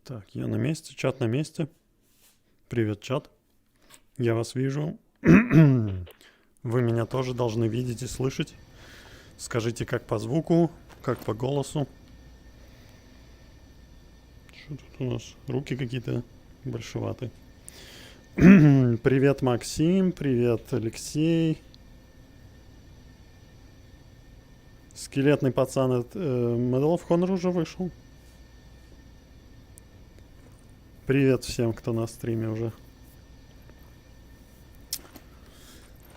Так, я на месте, чат на месте. Привет, чат. Я вас вижу. Вы меня тоже должны видеть и слышать. Скажите, как по звуку, как по голосу. Что тут у нас? Руки какие-то большеватые. Привет, Максим. Привет, Алексей. Скелетный пацан от Medal of Honor уже вышел. Привет всем, кто на стриме уже.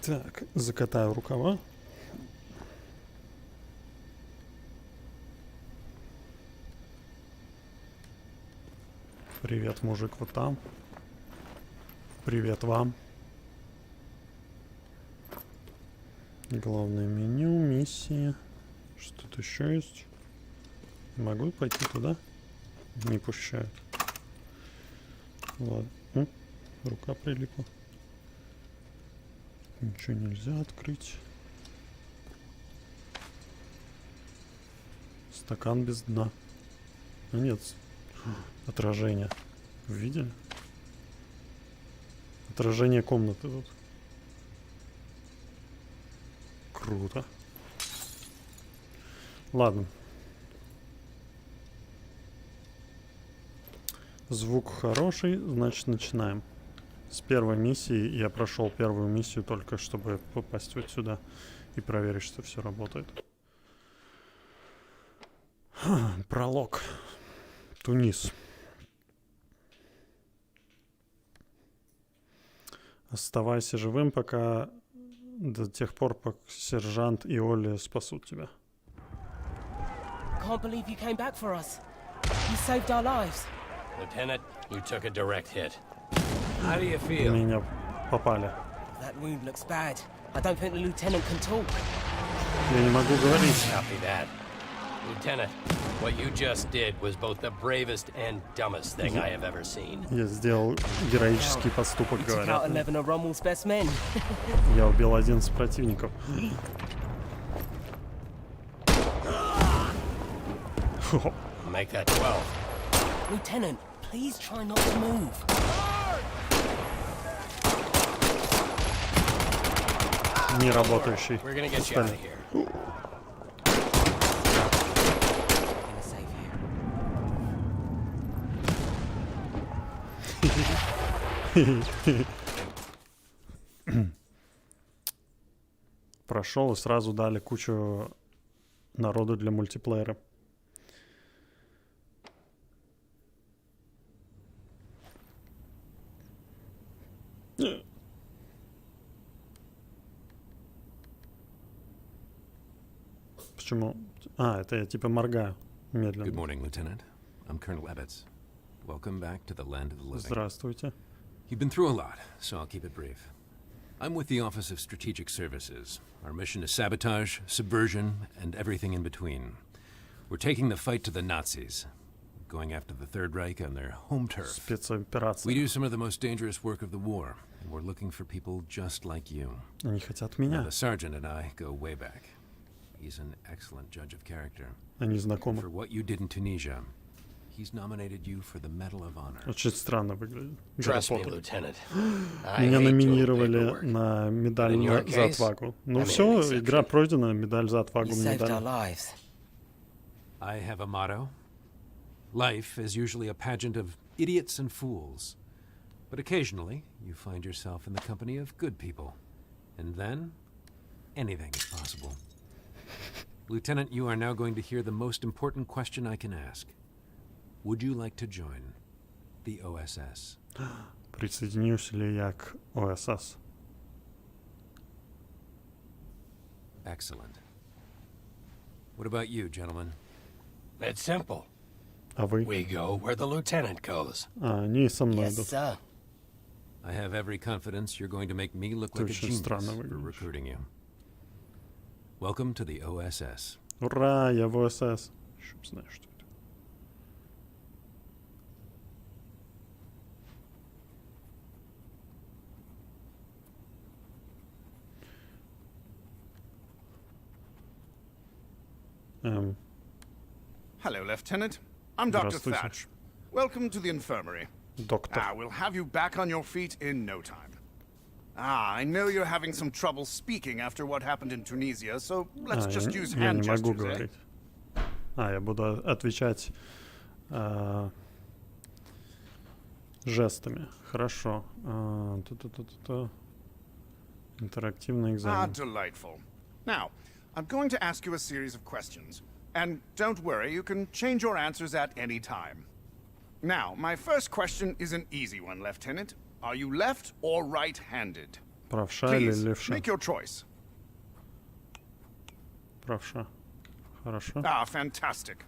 Так, закатаю рукава. Привет, мужик, вот там. Привет вам. Главное меню, миссии. Что-то еще есть? Могу пойти туда? Не пущают. Ладно. Рука прилипла. Ничего нельзя открыть. Стакан без дна. А нет. Отражение. Видели? Отражение комнаты тут. Круто. Ладно. Звук хороший, значит начинаем. С первой миссии я прошел первую миссию только чтобы попасть вот сюда и проверить, что все работает. Пролог. Тунис. Оставайся живым, пока до тех пор, пока сержант и Олли спасут тебя. Can't believe you came back for us. You saved our lives. Lieutenant, you took a direct hit. How do you feel? Меня попали. That wound looks bad. I don't think the lieutenant can talk. Я не могу говорить. Copy that. Lieutenant, what you just did was both the bravest and dumbest thing I have ever seen. Я сделал героический поступок, You took out говорят. 11 of Rommel's best men. Я убил 11 противников. Make that 12. Lieutenant, please try not to move. Не работающий. We're gonna get you out of here. I'm gonna save you. Прошел и сразу дали кучу народу для мультиплеера. Почему? А, это я типа моргаю Good медленно. morning, Lieutenant. I'm Colonel Ebbets. Welcome back to the land of the living. Здравствуйте. You've been through a lot, so I'll keep it brief. I'm with the Office of Strategic Services. Our mission is sabotage, subversion, and everything in between. We're taking the fight to the Nazis, going after the Third Reich on their home turf. We Спецоперация. do some of the most dangerous work of the war, and we're looking for people just like you. Они хотят Now, меня. the sergeant and I go way back. He's an excellent judge of character. Они знакомы. For what you did in Tunisia, he's nominated you for the Medal of Honor. Очень странно выглядит. Trust me, Гарри Поттер. Lieutenant. I Меня hate doing номинировали paperwork. на медаль In your за case, отвагу. Ну I made an все, exception. игра пройдена, медаль за отвагу You мне saved our дали. lives. I have a motto. Life is usually a pageant of idiots and fools. But occasionally, you find yourself in the company of good people. And then, anything is possible. Lieutenant, you are now going to hear the most important question I can ask. Would you like to join the OSS? Присоединюсь ли я к ОСС? Excellent. What about you, gentlemen? It's simple. А вы? We go where the lieutenant goes. А, они со мной Yes, идут. sir. I have every confidence you're going to make me look like a Очень genius странно for выглядишь. recruiting you. Welcome to the OSS. Ура, я в ОСС. Чтоб знаю, что это. Hello, Lieutenant. I'm Dr. Здравствуйте. Thatch. welcome to the infirmary. Доктор. We'll have you back on your feet in no time. I know you're having some trouble speaking after what happened in Tunisia, so let's just use я hand не могу gestures, eh? говорить. Я буду отвечать жестами. Хорошо. Интерактивный экзамен. Delightful. Now, I'm going to ask you a series of questions. And don't worry, you can change your answers at any time. Now, my first question is an easy one, Lieutenant. Are you left or right-handed? Правша или Please, левша? make your choice. Правша. Хорошо. Fantastic.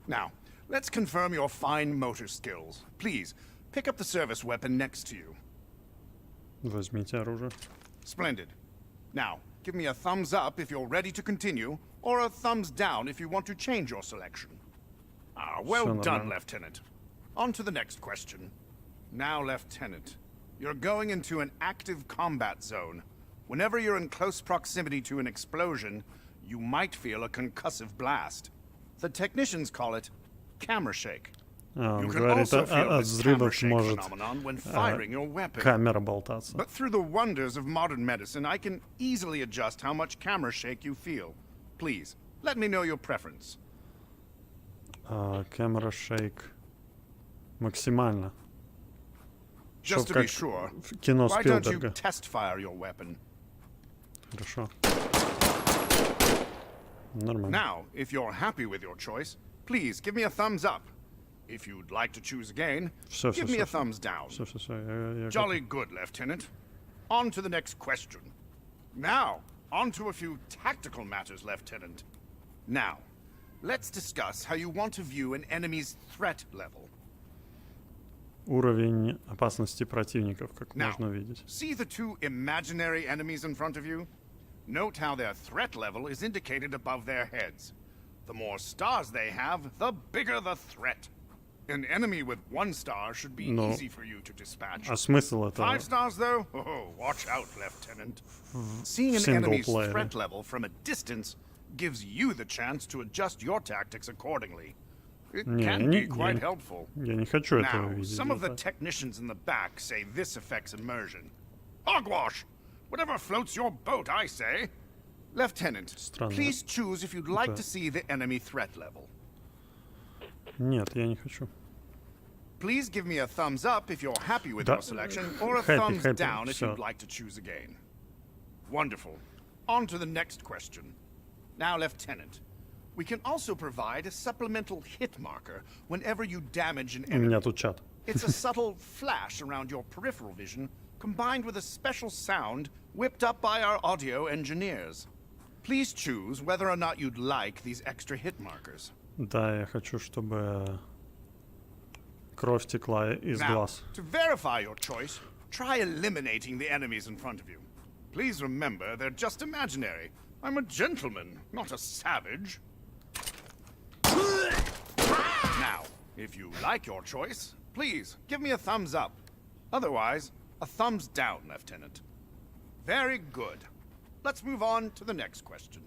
Now, let's confirm your fine motor skills. Please, pick up the service weapon next to you. Возьмите оружие. Splendid. Now, give me a thumbs up if you're ready to continue, or a thumbs down if you want to change your selection. Well Все done, нормально. Lieutenant. On to the next question. Now, Lieutenant, you're going into an active combat zone. Whenever you're in close proximity to an explosion, you might feel a concussive blast. The technicians call it camera shake. Он You can говорит, also feel от this camera взрывов shake может phenomenon when firing your weapon. камера болтаться. But through the wonders of modern medicine, I can easily adjust how much camera shake you feel. Please, let me know your preference. Камера шейк. Максимально. Just Чтоб to be как sure, в кино why don't you Спилберга. test fire your weapon? Хорошо. Нормально. Now, if you're happy with your choice, please give me a thumbs up. If you'd like to choose again, Всё, give всё, me a всё. thumbs down. Все, я Jolly good, Lieutenant. On to the next question. Now, on to a few tactical matters, Lieutenant. Now, let's discuss how you want to view an enemy's threat level. Уровень опасности противников, как Now, можно видеть. see the two imaginary enemies in front of you? Note how their threat level is indicated above their heads. The more stars they have, the bigger the threat. An enemy with 1 star should be No. easy for you to dispatch. А смысл 5 этого? stars, though? Oh, watch out, Lieutenant. Seeing an Single enemy's player. threat level from a distance gives you the chance to adjust your tactics accordingly. It Не, can я be не- quite я- helpful. Я не хочу этого Now, видеть. some of the это- technicians in the back say this affects immersion. Hogwash! Whatever floats your boat, I say. Lieutenant, Странно. please choose if you'd like Это- to see the enemy threat level. Нет, я не хочу. Please give me a thumbs up if you're happy with your selection, or a Happy, thumbs happy, down if всё. you'd like to choose again. Wonderful. On to the next question. Now, Lieutenant, we can also provide a supplemental hit marker whenever you damage an У меня enemy. тут чат. It's a subtle flash around your peripheral vision, combined with a special sound whipped up by our audio engineers. Please choose whether or not you'd like these extra hit markers. Да, я хочу, чтобы кровь текла из Now, глаз. to verify your choice, try eliminating the enemies in front of you. Please remember, they're just imaginary. I'm a gentleman, not a savage. Now, if you like your choice, please give me a thumbs up. Otherwise, a thumbs down, Lieutenant. Very good. Let's move on to the next question.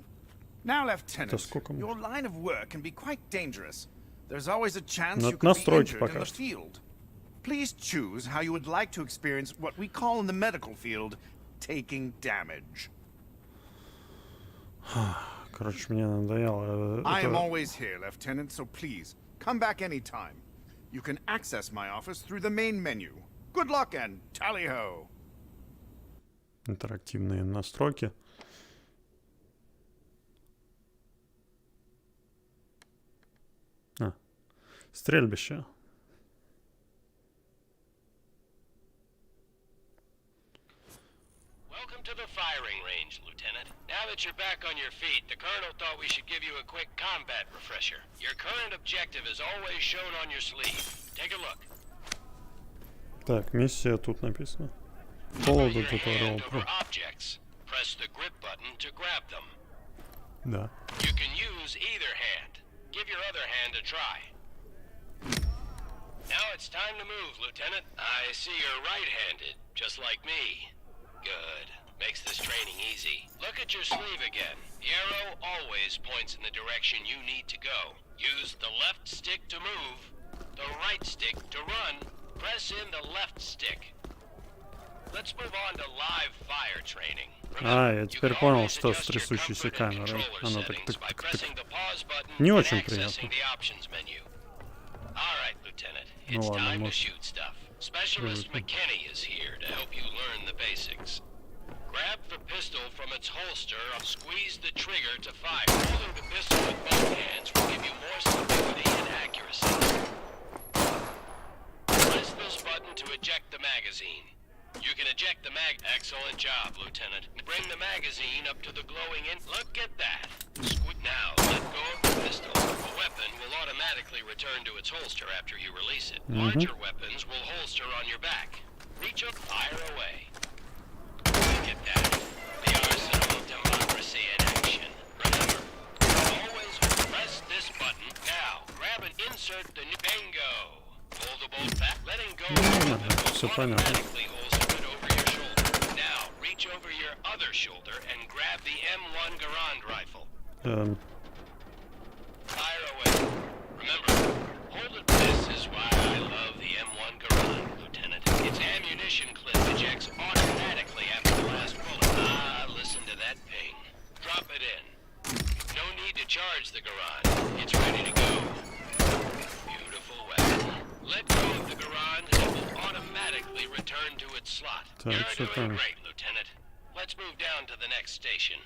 Now, Lieutenant, сколько your line of work can be quite dangerous. There's always a chance Но you это could be настройки injured in пока the что. field. Please choose how you would like to experience what we call in the medical field taking damage. Короче, мне надоело. I am Это always here, Lieutenant, so please, come back anytime. You can access my office through the main menu. Good luck and tally-ho! интерактивные настройки. Стрельбище. Welcome to the firing range, Lieutenant. Now that you're back on your feet, the Colonel thought we should give you a quick combat refresher. Your current objective is always shown on your sleeve. Take a look. Так, миссия тут написано. Put Follow your the tutorial. hand over objects. Press the grip button to grab them. Да. You can use either hand. Give your other hand a try. Now it's time to move, Lieutenant. I see you're right-handed, just like me. Good. Makes this training easy. Look at your sleeve again. The arrow always points in the direction you need to go. Use the left stick to move. the right stick. To run, press in the left stick. Let's move on to live fire training. А, я теперь понял, что с трясущейся камерой. Она так не очень приятно. Ну ладно, может. Specialist McKinney is here to help you learn the basics. Grab the pistol from its holster and squeeze the trigger to fire. Holding the pistol with both hands will give you more stability and accuracy. Press this button to eject the magazine. You can eject the Excellent job, Lieutenant. Bring the magazine up to the glowing end. Look at that. Now, let go of the pistol. The weapon will automatically return to its holster after you release it. Larger weapons will holster on your back. Reach up, fire away. Look at that. The arsenal of democracy in action. Remember, always press this button. Now, grab and insert the new bingo. Hold the bolt back. Letting go of the weapon will automatically holster it over your shoulder. Now, reach over your other shoulder and grab the M1 Garand rifle. Fire away. Remember, hold it. This is why I love the M1 Garand, Lieutenant. Its ammunition clip ejects automatically after the last bullet. Ah, listen to that ping. Drop it in. No need to charge the Garand. It's ready to go. Beautiful weapon. Let go of the Garand and it will automatically return to its slot. You're doing great, Lieutenant. Let's move down to the next station.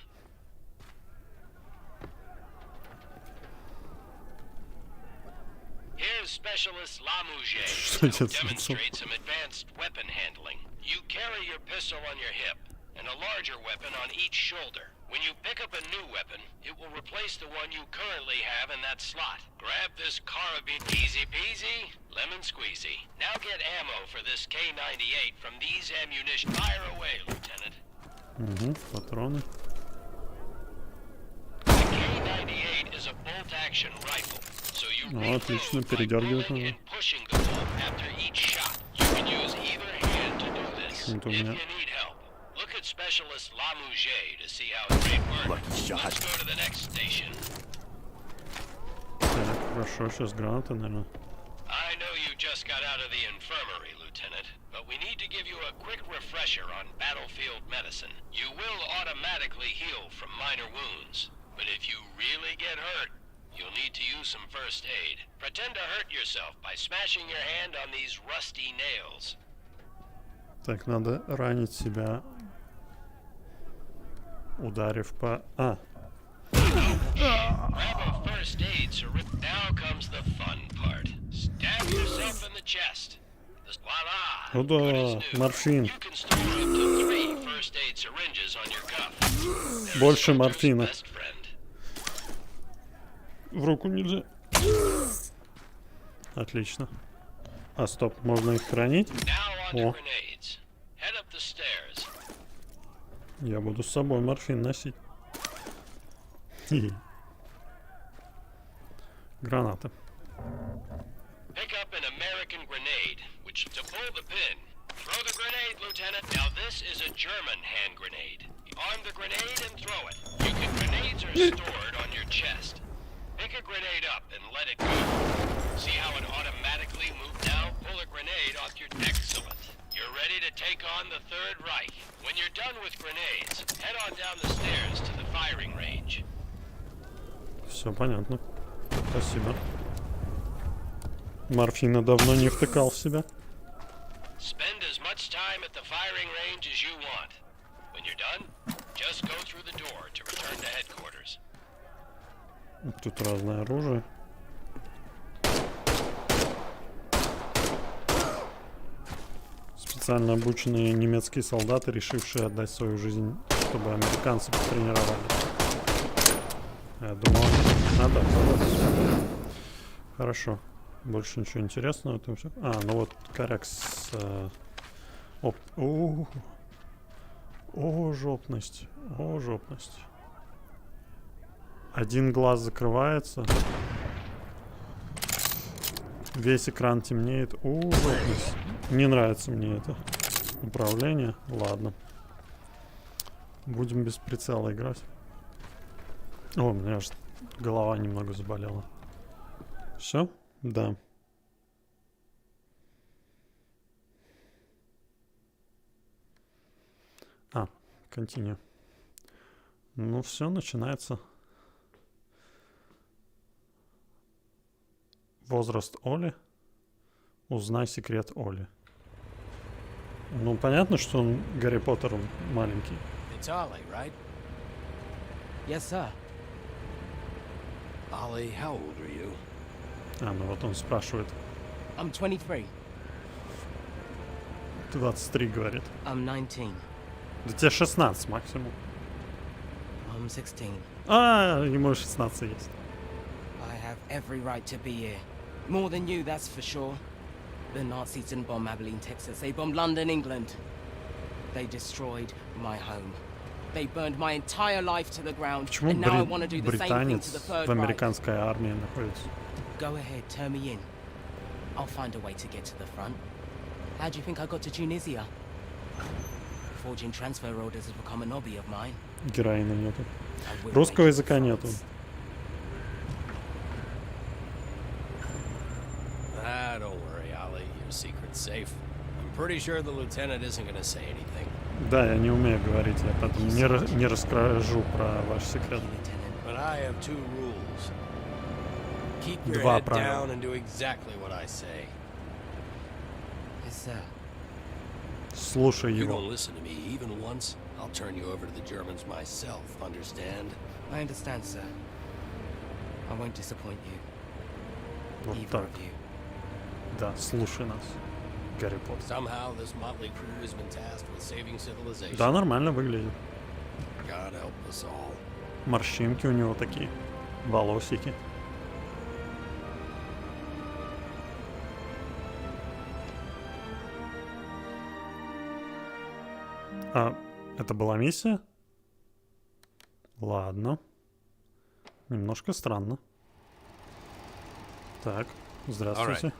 Here's Specialist Lamouche to demonstrate some advanced weapon handling. You carry your pistol on your hip and a larger weapon on each shoulder. When you pick up a new weapon, it will replace the one you currently have in that slot. Grab this carabine. Easy peasy, lemon squeezy. Now get ammo for this K98 from these ammunition. Fire away, Lieutenant. Патроны. The K98 is a bolt-action rifle. So you отлично, передергивать надо. and pushing the bolt after each shot. You can use either hand to do this if you need help. Look at Specialist Lamouche to see how it may work. Let's go to the next station. Так, хорошо, сейчас гранаты, наверное. I know you just got out of the infirmary, Lieutenant, but we need to give you a quick refresher on battlefield medicine. You will automatically heal from minor wounds, but if you really get hurt, you'll need to use some first aid. Pretend to hurt yourself by smashing your hand on these rusty nails. Так, надо ранить себя, uдарив по... А! Grab a first aid syringe. Now comes the fun part. Stab yourself in the chest. Voila! Ну да, морфин. You can store up to 3 first aid syringes on your cuff. Больше морфина. Best friend. В руку нельзя. Отлично. А, стоп, можно их хранить? Now on to О, grenades. Head up the stairs. я буду с собой морфин носить. Хи-хи. Граната. Pick up an American grenade, which to pull the pin. Throw the grenade, Lieutenant. Now this is a German hand grenade. Arm the grenade and throw it. Grenades are stored on your chest. Pick a grenade up and let it go. See how it automatically moved now? Pull a grenade off your... Excellent. You're ready to take on the Third Reich. When you're done with grenades, head on down the stairs to the firing range. Все понятно. Спасибо. Морфина давно не втыкал в себя. Spend as much time at the firing range as you want. When you're done, just go through the door to return to headquarters. Тут разное оружие. Специально обученные немецкие солдаты, решившие отдать свою жизнь, чтобы американцы потренировали. Я думал, надо. Хорошо. Больше ничего интересного. Там все. А, ну вот корякс. О, жопность. О, жопность. Один глаз закрывается. Весь экран темнеет. О, жопность. Не нравится мне это управление. Ладно. Будем без прицела играть. О, у меня аж голова немного заболела. Все? Да. continue. Ну все, начинается. Возраст Оли. Узнай секрет Оли. Ну, понятно, что он Гарри Поттер, он маленький. It's Ollie, right? Yes, sir. Ollie, how old are you? А, ну вот он спрашивает. I'm 23. 23, говорит. I'm 19. Да тебе 16 максимум. I'm 16. А, ему 16 есть. I have every right to be here. More than you, that's for sure. The Nazis didn't bomb Abilene, Texas. They bombed London, England. They destroyed my home. They burned my entire life to the ground. Почему And now I want to do the same thing британец to the Third в Reich. американской армии находится? Go ahead, turn me in. I'll find a way to get to the front. How do you think I got to Tunisia? Forging transfer orders has become a hobby of mine. Героина нету. I will Русского make языка нету. France. Ah, don't worry, Ollie. Your secret's safe. I'm pretty sure the lieutenant isn't gonna say anything. Да, я не умею говорить, я поэтому не расскажу про ваш секрет. Lieutenant. But I have 2 rules. Keep your Два head правила. down and do exactly what I say. Yes, sir. Слушай If you его. don't listen to me even once, I'll turn you over to the Germans myself, understand? I understand, sir. I won't disappoint you. Вот Either так. of you. Да, слушай нас. Гарри Поттер. Somehow this motley crew has been tasked with saving civilization. Да, нормально выглядит. God help us all. Морщинки у него такие. Волосики. А, это была миссия? Ладно. Немножко странно. Так, здравствуйте.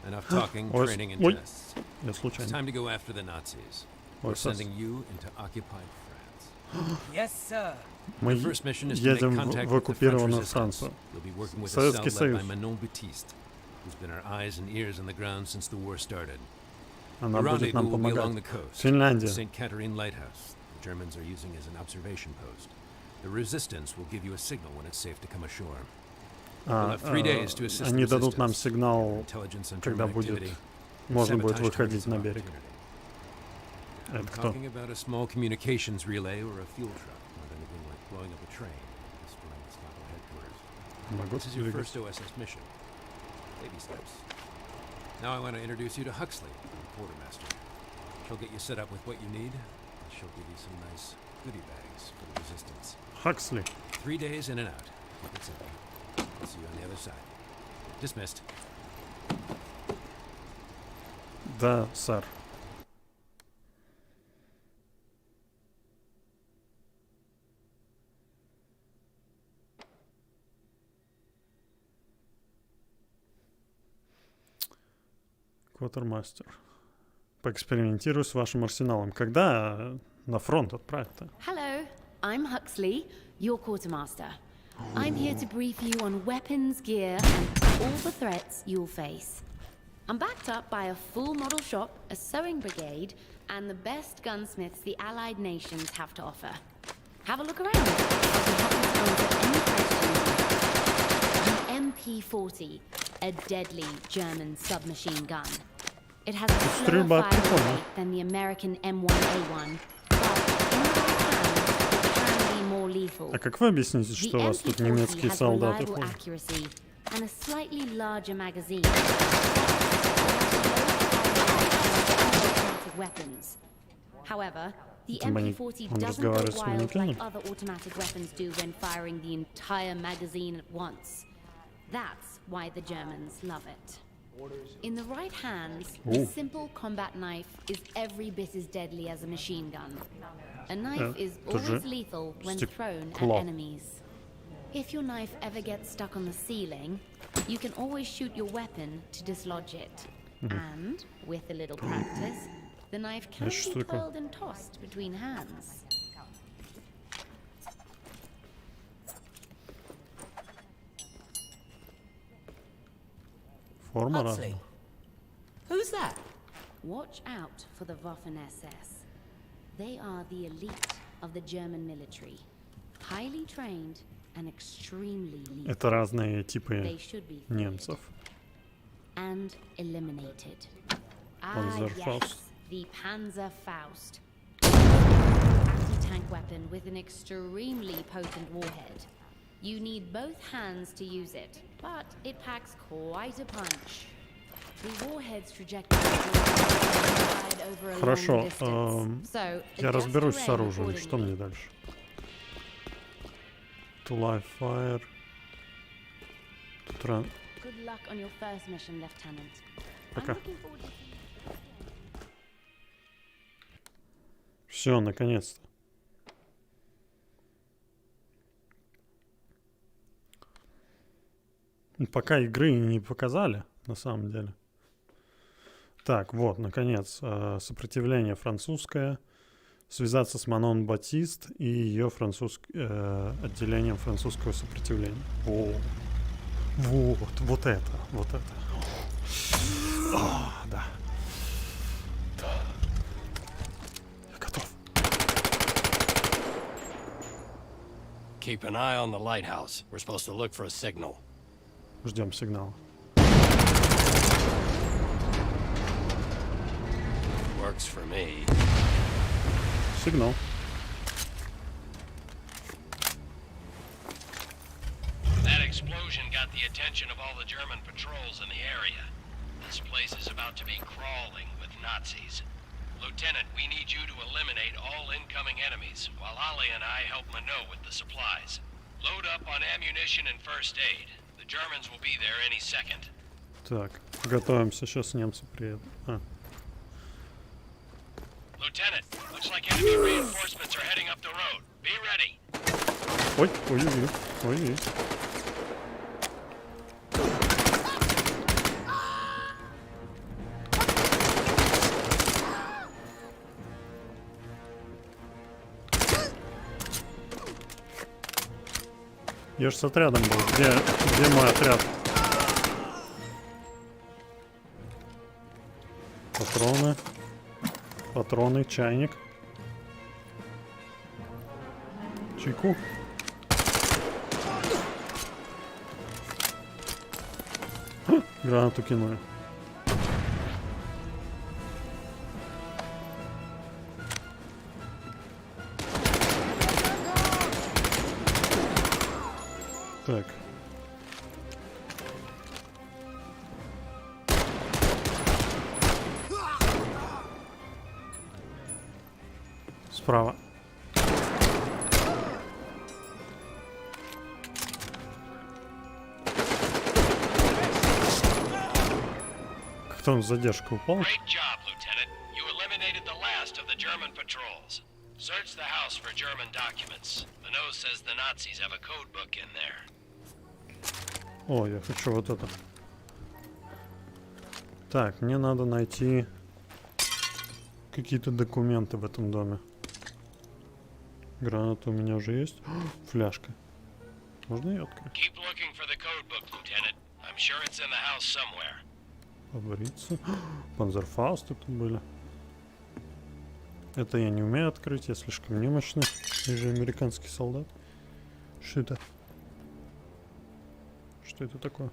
Enough talking, Ой, training, and ой. tests. Я It's случайно. time to go after the Nazis. Ой, We're Сас. sending you into occupied France. Yes, sir. Мы Your first mission is to make едем contact в with the French оккупированную resistance. Францию. You'll be working with a Советский cell led by Союз. Manon Baptiste, who's been our eyes and ears on the ground since the war started. Она The будет нам rendezvous will be along помогать. the coast. Финляндия. St. Catherine Lighthouse. The Germans are using as an observation post. The resistance will give you a signal when it's safe to come ashore. А, We'll have 3 days to assist они the дадут нам resistance. сигнал, Intelligence on когда German будет, activity. можно будет Sabotage выходить targets на of берег. opportunity. Это I'm кто? talking about a small communications relay or a fuel truck, not anything like blowing up a train, destroying the Gestapo headquarters. Могу This is your двигать. first OSS mission. Baby steps. Now I want to introduce you to Huxley, the quartermaster. She'll get you set up with what you need, and she'll give you some nice goodie bags for the resistance. Хаксли. 3 days in and out. Keep it simple. I'll see you on the other side. Dismissed. Да, сэр. Квотермастер. Поэкспериментирую с вашим арсеналом. Когда на фронт отправят-то? Hello, I'm Huxley, your quartermaster. I'm here to brief you on weapons, gear, and all the threats you'll face. I'm backed up by a full model shop, a sewing brigade, and the best gunsmiths the Allied nations have to offer. Have a look around. I'll be happy to answer any questions. The MP40, a deadly German submachine gun. It has a slower стрельба fire прикольно. rate than the American M1A1, but in the right hands, it can be more lethal. А как вы объясните, The что у вас тут MP40 немецкие has солдаты reliable ходят? accuracy and a slightly larger magazine. Automatic weapons. However, the Это он MP40 doesn't go разговаривает с wild like манекеном? other automatic weapons do when firing the entire magazine at once. That's why the Germans love it. In the right hands, Ooh. a simple combat knife is every bit as deadly as a machine gun. A knife is тоже always lethal when thrown at стекло. enemies. If your knife ever gets stuck on the ceiling, you can always shoot your weapon to dislodge it. And, with a little practice, the knife can Знаешь, что be такое? curled and tossed between hands. Форма Huxley. разная. Who's that? Watch out for the Waffen-SS. They are the elite of the German military. Highly trained and extremely lethal. Это разные They типы should be feared немцев. and eliminated. Ah, Panzerfaust. yes, the Panzerfaust. Anti-tank weapon with an extremely potent warhead. You need both hands to use it, but it packs quite a punch. The warhead's trajectory is over a long Хорошо, distance. So, я adjust разберусь your с aim оружием. Что accordingly. мне дальше? To live fire. Тут Good luck on your first mission, Lieutenant. Пока. I'm looking forward to seeing you. Все, наконец-то. Пока игры не показали, на самом деле. Так, вот, наконец, сопротивление французское. Связаться с Манон Батист и ее отделением французского сопротивления. Вот это. Да. Я готов. Keep an eye on the lighthouse. We're supposed to look for a signal. Ждем сигнала. Works for me. Сигнал. That explosion got the attention of all the German patrols in the area. This place is about to be crawling with Nazis. Lieutenant, we need you to eliminate all incoming enemies, while Ali and I help Minot with the supplies. Load up on ammunition and first aid. The Germans will be there any second. Так, готовимся, сейчас немцы приедут. Lieutenant, looks like enemy reinforcements are heading up the road. Be ready. Ой. Я ж с отрядом был. Где мой отряд? Патроны, чайник. Чайку. Гранату кинули. Так. Справа. Как-то он в задержку упал. Great job, Lieutenant. You eliminated the last of the German patrols. Search the house for German documents. Minot says the Nazis have a code book in there. О, я хочу вот это. Так, мне надо найти какие-то документы в этом доме. Граната у меня уже есть. Фляжка. Можно ее открыть? Keep looking for the code book, Lieutenant. I'm sure it's in the house somewhere. Побриться. Панзерфаусты тут были. Это я не умею открыть, я слишком немощный. Я же американский солдат. Что это? Что это такое?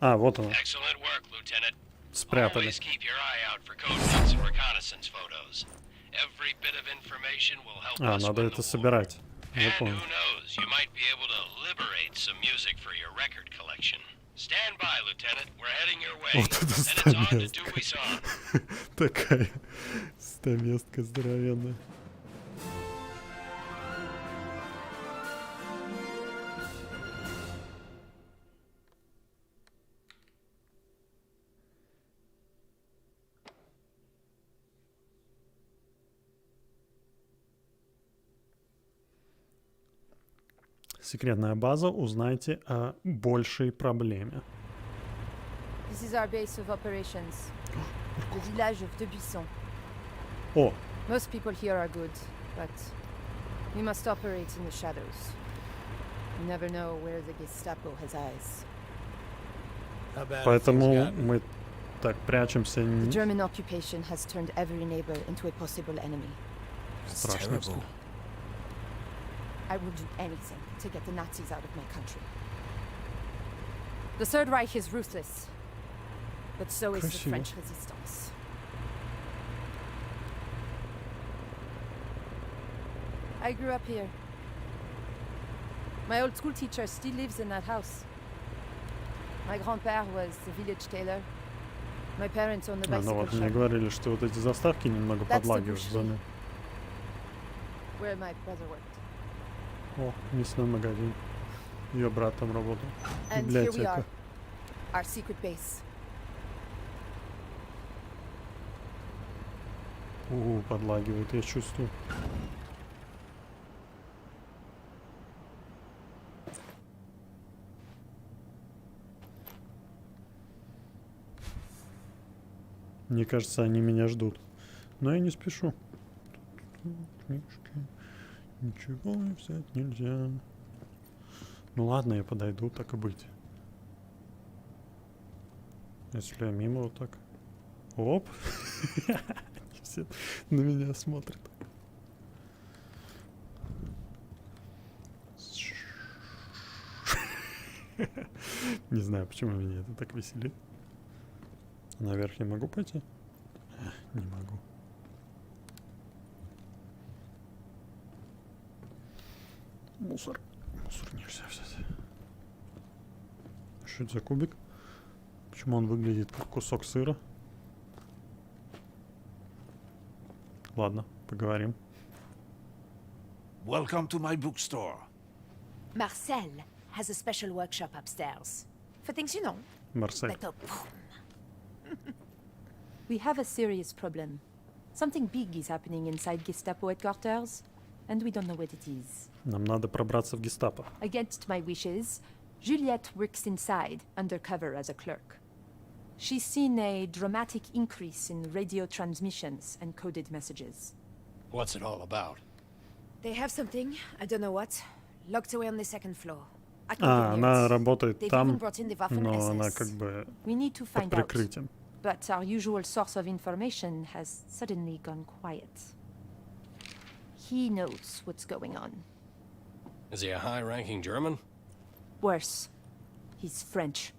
А, вот оно. Excellent work, Lieutenant. Спрятали. Always keep your eye out for code books and reconnaissance photos. Every bit of information will help А, us надо win это the war. собирать. Я And who понял. knows, you might be able to liberate some music for your record collection. Stand by, Lieutenant. We're heading your way. Вот это And it's on to стаместка. Dewey-Song. Такая стаместка здоровенная. Секретная база. Узнайте о большей проблеме. This is our base of operations. The village of Debuisson. О, Most people here are good, but we must operate in the shadows. You never know where the Gestapo has eyes. поэтому мы так прячемся. The German occupation has turned every neighbor into a possible enemy. It's Страшно. terrible. I will do anything to get the Nazis out of my country. The Third Reich is ruthless, but so is the Красиво. French resistance. I grew up here. My old school teacher still lives in that house. My grand-père was the village tailor. My parents own the Ну bicycle вот, мне shop, говорили, что вот эти заставки немного That's the подлагивают в bush. доме. where my brother worked. О, мясной магазин. Ее брат там работал. And here we Библиотека. are, our secret base. Подлагивает, я чувствую. Мне кажется, они меня ждут. Но я не спешу. Книжки. Ничего взять нельзя. Ну ладно, я подойду, так и быть. Если я мимо вот так. Оп. Все на меня смотрят. Не знаю, почему меня это так веселит. Наверх я могу пойти? Не могу. Мусор. Мусор нельзя взять. Что это за кубик? Почему он выглядит как кусок сыра? Ладно, поговорим. Welcome to my bookstore. Marcel has a special workshop upstairs. For things you know, Марсель. like the We have a serious problem. Something big is happening inside Gestapo headquarters, and we don't know what it is. Нам надо пробраться в гестапо. Against my wishes, Juliette works inside, undercover as a clerk. She's seen a dramatic increase in radio transmissions and coded messages. What's it all about? They have something, I don't know what, locked away on the second floor. I can't А, get near она it. работает They've even там, brought in the Waffen но она SS. как бы We need to под find out, прикрытием. but our usual source of information has suddenly gone quiet. He knows what's going on. Is he a high-ranking German? Worse, he's French.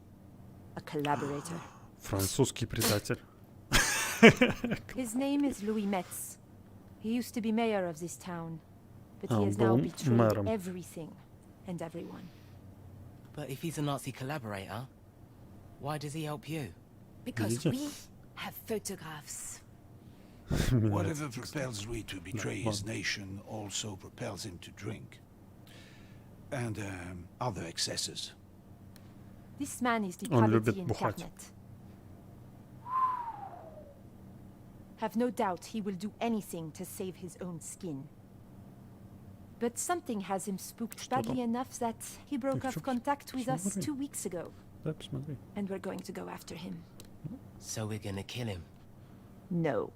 A collaborator. Французский предатель. His name is Louis Metz. He used to be mayor of this town, but he Он has now был betrayed мэром. everything and everyone. But if he's a Nazi collaborator, why does he help you? Because Видите? we have photographs. Меня Whatever это- propels Louis to betray his nation also propels him to drink. And other excesses. This man is Он любит depravity бухать. incarnate. Have no doubt he will do anything to save his own skin. But something has him spooked Что там? badly enough that he broke Так off чё- contact with us смотри. 2 weeks ago, Дай посмотри. and we're going to go after him. So we're gonna kill him. No.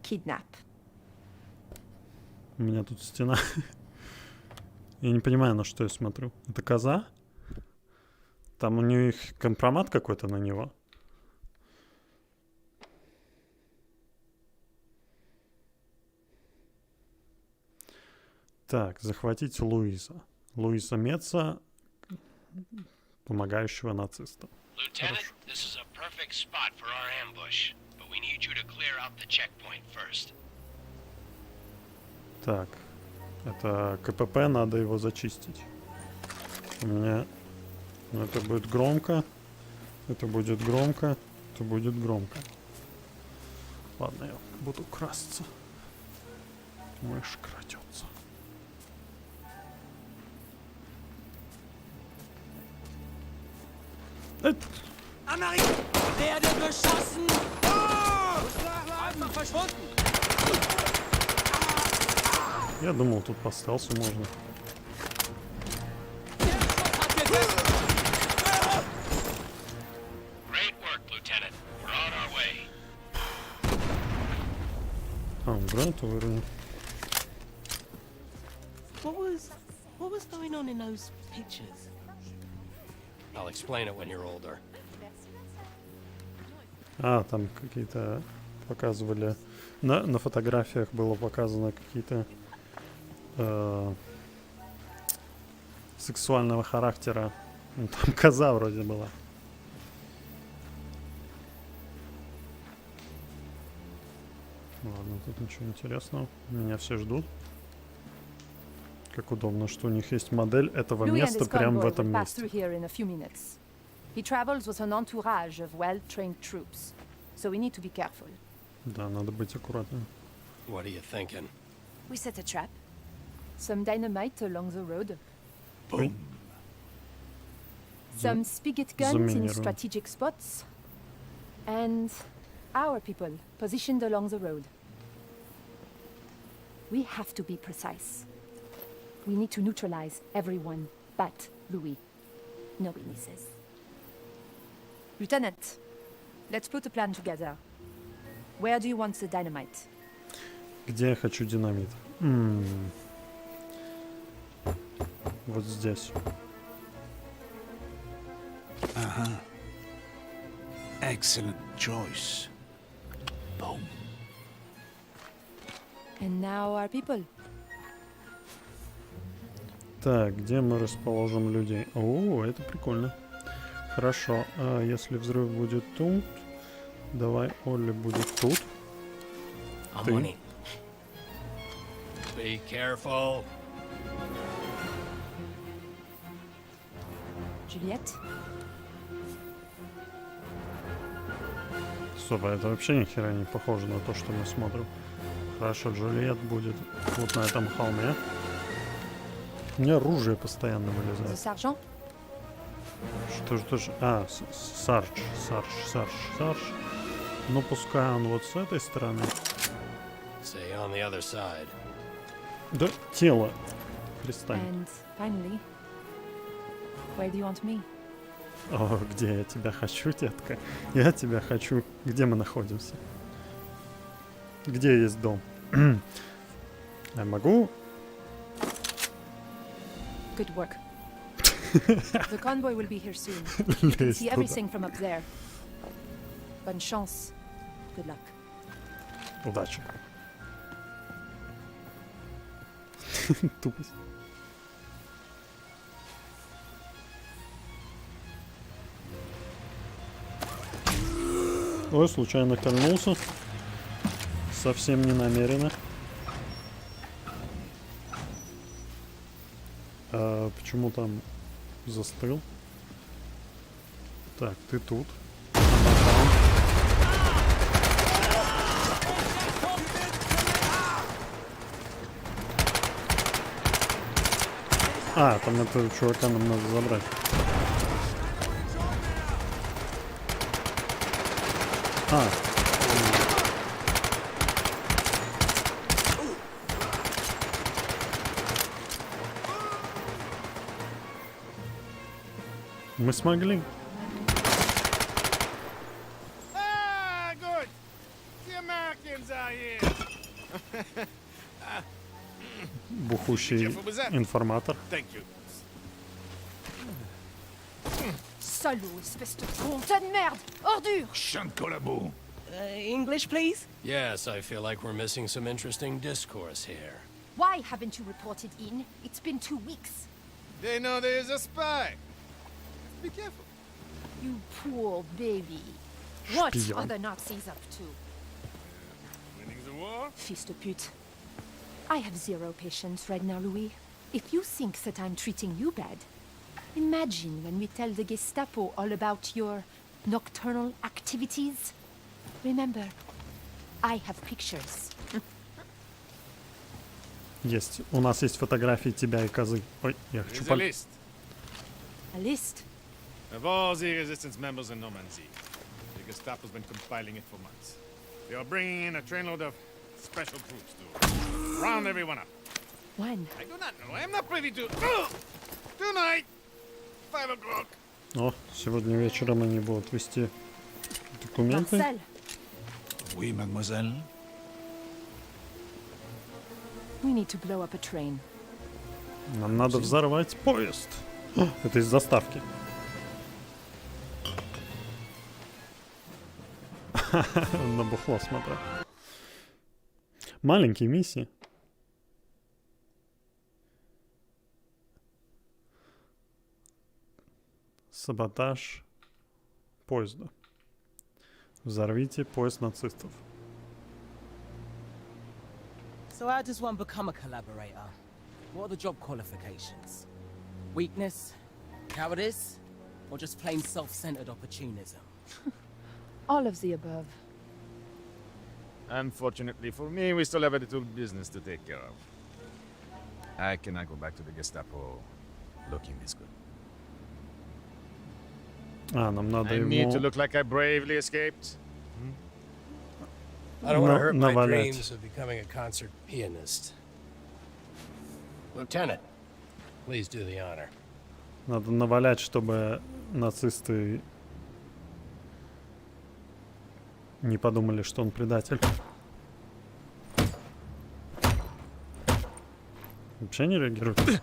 Kidnap. У меня тут стена. Я не понимаю, на что я смотрю. Это коза? Там у них компромат какой-то на него. Так, захватить Луиза. Луиза Метца, помогающего нацистам. Lieutenant, this is a perfect spot for our ambush, but we need you to clear out the checkpoint first. Так, это КПП, надо его зачистить. У меня... Ну, это будет громко. Это будет громко. Это будет громко. Ладно, я буду красться. Мышь крадется. Werde beschossen! Einfach verschwunden! Я думал, тут по стелсу можно. Great work, Lieutenant. We're on our way. А, он гранату выронил. What was going on in those pictures? I'll explain it when you're older. А, там какие-то показывали На фотографиях было показано какие-то сексуального характера. Ну, там коза вроде была. Ладно, тут ничего интересного. Меня все ждут. Как удобно, что у них есть модель этого места прямо в этом месте. He travels with an entourage of well-trained troops, so we need to be careful. Да, надо быть аккуратным. What are you thinking? We set a trap. Some dynamite along the road. Boom. Some spigot guns in Заминирую. strategic spots. And our people positioned along the road. We have to be precise. We need to neutralize everyone but Louis. No witnesses. Lieutenant, let's put a plan together. Where do you want the dynamite? Где я хочу динамит? Вот здесь. Uh-huh. Excellent choice. Boom. And now our people. Так, где мы расположим людей? О, это прикольно. Хорошо, а если взрыв будет тут, давай Олли будет тут. I'm Ты. on it. Be careful. Juliette? Стоп, а это вообще ни хера не похоже на то, что мы смотрим. Хорошо, Джульет будет вот на этом холме. У меня оружие постоянно The вылезает. sergeant? Что же? А, Сарж. Ну, пускай он вот с этой стороны. Say on the other side. Да, тело. Перестань. And finally, where do you want me? О, где я тебя хочу, детка? Я тебя хочу. Где мы находимся? Где есть дом? Я могу? Good work. The convoy will be here soon. You can Лезть see туда. everything from up there. Bonne chance. Good luck. Удачи. Тупость. Ой, случайно кольнулся. Совсем не намеренно. А почему там застыл? Так, ты тут. А, там этого чувака нам надо забрать. А. Мы смогли. Ah, good. The Americans are here. Бухущий информатор. Thank you. Salaud, espèce de tonton de merde! Ordure! Chant de collabo. English, please? Yes, I feel like we're missing some interesting discourse here. Why haven't you reported in? It's been 2 weeks. They know there's a spy. Be careful. You poor baby. What Spion. are the Nazis up to? Winning the war? Fils de pute. I have zero patience right now, Louis. If you think that I'm treating you bad, imagine when we tell the Gestapo all about your nocturnal activities. Remember, I have pictures. Есть. У нас есть фотографии тебя и козы. Ой, я хочу Here's a list A list? of all the resistance members in Normandy. The Gestapo's been compiling it for months. They are bringing in a trainload of special troops to round everyone up. When? I do not know. I am not privy to. Tonight, 5 o'clock. О, сегодня вечером они будут вести документы. Marcel, Oui, mademoiselle. we need to blow up a train. Нам надо взорвать поезд. О, это из заставки. На бухло смотрю. Маленькие миссии. Саботаж поезда. Взорвите поезд нацистов. So how does one become a collaborator? What are the job qualifications? Weakness? Cowardice? Or just plain self-centered opportunism? All of the above. Unfortunately for me, we still have a little business to take care of. I cannot go back to the Gestapo looking this good. Нам надо I need to ему look like I bravely escaped. I don't want to hurt my навалять. dreams of becoming a concert pianist. Lieutenant, please do the honor. Надо навалять, чтобы нацисты не подумали, что он предатель. Вообще не реагирует.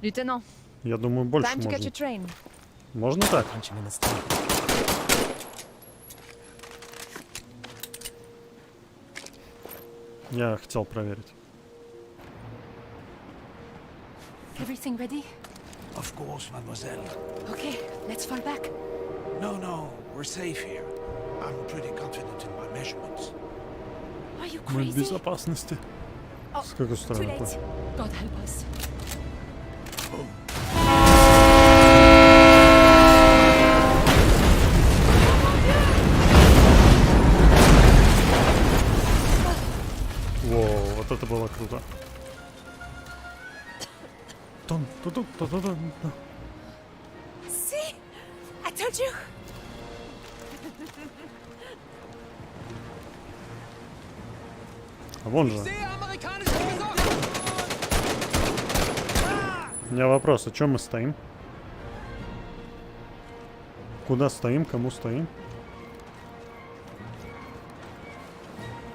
Lieutenant, Я думаю, больше time to catch a можно. train. Можно так? Punch him in the stomach. Я хотел проверить. Everything ready? Of course, mademoiselle. Okay, let's fall back. No, we're safe here. I'm pretty confident in my measurements. Are you Мы в crazy? безопасности. Oh, С какой too стороны? late. God help us. Воу, вот это было круто. See? I told you. А вон же. У меня вопрос, а чё мы стоим? Куда стоим, кому стоим?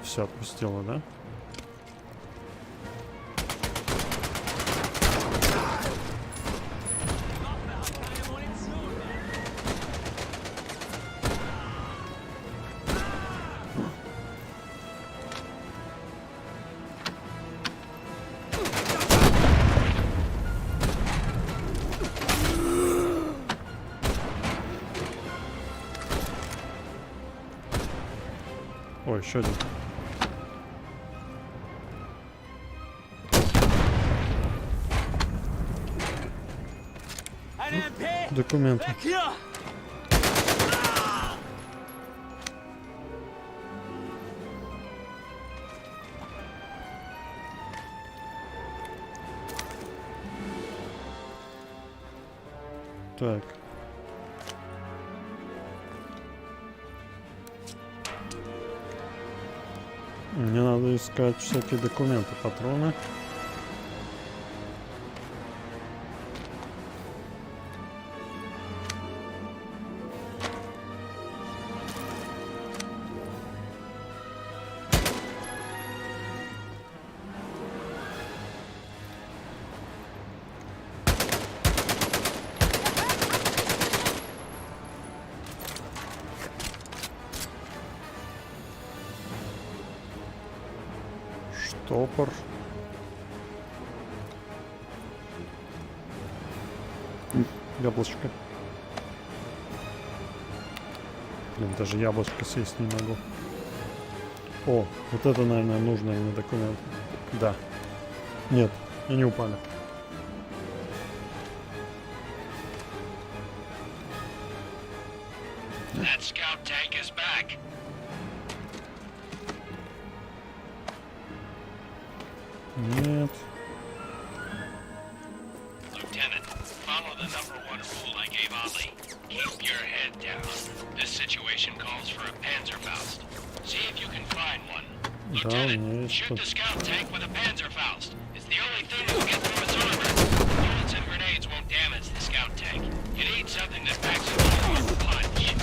Все, отпустила, да? Ой, еще один. Документы. Так. Мне надо искать всякие документы, патроны. Штопор. Яблочко. Блин, даже яблочко съесть не могу. О, вот это, наверное, нужный мне документ. Да. Нет, они упали. That scout tank is back. Нет. Lieutenant, follow the #1 rule I gave Ali. Keep your head down. This situation calls for a Panzerfaust. See if you can find one. Да, у меня Lieutenant, есть shoot что-то. the scout tank with a Panzerfaust. It's the only thing that will get through its armor. Bullets and grenades won't damage the scout tank. You need something that packs a little punch.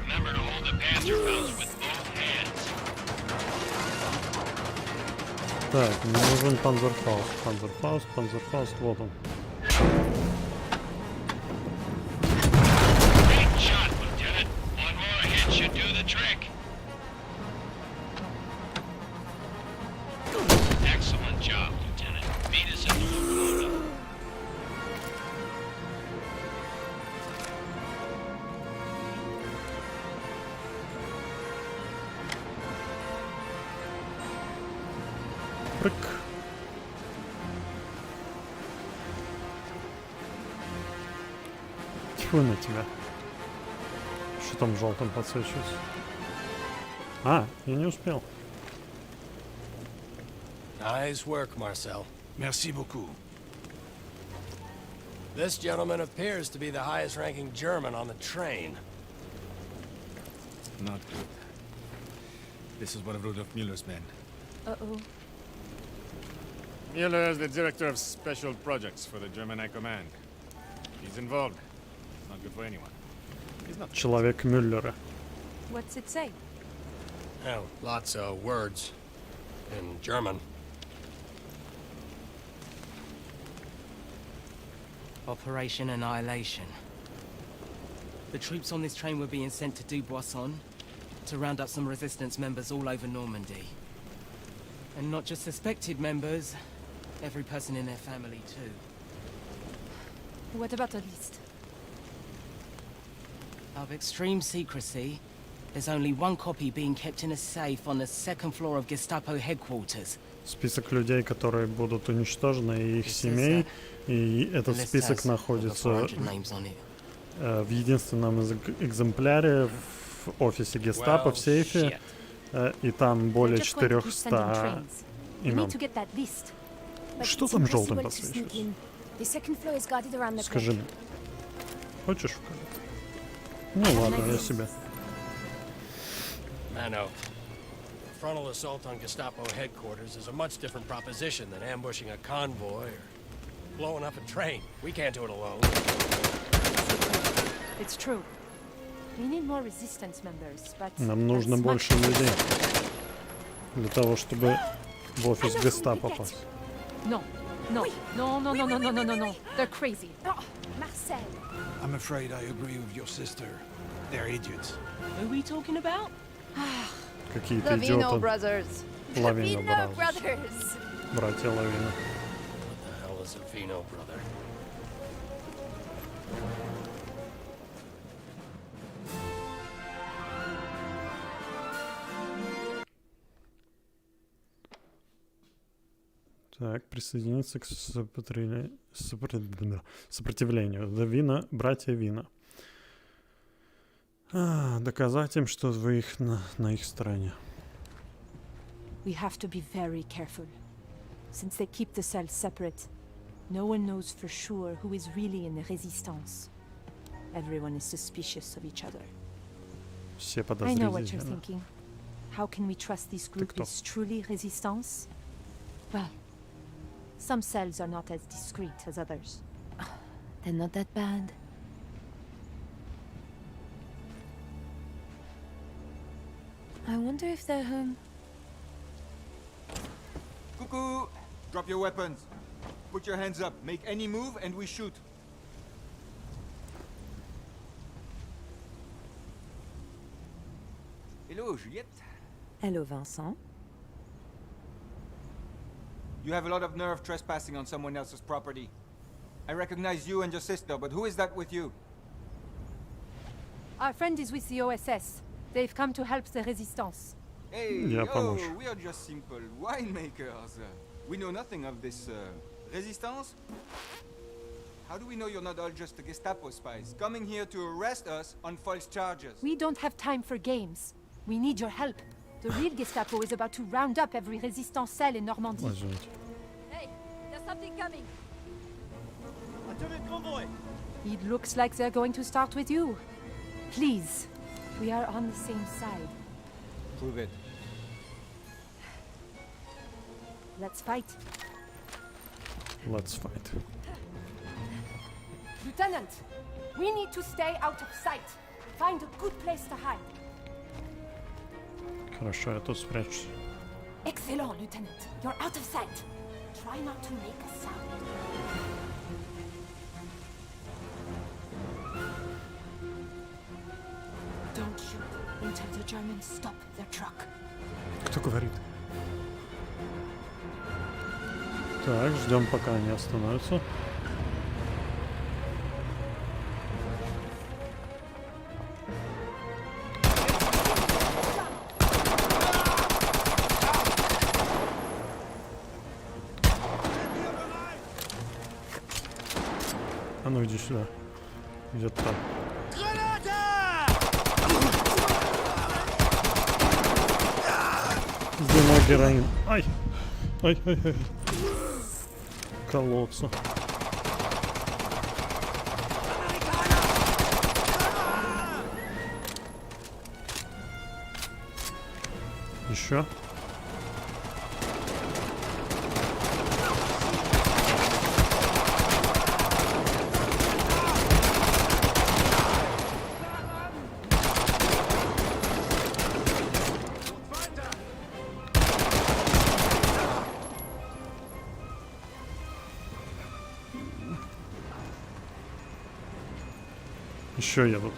Remember to hold the Panzerfaust with both hands. Так, мне нужен Панзерфауст. Панзерфауст, вот он. Great shot, Lieutenant. One more hit should do the trick. Excellent job, Lieutenant. Beat us into a corner. Прыг. Тьфу на тебя. Что там желтым подсвечивается? А, я не успел. Nice work, Marcel. Merci beaucoup. This gentleman appears to be the highest-ranking German on the train. Not good. This is one of Rudolf Müller's men. Uh-oh. Müller is the director of special projects for the German High Command. He's involved. Not good for anyone. He's not. Человек Мюллера. What's it say? Oh, lots of words in German. Operation Annihilation. The troops on this train were being sent to Dubuisson to round up some resistance members all over Normandy. And not just suspected members, every person in their family too. What about a list? Of extreme secrecy, there's only one copy being kept in a safe on the second floor of Gestapo headquarters. Список людей, которые будут уничтожены, и их семей. И этот список находится в единственном экземпляре в офисе Гестапо, в сейфе. И там более 400 имен. Что там желтым подсвечивается? Скажи мне. Хочешь указать? Ну ладно, я себе. Mano, a frontal assault on Gestapo headquarters is a much different proposition than ambushing a convoy or blowing up a train. We can't do it alone. It's true. We need more resistance members, but Нам нужно больше людей для того, чтобы в офис Гестапо попасть. No. They're crazy. Marcel. I'm afraid I agree with your sister. They're idiots. Who are we talking about? Какие-то идиоты. Brothers. Лавина Brothers. Братья Лавина. What the hell is a Vino brother? Так, присоединиться к сопротивлению. Да, Вина, братья Вина. Доказать им, что вы их на их стороне. We have to be very careful. Since they keep the cells separate, no one knows for sure who is really in the resistance. Everyone is suspicious of each other. Все I know what you're подозрительны. thinking. How can we trust this group кто? is truly resistance? Well, some cells are not as discreet as others. They're not that bad. I wonder if they're home. Cuckoo! Drop your weapons. Put your hands up. Make any move and we shoot. Hello, Juliette. Hello, Vincent. You have a lot of nerve trespassing on someone else's property. I recognize you and your sister, but who is that with you? Our friend is with the OSS. They've come to help the resistance. Hey, Я yo, помощь. we are just simple winemakers. We know nothing of this, resistance. How do we know you're not all just the Gestapo spies, coming here to arrest us on false charges? We don't have time for games. We need your help. The real Gestapo is about to round up every resistance cell in Normandy. Ой, извините. Hey, there's something coming. It looks like they're going to start with you. Please, we are on the same side. Prove it. Let's fight. Let's fight. Lieutenant, we need to stay out of sight. Find a good place to hide. Хорошо, я тут спрячусь. Excellent, Lieutenant. You're out of sight. Try not to make a sound. Don't shoot until the Germans stop their truck. Кто говорит? Так, ждем, пока они остановятся. А ну иди сюда. Где-то там. Где мой героин? Ай! Ай-ай-ай. Колодца. Еще? Еще едут.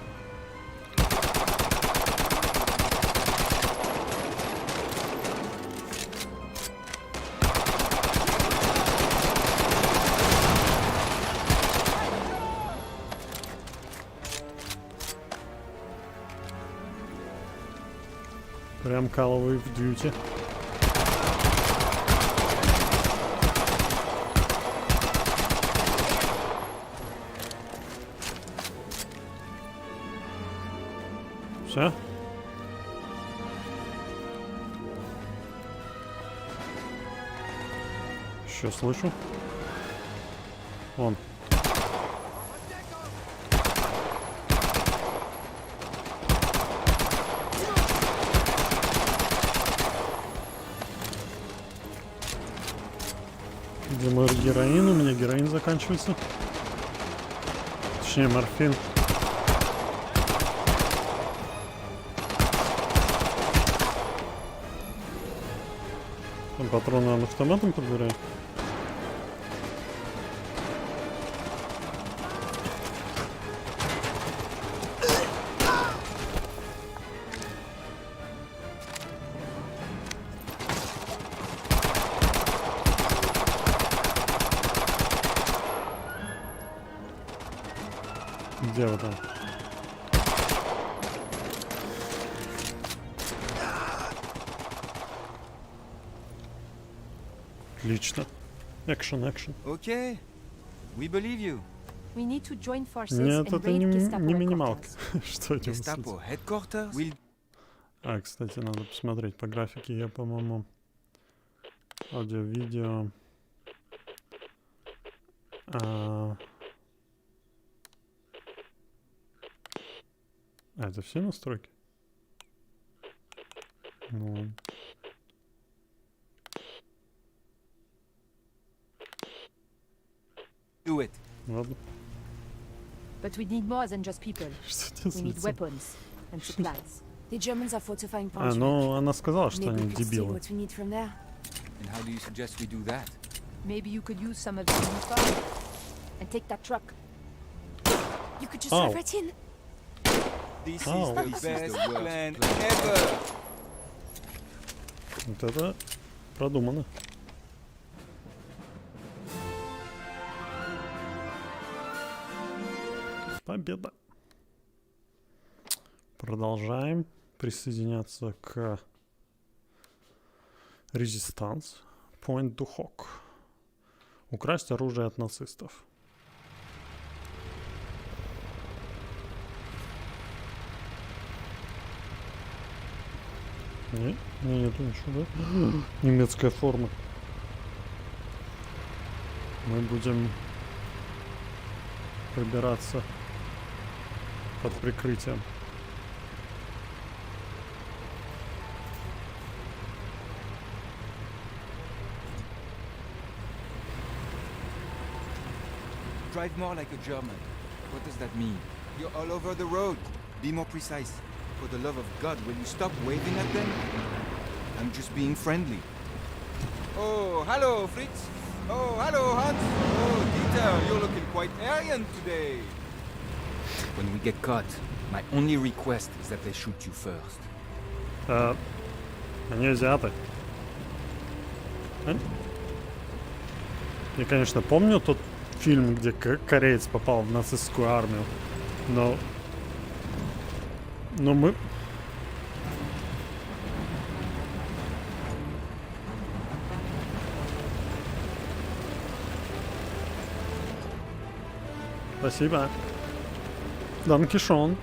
Прям Call of Duty. Все? Еще слышу. Вон. Где мой героин? У меня героин заканчивается. Точнее, морфин. Патроны он автоматом подбирает. Где вы там? Отлично. Экшен. Okay, we believe you. We need to join forces Нет, and это raid не Gestapo минималка. headquarters. Что это? Gestapo headquarters? We'll... А, кстати, надо посмотреть по графике. Я, по-моему, аудио-видео. Это все настройки? Ну. Do it. Ладно. But we need more than just people. Что We need weapons and supplies. The Germans are fortifying А, Pontiac. ну она сказала, что Maybe они we could steal дебилы. what we need from there. And how do you suggest we do that? Maybe you could use some of the uniform and take that truck. You could just Ow. drive right in. This is Oh. the best plan ever. Вот это продумано. Победа. Продолжаем присоединяться к Resistance. Point to Hawk. Украсть оружие от нацистов. Нет, нету ничего, да? Немецкая форма. Мы будем пробираться под прикрытием. Drive more like a German. What does that mean? You're all over the road. Be more precise. For the love of God, will you stop waving at them? I'm just being friendly. Oh, hello, Fritz. Oh, hello, Hans. Oh, Dieter, you're looking quite Aryan today. When we get caught, my only request is that they shoot you first. Они азиаты. А? Я, конечно, помню тот фильм, где кореец попал в нацистскую армию, но мы... Спасибо. Данкишон.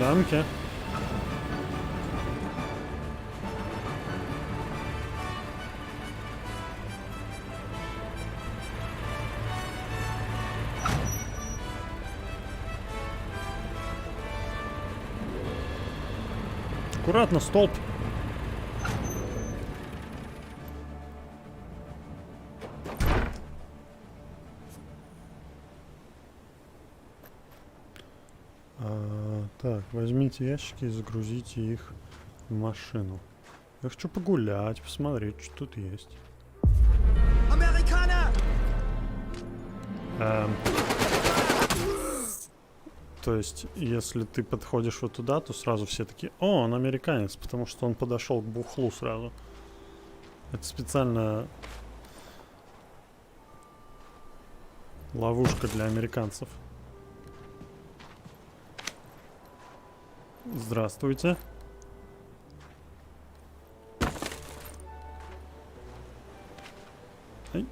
Данке. Аккуратно, столб. Так, возьмите ящики и загрузите их в машину. Я хочу погулять, посмотреть, что тут есть. То есть, если ты подходишь вот туда, то сразу все такие: о, он американец, потому что он подошел к бухлу сразу. Это специальная ловушка для американцев. Здравствуйте. Ай.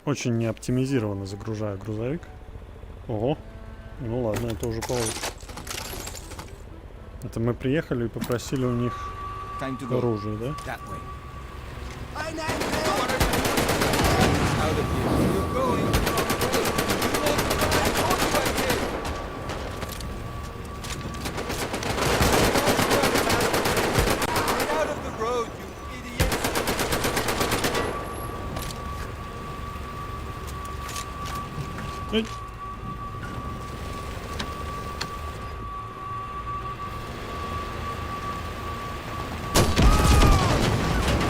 Очень неоптимизированно загружаю грузовик. Ого. Ну ладно, это уже получше. Это мы приехали и попросили у них оружие, да? Эй.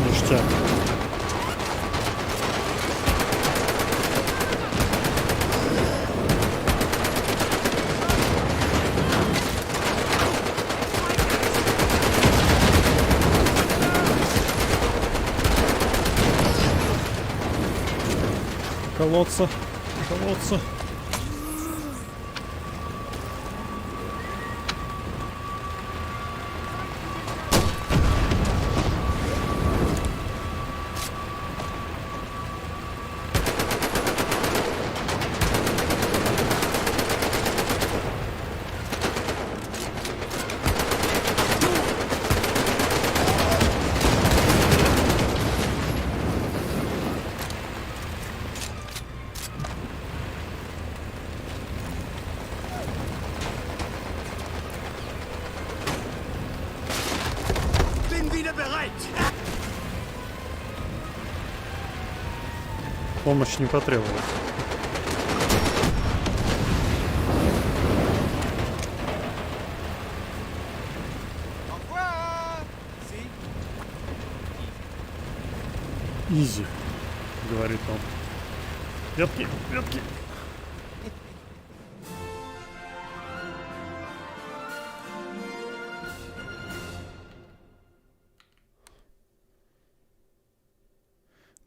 Ништяк. Колодца. Колодца. Помощь не потребовалась. Изи, говорит он. Ветки, ветки.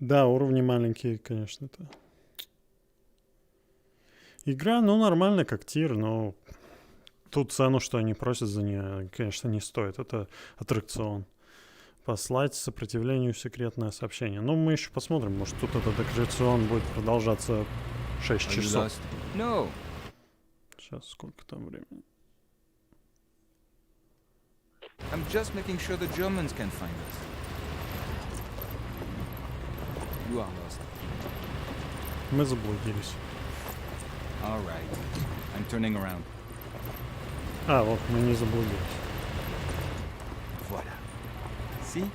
Да, уровни маленькие, конечно, это. Игра, ну, нормальная, как тир, но ту цену, что они просят за нее, конечно, не стоит. Это аттракцион. Послать сопротивлению секретное сообщение. Ну, мы еще посмотрим, может, тут этот аттракцион будет продолжаться 6 часов. No. Сейчас, сколько там времени? I'm just making sure the Germans can find us. You are lost. Мы заблудились. All right. I'm turning around. А, вот, мы не заблудились. Voilà. See?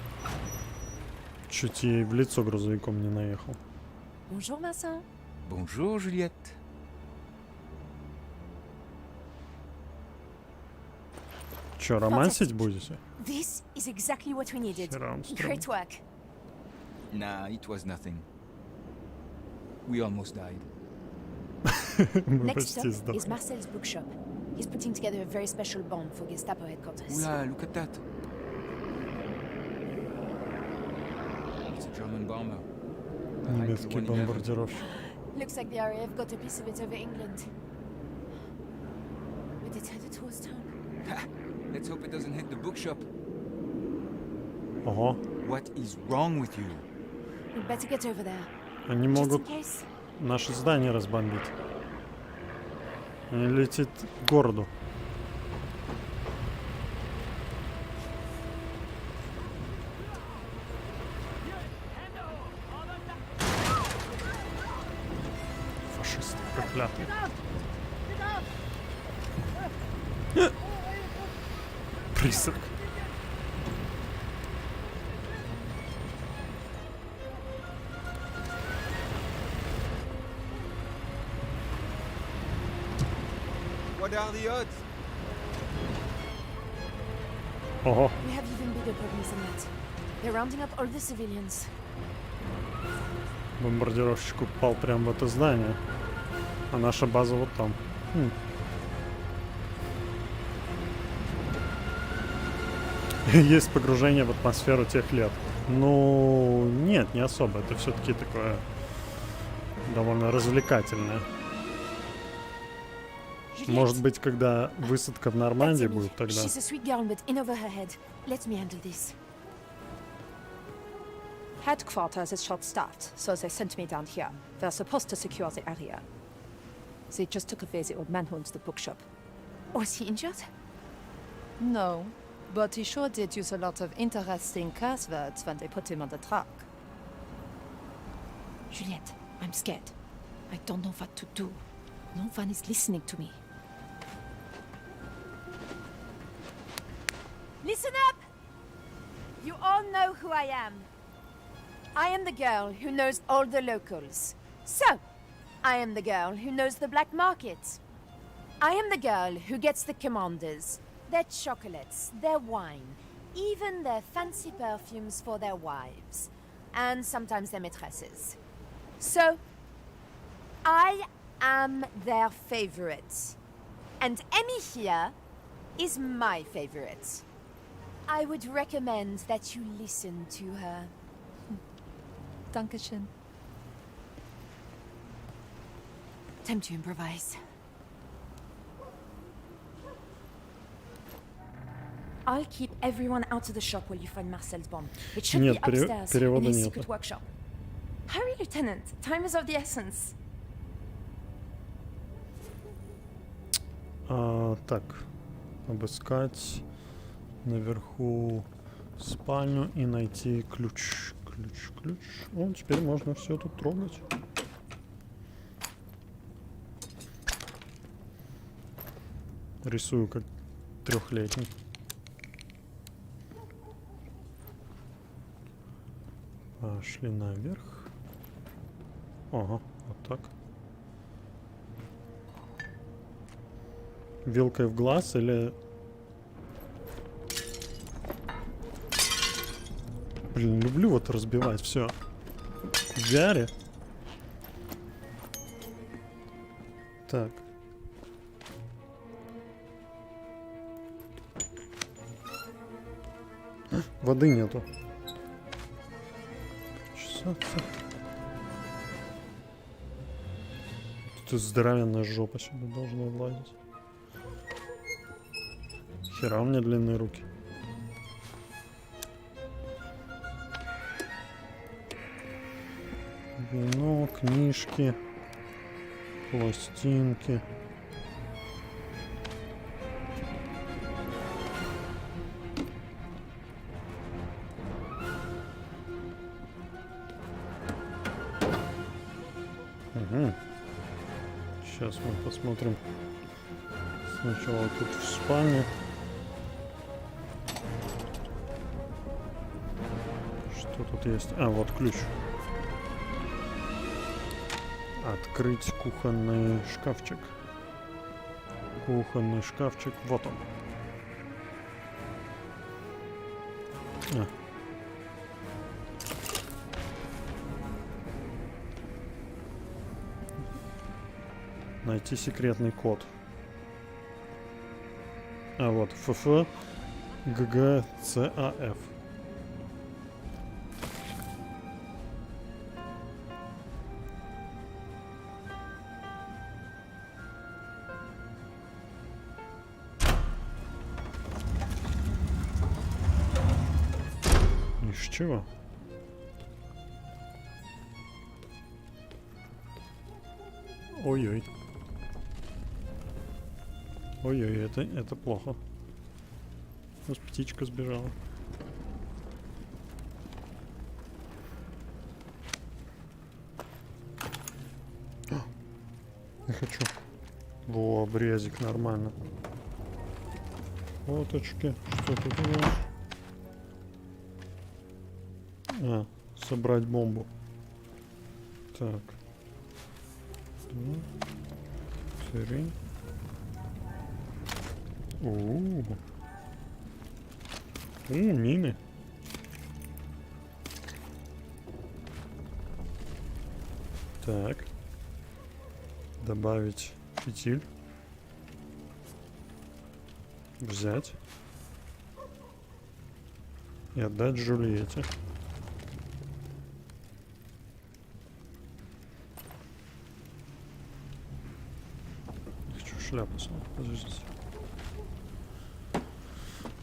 Чуть ей в лицо грузовиком не наехал. Bonjour, Vincent. Bonjour, Juliette. Че, романсить будете? This is exactly what we needed. Great work. Nah, it was nothing. We almost died. Мы Next почти stop сдохли. is Marcel's bookshop. He's putting together a very special bomb for Gestapo headquarters. Oula, look at that. It's a German bomber. Немецкий бомбардировщик. Looks like the RAF got a piece of it over England. But it's headed towards town. Let's hope it doesn't hit the bookshop. Ого, What is wrong with you? We'd better get over there. они Just in могут case. наше здание разбомбить. Они летит к городу. Фашисты проклятые. Призрак. What are the odds? Ого, We have even bigger problems than that. They're rounding up all the civilians. бомбардировщик упал прямо в это здание. А наша база вот там. Есть погружение в атмосферу тех лет. Ну, нет, не особо. Это все-таки такое довольно развлекательное. Может быть, когда высадка в Нормандии That's Amy. будет тогда. She's a sweet girl, but in over her head. Let me handle this. Headquarters is short-staffed, so they sent me down here. They're supposed to secure the area. They just took away the old man who owns the bookshop. Was he injured? No, but he sure did use a lot of interesting curse words when they put him on the truck. Juliette, I'm scared. I don't know what to do. No one is listening to me. Listen up! You all know who I am. I am the girl who knows all the locals. So, I am the girl who knows the black market. I am the girl who gets the commanders, their chocolates, their wine, even their fancy perfumes for their wives, and sometimes their maîtresses. So, I am their favorite. And Emmy here is my favorite. I would recommend that you listen to her. Dankeschön. Time to improvise. I'll keep everyone out of the shop while you find Marcel's bomb. It should Нет, be upstairs in перевода his нету. secret workshop. Hurry, Lieutenant. Time is of the essence. Так, обыскать наверху спальню и найти ключ. Ключ. О, теперь можно все тут трогать. Рисую как 3-летний. Пошли наверх. Ага, вот так. Вилкой в глаз или... Блин, люблю вот разбивать все в VR. Так. Воды нету. Чесаться. Тут здоровенная жопа сюда должна влазить. Хера у меня длинные руки. Вино, книжки, пластинки. Угу. Сейчас мы посмотрим сначала тут в спальне. Что тут есть? А, вот ключ. Открыть кухонный шкафчик. Кухонный шкафчик. Вот он. Найти секретный код. А вот ФФ ГГЦАФ. Из чего? Ой-ой. Ой-ой, это плохо. У нас птичка сбежала. Не хочу. Во, обрезик, нормально. Вот очки. Что тут у нас? А, собрать бомбу. Так. 3. Мины. Так. Добавить фитиль. Взять. И отдать Джульетте. Хочу шляпу сам. Подождите.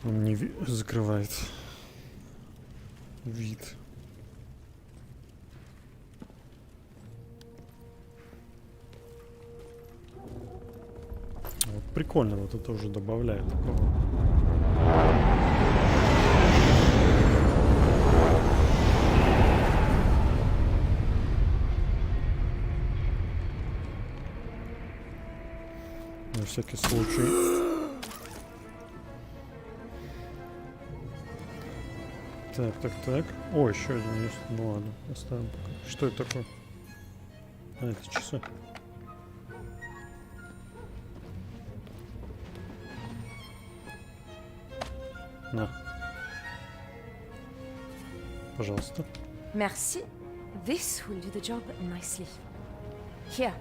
Он не закрывает вид. Вот прикольно, вот это уже добавляет такого. На всякий случай. Так. О, еще один есть. Ну ладно, оставим пока. Что это такое? А, это часы. На. Пожалуйста. Merci. This will do the job nicely. Here,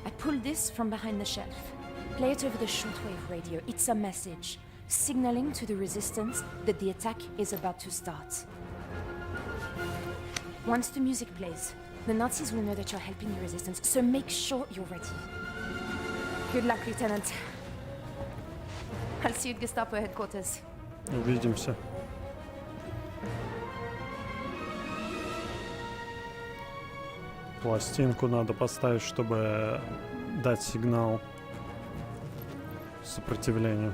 I pulled this from behind the shelf. Play it over the shortwave radio. It's a message, signaling to the resistance that the attack is about to start. Once the music plays, the Nazis will know that you're helping the resistance, so make sure you're ready. Good luck, Lieutenant. I'll see you at Gestapo headquarters. Увидимся. Пластинку надо поставить, чтобы дать сигнал сопротивления.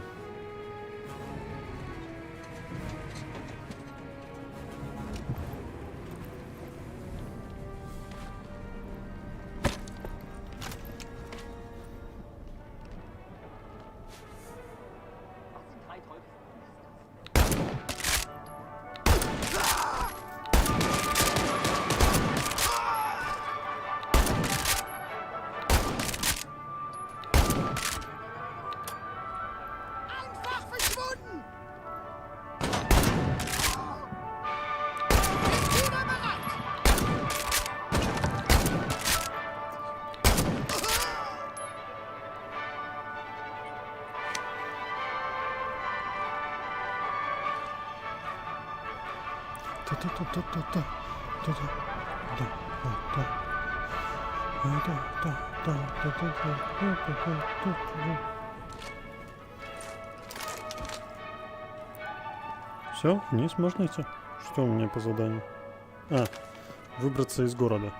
Все, вниз можно идти? Что у меня по заданию? А, выбраться из города.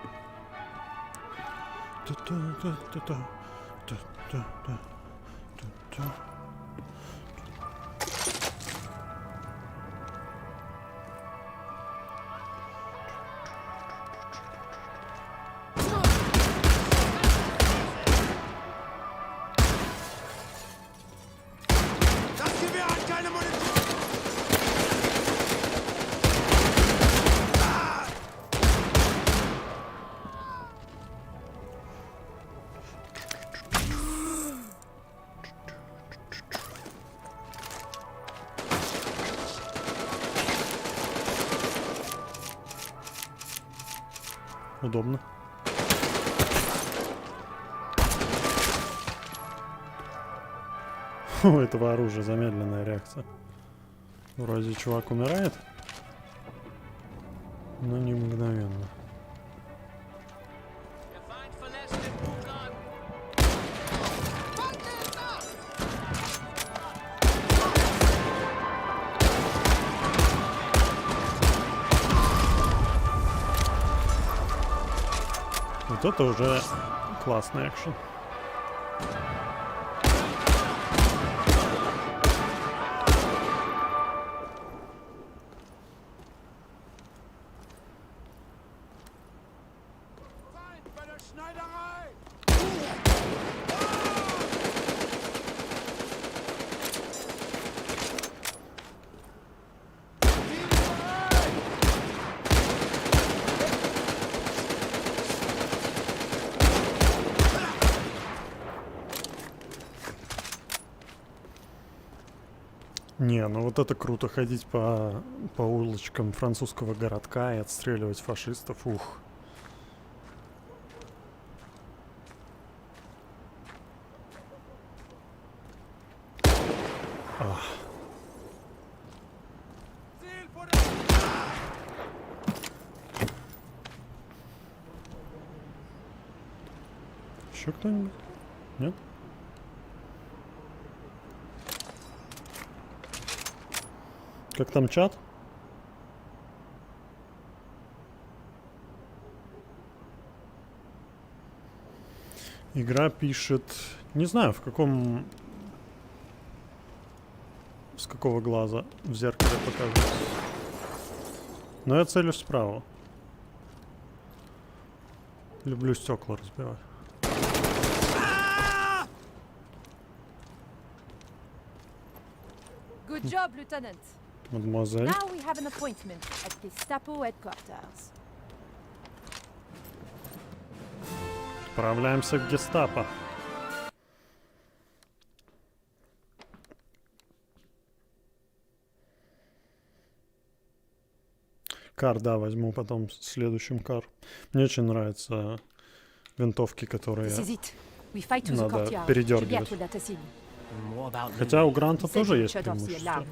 Удобно. У этого оружия замедленная реакция. Вроде чувак умирает, но не мгновенно. Вот это уже классный экшен. Не, ну вот это круто, ходить по улочкам французского городка и отстреливать фашистов, ух. Ах. Еще кто-нибудь? Нет? Как там чат? Игра пишет... Не знаю, в каком... С какого глаза в зеркале показывается. Но я целюсь справа. Люблю стекла разбивать. Good job, Lieutenant. Мадемуазель. Now we have an appointment at Gestapo headquarters. Отправляемся к гестапо. Кар, да, возьму потом следующим кар. Мне очень нравятся винтовки, которые надо передергивать. Хотя у Гранта тоже есть преимущество.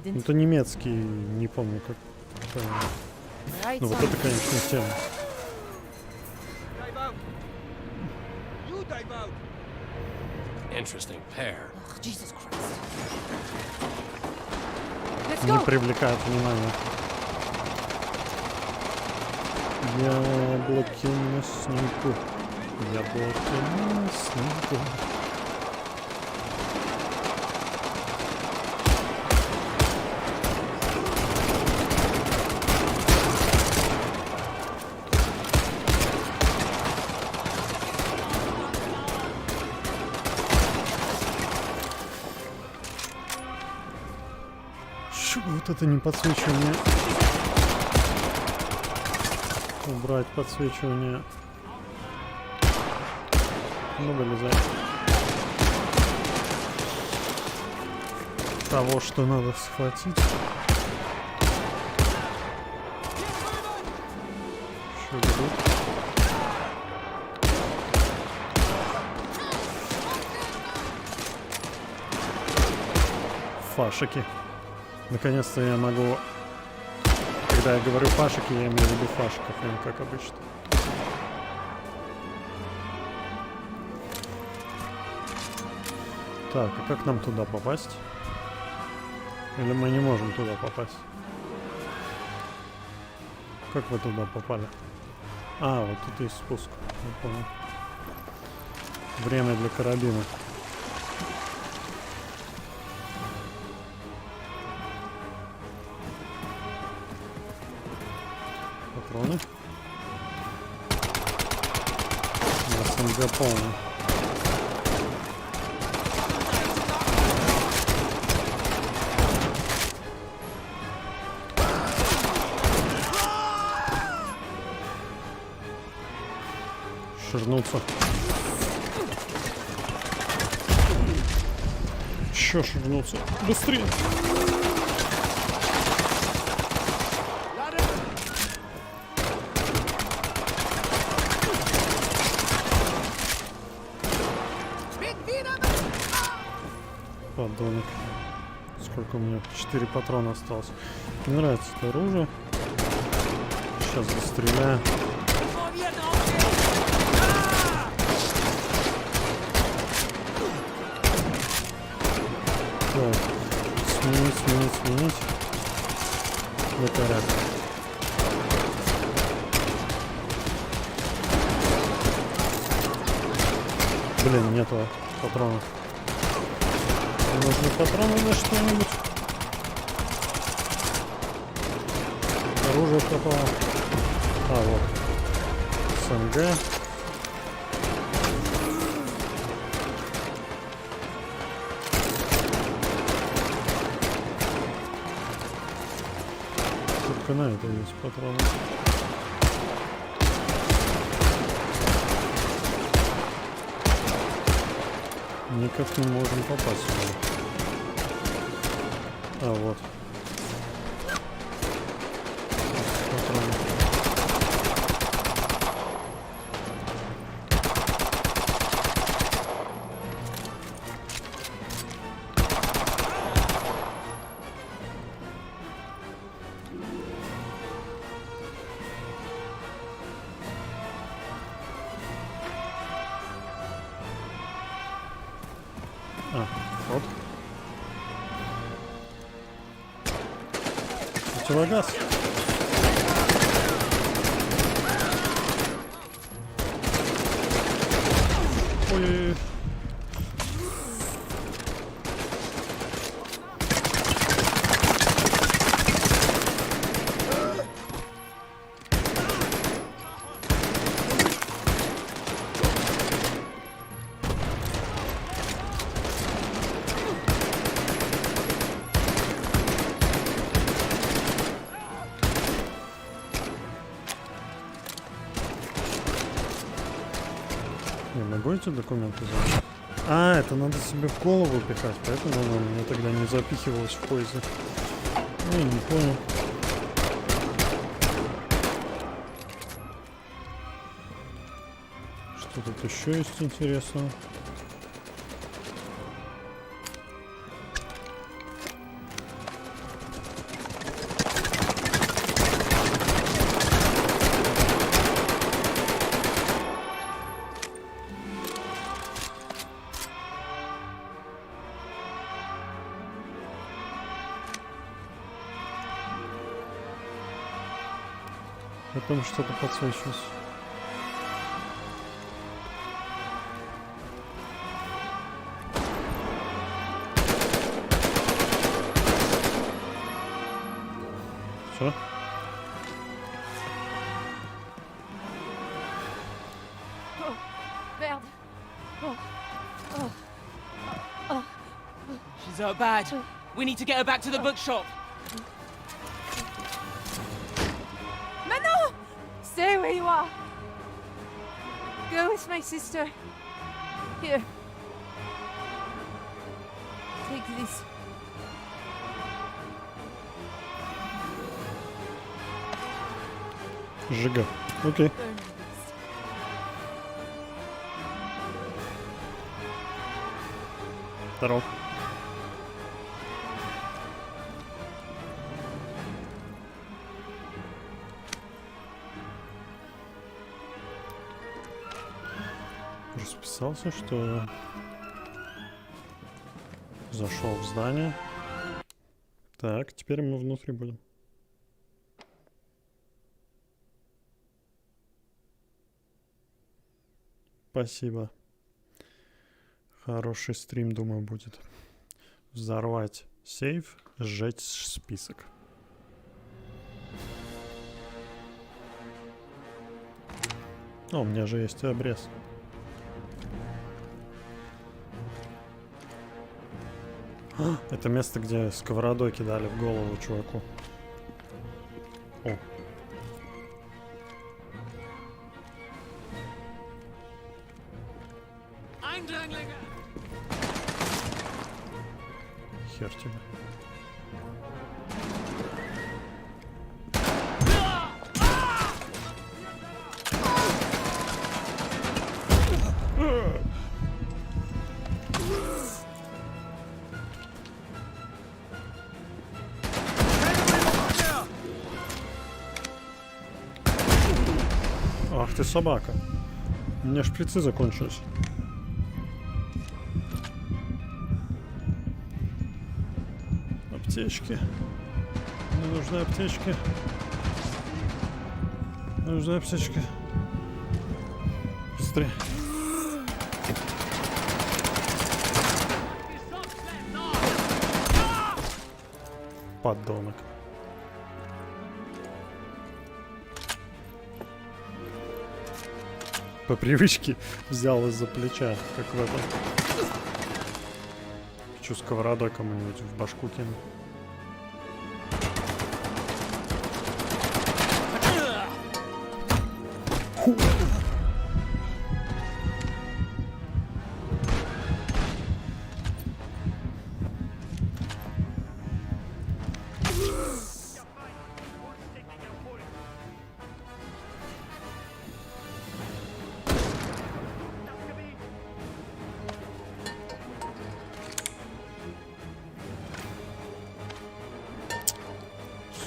Это немецкий, не помню как. Ну вот это, конечно, тема. Interesting pair. Не привлекает внимания. Яблоки на снегу. Яблоки на снегу. Вот это не подсвечивание. Убрать подсвечивание. Ну, вылезай. Того, что надо схватить. Еще ведут. Фашики. Наконец-то я могу... Когда я говорю фашики, я имею в виду фашиков, а не как обычно. Так, а как нам туда попасть? Или мы не можем туда попасть? Как вы туда попали? А, вот тут есть спуск. Я понял. Время для карабина. Патроны. СМГ полный. Ширнуться. Еще ширнуться. Быстрее. Подонок. Сколько у меня? 4 патрона осталось. Мне нравится это оружие. Сейчас застреляю. Так. Сменить. Батарейка. Блин, нету патронов. Нужны патроны на что-нибудь. Оружие пропало. А, вот. СМГ. Только на это есть патроны. Никак не можем попасть сюда. А, вот. Патроны. А, вот. Противогаз. Ой-ой-ой. Не могу эти документы взять? А, это надо себе в голову пихать, поэтому оно мне тогда не запихивалось в поезде. Ну, не понял. Что тут еще есть интересного? Потом что-то подсвечивается. Все? Merde. She's hurt bad. We need to get her back to the bookshop. Manon! Stay where you are. Go with my sister. Here. Take this. Сжига. Окей. Burn this. Здорово. Расписался, что зашел в здание. Так, теперь мы внутри будем. Спасибо. Хороший стрим, думаю, будет. Взорвать сейф, сжечь список. О, у меня же есть обрез. Это место, где сковородой кидали в голову чуваку. О. Хер тебе. ты собака. У меня шприцы закончились. Аптечки. Мне нужны аптечки. Мне нужны аптечки. Быстрее. Подонок. По привычке взял из-за плеча, как в этом. Хочу сковородой кому-нибудь в башку кину.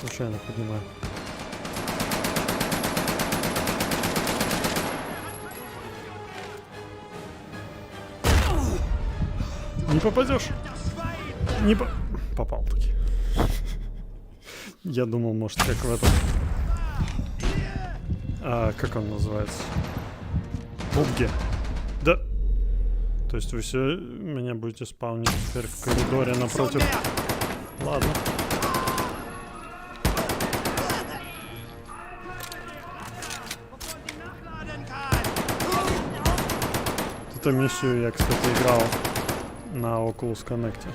Случайно поднимаю. Не попадешь? Не попал таки. Я думал, может, как в этом. Как он называется? Бубги. Да. То есть вы все меня будете спаунить теперь в коридоре напротив. Ладно. Эту миссию я, кстати, играл на Oculus Connect.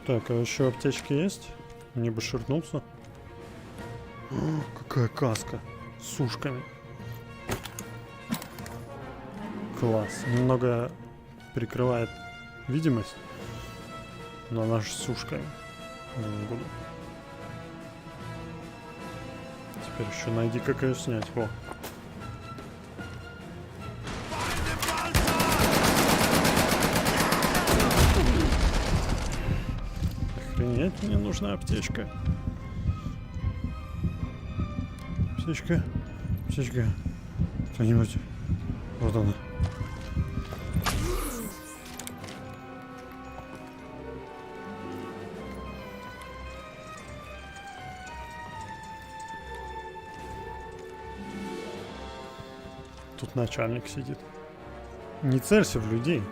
Так, а еще аптечки есть? Мне бы ширнуться. О, какая каска с ушками. Класс. Немного прикрывает видимость, но она же с ушками. Не буду. Теперь еще найди, как ее снять. Во. Охренеть, мне нужна аптечка. Аптечка. Аптечка. Кто-нибудь. Вот она. Тут начальник сидит. Не целься в людей.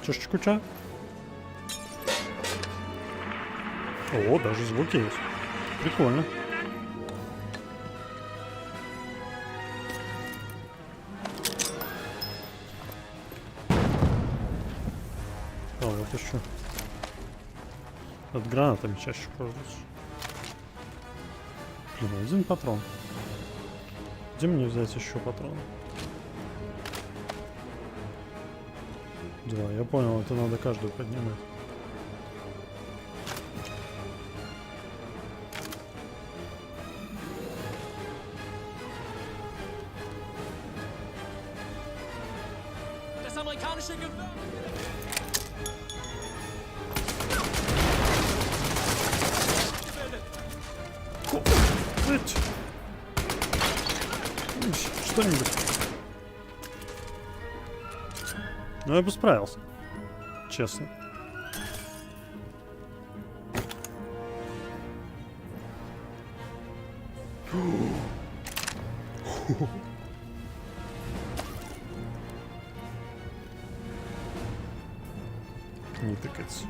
Чашечку чая. О, даже звуки есть. Прикольно. Вот еще. От гранатами чаще пользуюсь. Блин, один патрон. Где мне взять еще патроны? Да, я понял, это надо каждую поднимать. Что-нибудь. Ну, я бы справился. Честно. Не тыкаться.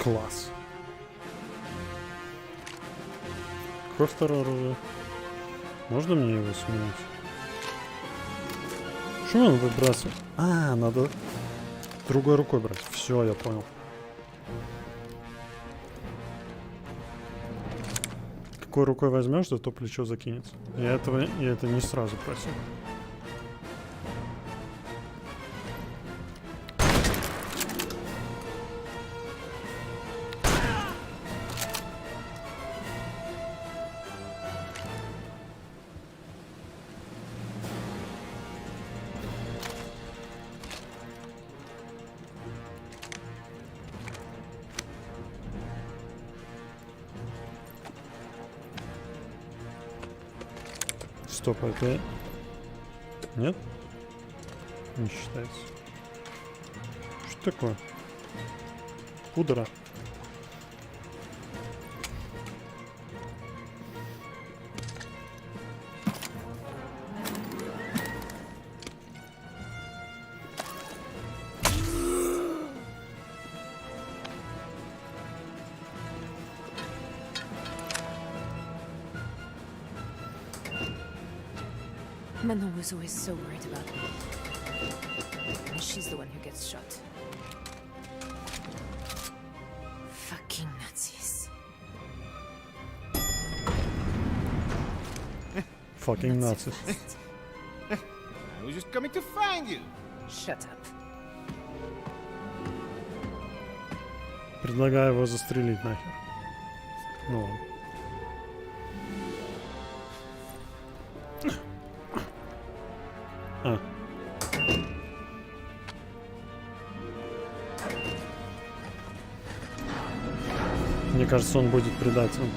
Класс. Какое второе оружие? Можно мне его сменить? Что он выбрасывает? А, надо другой рукой брать. Все, я понял. Какой рукой возьмешь, то плечо закинется. Я это не сразу просил. Стоп, это... Нет? Не считается. Что такое? Пудра. Manon was always so worried about me. And she's the one who gets shot. Fucking Nazis. Fucking Nazis. I was just coming to find you. Shut up. Предлагаю его застрелить нахер. Ну ладно. А. Мне кажется, он будет предателем.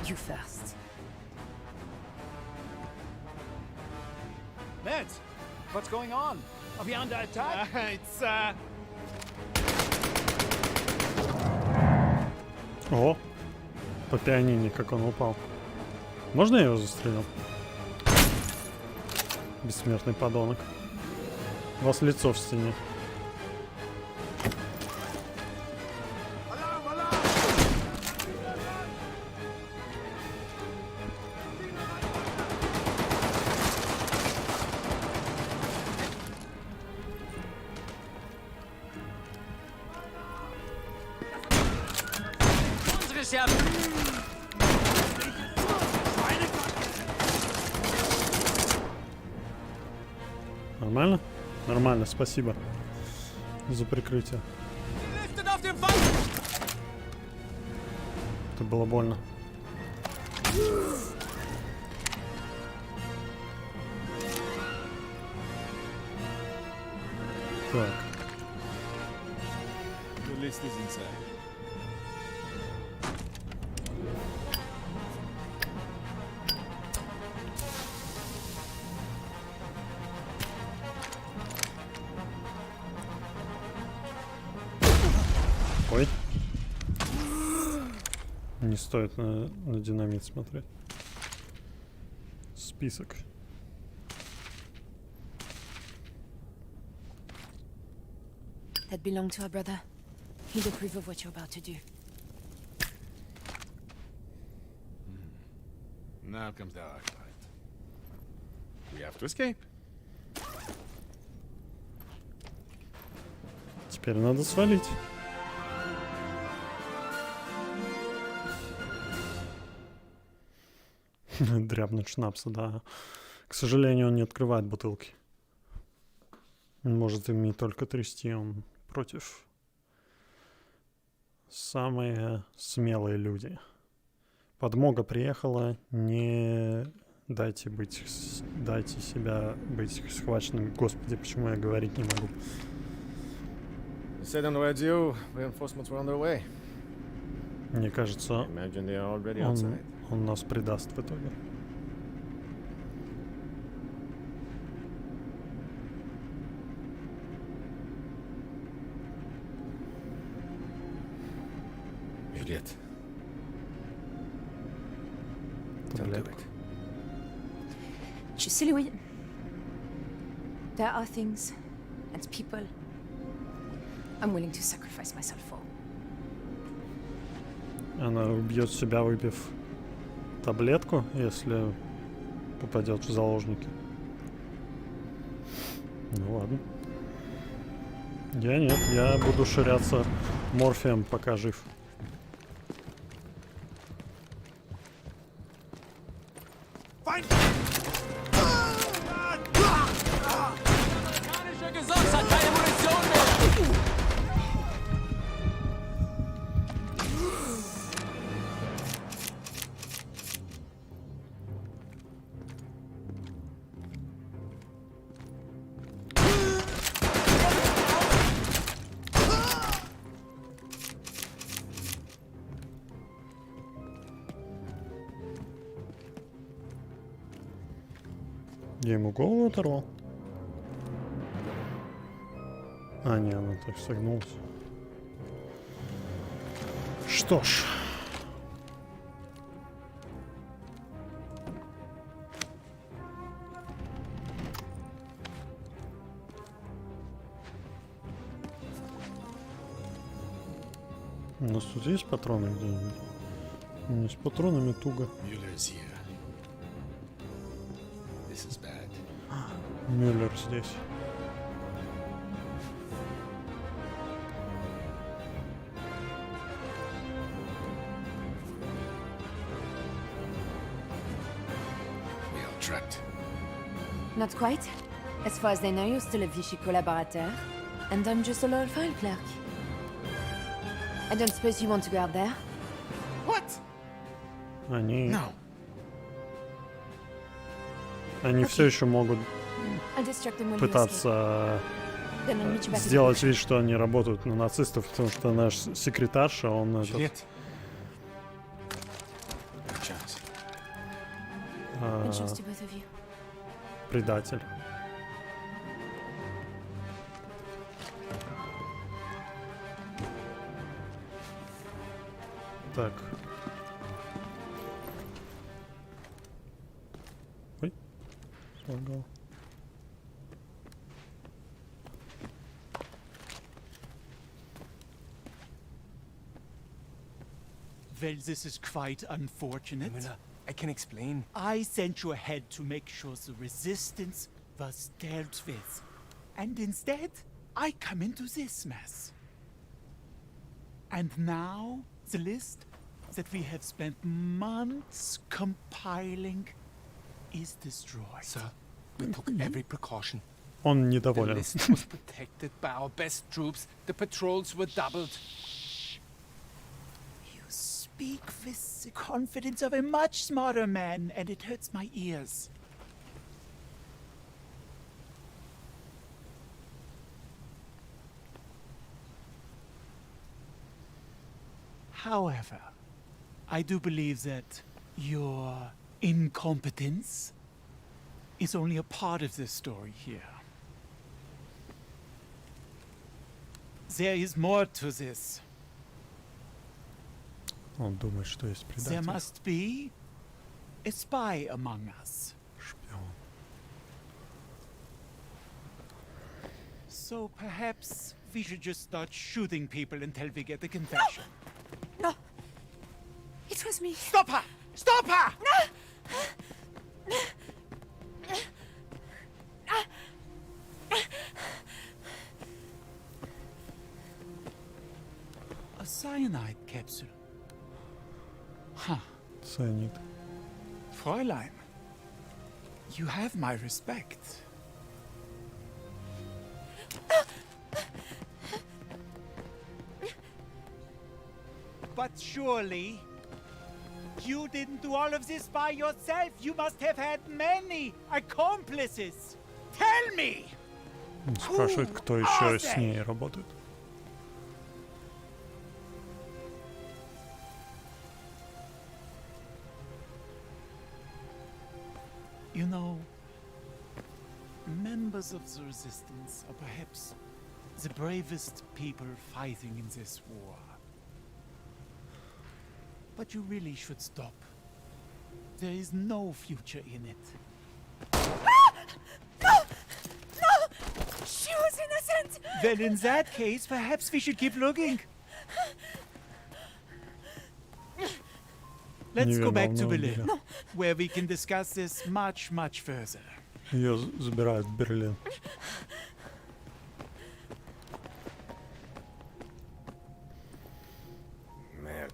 You first. Ned, what's going on? Are we under attack? О, по пианине, как он упал. Можно я его застрелю? Бессмертный подонок. У вас лицо в стене. Нормально? Нормально, спасибо за прикрытие. Это было больно. Так. Ой. Не стоит на динамит смотреть. Список. That belonged to our brother. He'd approve of what you're about to do. Now comes the hard part. We have to escape. Теперь надо свалить. Дрябнуть шнапса, да. К сожалению, он не открывает бутылки. Он может ими только трясти, он против. Самые смелые люди. Подмога приехала, не дайте себя быть схваченным. Господи, почему я говорить не могу? Мне кажется, он нас предаст в итоге. Juliet. Don't do it. You silly William. There are things and people I'm willing to sacrifice myself for. Она убьет себя, выпив таблетку, если попадет в заложники. Ну ладно. Я нет, я буду ширяться морфием, пока жив. Я ему голову оторвал? А, не, она так согнулась. Что ж. У нас тут есть патроны где-нибудь? У меня с патронами туго. Мюллер здесь. Not quite. As far as they know, you're still a Vichy collaborateur, and I'm just a loyal file clerk. I don't suppose you want to go out there? What? Они... No. Они все еще могут I'll distract them when you escape. пытаться Then I'll meet you back at the сделать workshop. вид, что они работают на нацистов, потому что наш секретарша, он этот, Juliet. No chance. а, Good chance to both of you. предатель. Так. Ой, слагал. Well, this is quite unfortunate. Müller, I can explain. I sent you ahead to make sure the resistance was dealt with. And instead, I come into this mess. And now, the list that we have spent months compiling is destroyed. Sir, we took every precaution. Он The недоволен. list was protected by our best troops. The patrols were doubled. You speak with the confidence of a much smarter man, and it hurts my ears. However, I do believe that your incompetence is only a part of the story here. There is more to this. Он думает, что есть There предатель. must be a spy among us. Шпион. So perhaps we should just start shooting people until we get a confession. No! It was me. Stop her! Stop her! A cyanide capsule. Huh. Цианид. Fräulein, you have my respect. But surely, you didn't do all of this by yourself. You must have had many accomplices. Tell me! Он спрашивает, кто еще с ней работает. You know, members of the resistance are perhaps the bravest people fighting in this war. but you really should stop. There is no future in it. No! She was innocent! Then in that case, perhaps we should keep looking. Let's go back to Berlin, where we can discuss this much further. Ее забирают в Берлин. Мерд.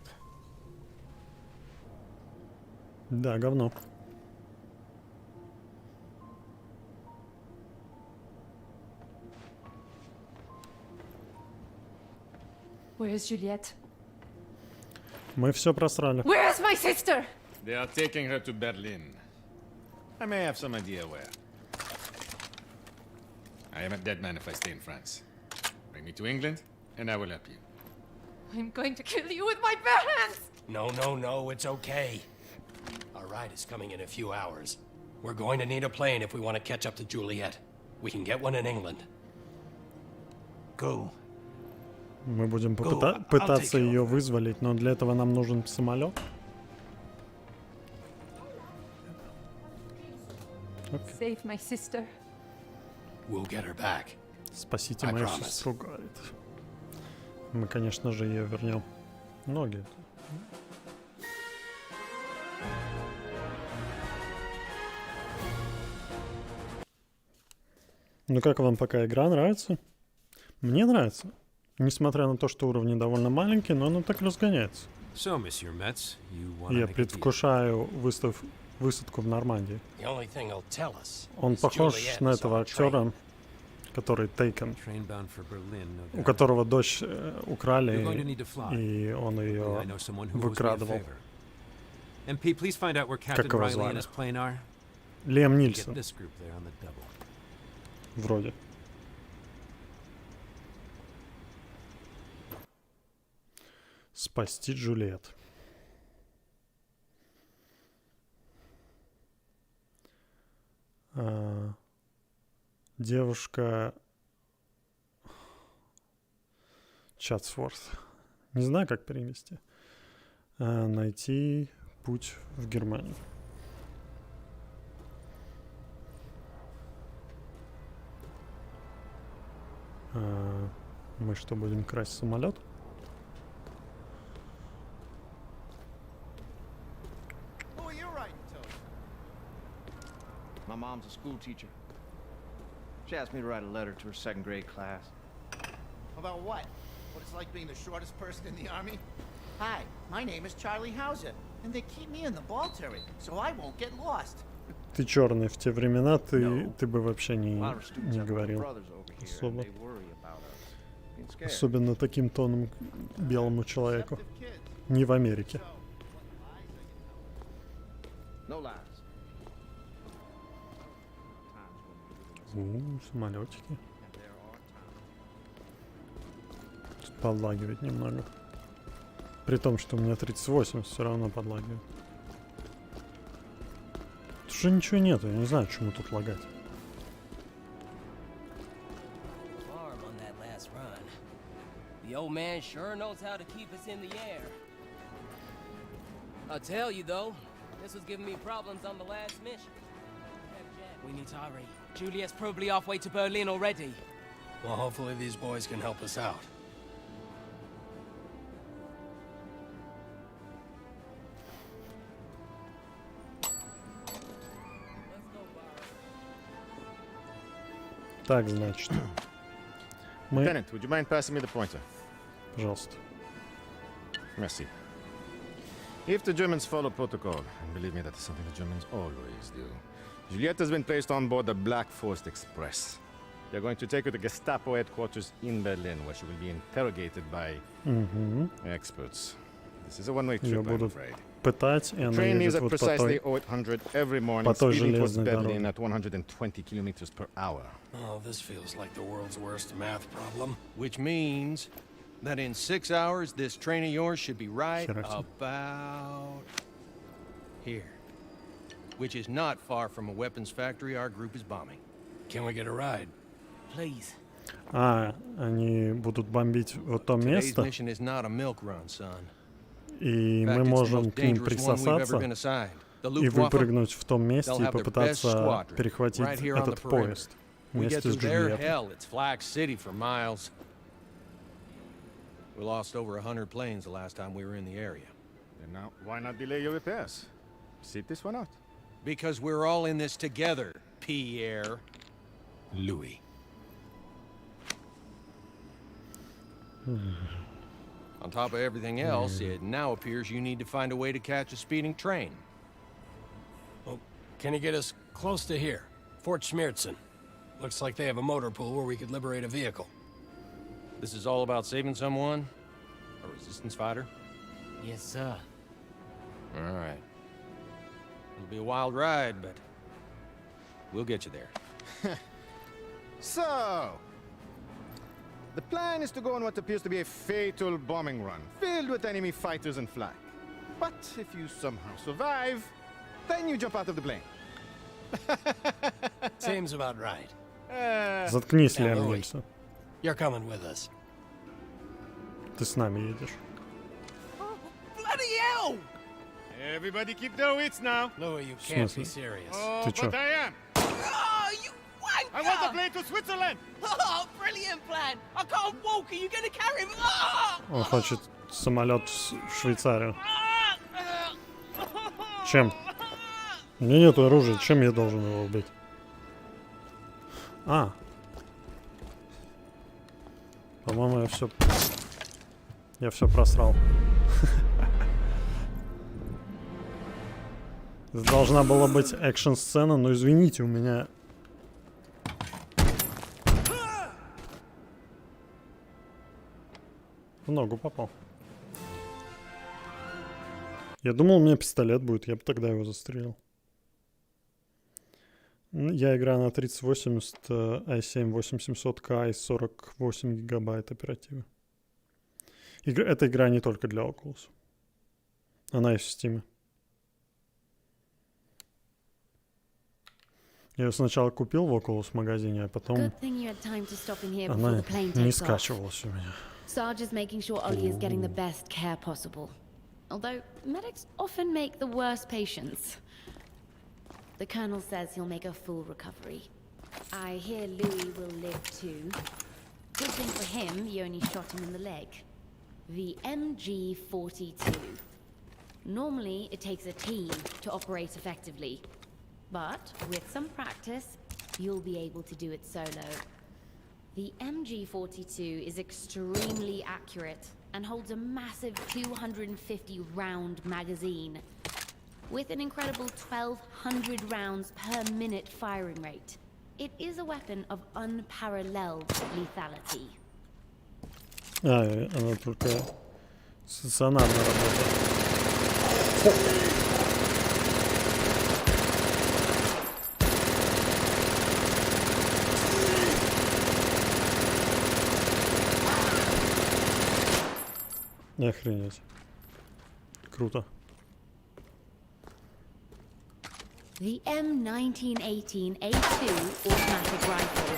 Да, говно. Where is Juliet? Мы все просрали. Where is my sister? They are taking her to Berlin. I may have some idea where. I am a dead man if I stay in France. Bring me to England, and I will help you. I'm going to kill you with my bare hands! No, it's okay. Our ride is coming in a few hours. We're going to need a plane if we want to catch up to Juliet. We can get one in England. Go. Мы будем пытаться ее вызволить, но для этого нам нужен самолет. Save my sister. We'll get her back. Спасите мою сестру, говорит. Мы, конечно же, ее вернем. Ноги. Ну как вам пока игра нравится? Мне нравится. Несмотря на то, что уровни довольно маленькие, но оно так разгоняется. Я предвкушаю высадку в Нормандии. Он похож на этого актера, который Taken, у которого дочь украли, и он ее выкрадывал. Как его звали? Лиам Нильсон. Вроде. Спасти Джульет. Девушка Чатсворт. Не знаю, как перевести. Найти путь в Германию. Мы что, будем красть самолет? My mom's a school teacher. She asked me to write a letter to her second grade class. About what? What it's like being the shortest person in the army? Hi, my name is Charlie Hauser, and they keep me in the ball turret, so I won't get lost. Ты черный, в те времена ты бы вообще не говорил особо. Особенно таким тоном белому человеку. Не в Америке. Самолетики. Тут подлагивает немного. При том, что у меня 38, все равно подлагивает. Тут же ничего нету, я не знаю, чему тут лагать. The old man sure knows how to keep us in the air. I'll tell you though, this was giving me problems on the last mission. We need to hurry. Juliet's probably halfway to Berlin already. Well, hopefully these boys can help us out. Так, значит. Lieutenant, would you mind passing me the pointer? Пожалуйста. Merci. If the Germans follow protocol, and believe me, that is something the Germans always do, Juliet has been placed on board the Black Forest Express. They're going to take her to Gestapo headquarters in Berlin, where she will be interrogated by experts. This is a one-way trip, I'm afraid. Пытать, и она Train leaves едет at вот precisely 800 every morning, speeding towards Berlin at 120 kilometers per hour. Oh, this feels like the world's worst math problem. Which means that in 6 hours, this train of yours should be right about here. Which is not far from a weapons factory our group is bombing. Can we get a ride? Please. Они будут бомбить вот то место. Today's mission is not a milk run, son. и мы можем к ним присосаться и выпрыгнуть в том месте и попытаться перехватить этот поезд вместе с Джульеттой. We lost over 100 planes the last time we were in the area. And now, why not delay your repairs? Sit this one out. Because we're all in this together, Pierre. Louis. On top of everything else, it now appears you need to find a way to catch a speeding train. Well, can you get us close to here? Fort Schmiertzen. Looks like they have a motor pool where we could liberate a vehicle. This is all about saving someone? A resistance fighter? Yes, sir. All right. It'll be a wild ride, but we'll get you there. So, the plan is to go on what appears to be a fatal bombing run, filled with enemy fighters and flak. But if you somehow survive, then you jump out of the plane. Seems about right. Заткнись, Лиам Нильсон. You're coming with us. Ты с нами едешь. Bloody hell! Everybody keep their wits now. Louis, you can't be serious. Oh, Ты чё? but I am. Oh, you wanker! I want the plane to Switzerland. Oh, brilliant plan! I can't walk. Are you gonna carry me? Oh! Он хочет самолет в Швейцарию. Чем? У меня нету оружия. Чем я должен его убить? А. По-моему, я все просрал. Это должна была быть экшн-сцена, но извините, у меня... В ногу попал. Я думал, у меня пистолет будет, я бы тогда его застрелил. Я играю на 3080 i7 8700K и 48 гигабайт оперативы. Эта игра не только для Oculus. Она и в Steam. Я ее сначала купил в Oculus магазине, а потом она не скачивалась у меня. Sarge is making sure Ollie is getting the best care possible. Although medics often make the worst patients. The Colonel says he'll make a full recovery. I hear Louis will live too. Good thing for him, you only shot him in the leg. The MG-42. Normally, it takes a team to operate effectively. But with some practice, you'll be able to do it solo. The MG-42 is extremely accurate and holds a massive 250-round magazine with an incredible 1,200 rounds per minute firing rate. It is a weapon of unparalleled lethality. Она только стационарно работает. Охренеть. Круто. The M1918A2 automatic rifle.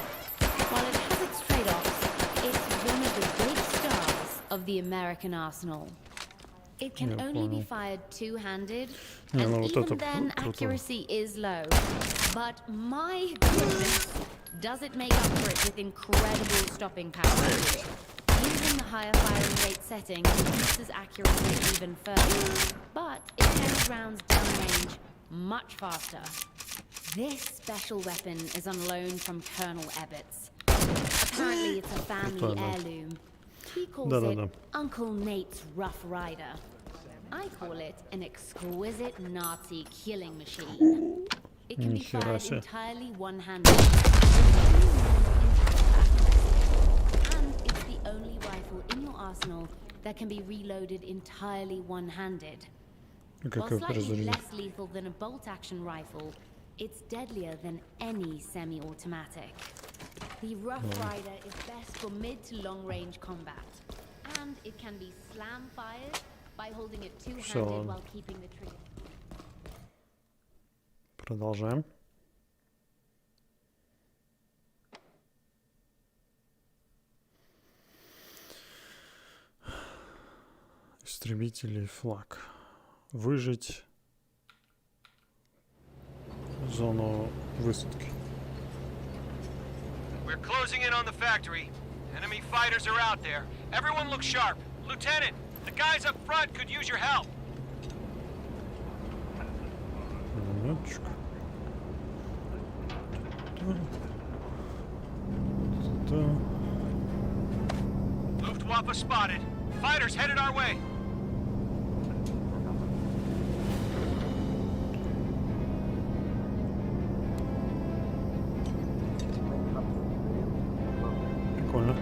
While it has its trade-offs, it's one of the big stars of the American arsenal. It can only be fired two-handed, and even then accuracy is low. But my goodness, does it make up for it with incredible stopping power. Using the higher firing rate setting reduces accuracy even further, but it carries rounds downrange much faster. This special weapon is on loan from Colonel Ebbets. Apparently it's a family heirloom. He calls it Uncle Nate's Rough Rider. I call it an exquisite Nazi killing machine. It can be fired entirely one-handed. And it's the only rifle in your arsenal that can be reloaded entirely one-handed. While slightly less lethal than a bolt-action rifle, it's deadlier than any semi-automatic. The Rough Rider is best for mid to long-range combat, and it can be slam-fired by holding it two-handed while keeping the trigger. Продолжаем. Истребители, флаг. Выжить зону высадки. We're closing in on the factory. Enemy fighters are out there. Everyone look sharp. Lieutenant, the guys up front could use your help. Минуточку. Luftwaffe spotted. Fighters headed our way. Прикольно.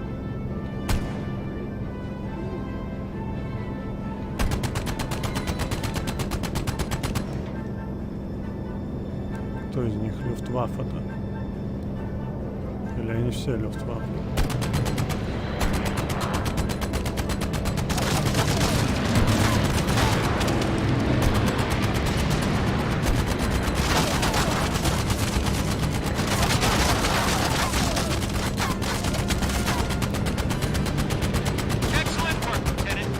Кто из них Люфтваффе-то? Или они все Люфтваффе? Excellent work, Lieutenant.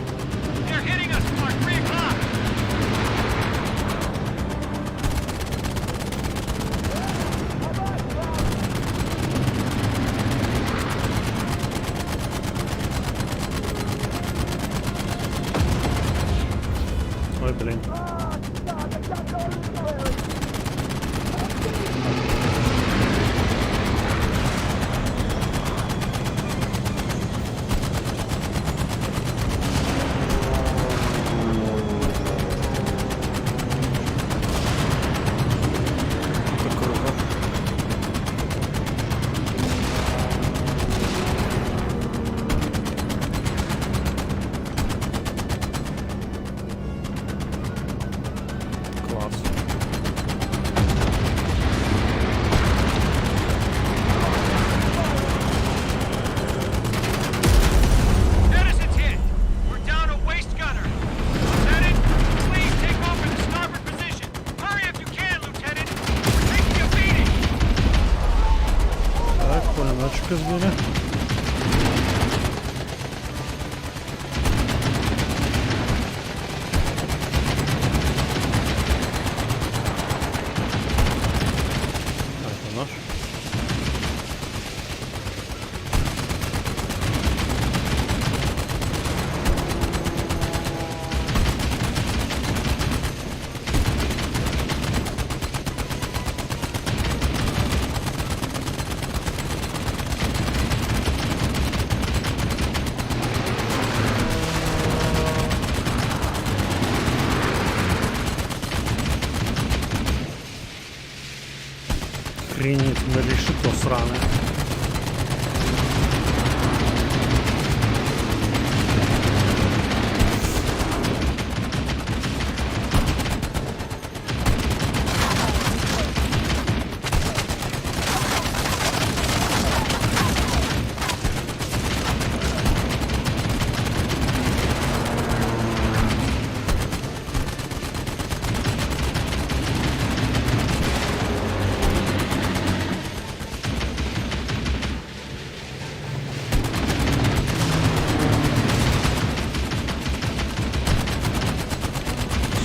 They're hitting us from our 3 o'clock. Ой, блин. Это круто. Класс. Edison's hit. We're down a waist gunner. Lieutenant, please take over the starboard position. Hurry if you can, Lieutenant. We're taking a beating. Так, пулеметчика сбили. А, это наш. Охренеть, на решето сраное.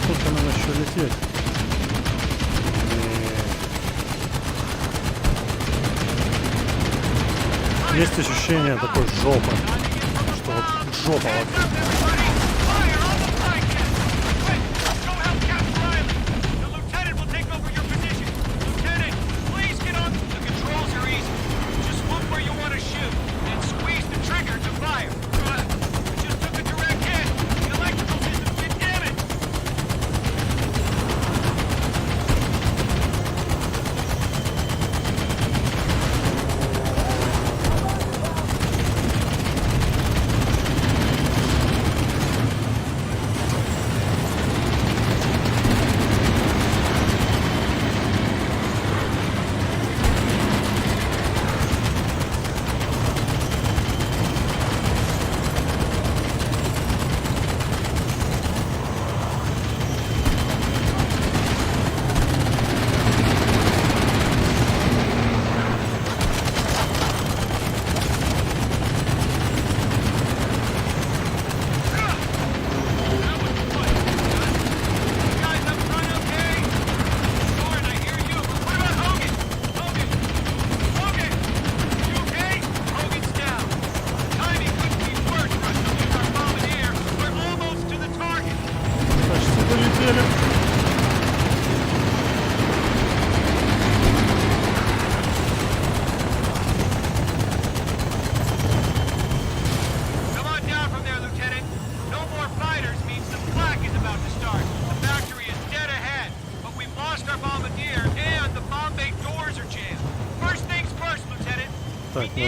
Сколько нам еще лететь? Есть ощущение такой жопы, что вот жопа вот. The lieutenant will take over your position. Lieutenant, please get on. The controls are easy. Just look where you want to shoot and squeeze the trigger to fire. We just took a direct hit. The electrical system's been damaged.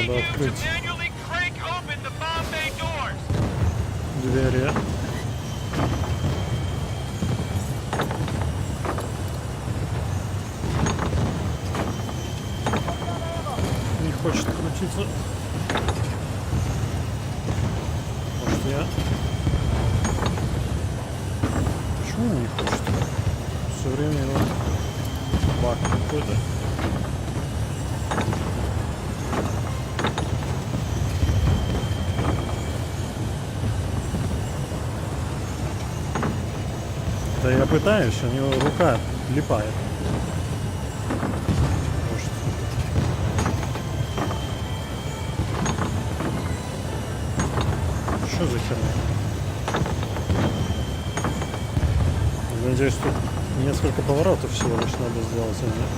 Надо открыть двери. Не хочет крутиться. Может, я... Почему не хочет? Все время его баг какой-то. Да я пытаюсь, у него рука липает. Может. Что за херня? Надеюсь, тут несколько поворотов всего лишь надо сделать, а нет?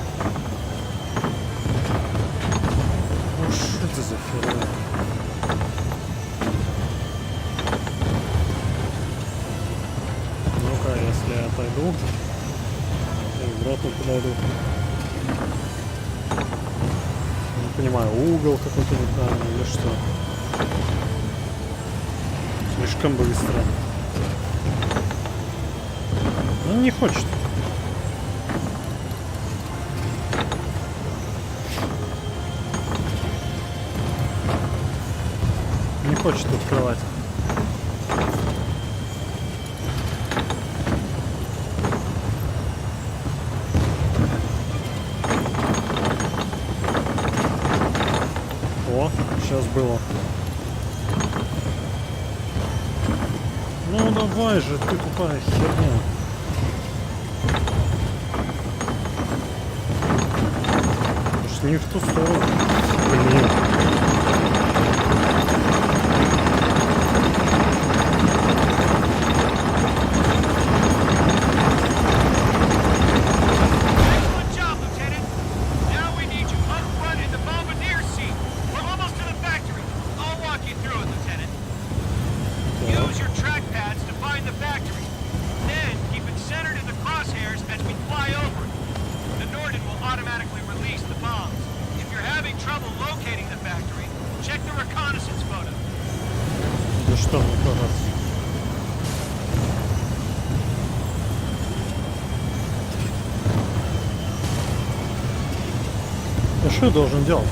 Ну что это за херня? Ну-ка, если я отойду, я обратно подойду. Не понимаю, угол какой-то неправильный или что? Слишком быстро. Он не хочет. Не хочет открывать. О, сейчас было. Ну давай же, ты тупая херня. Не в ту сторону. Блин. Да что мне кажется? А что я должен делать?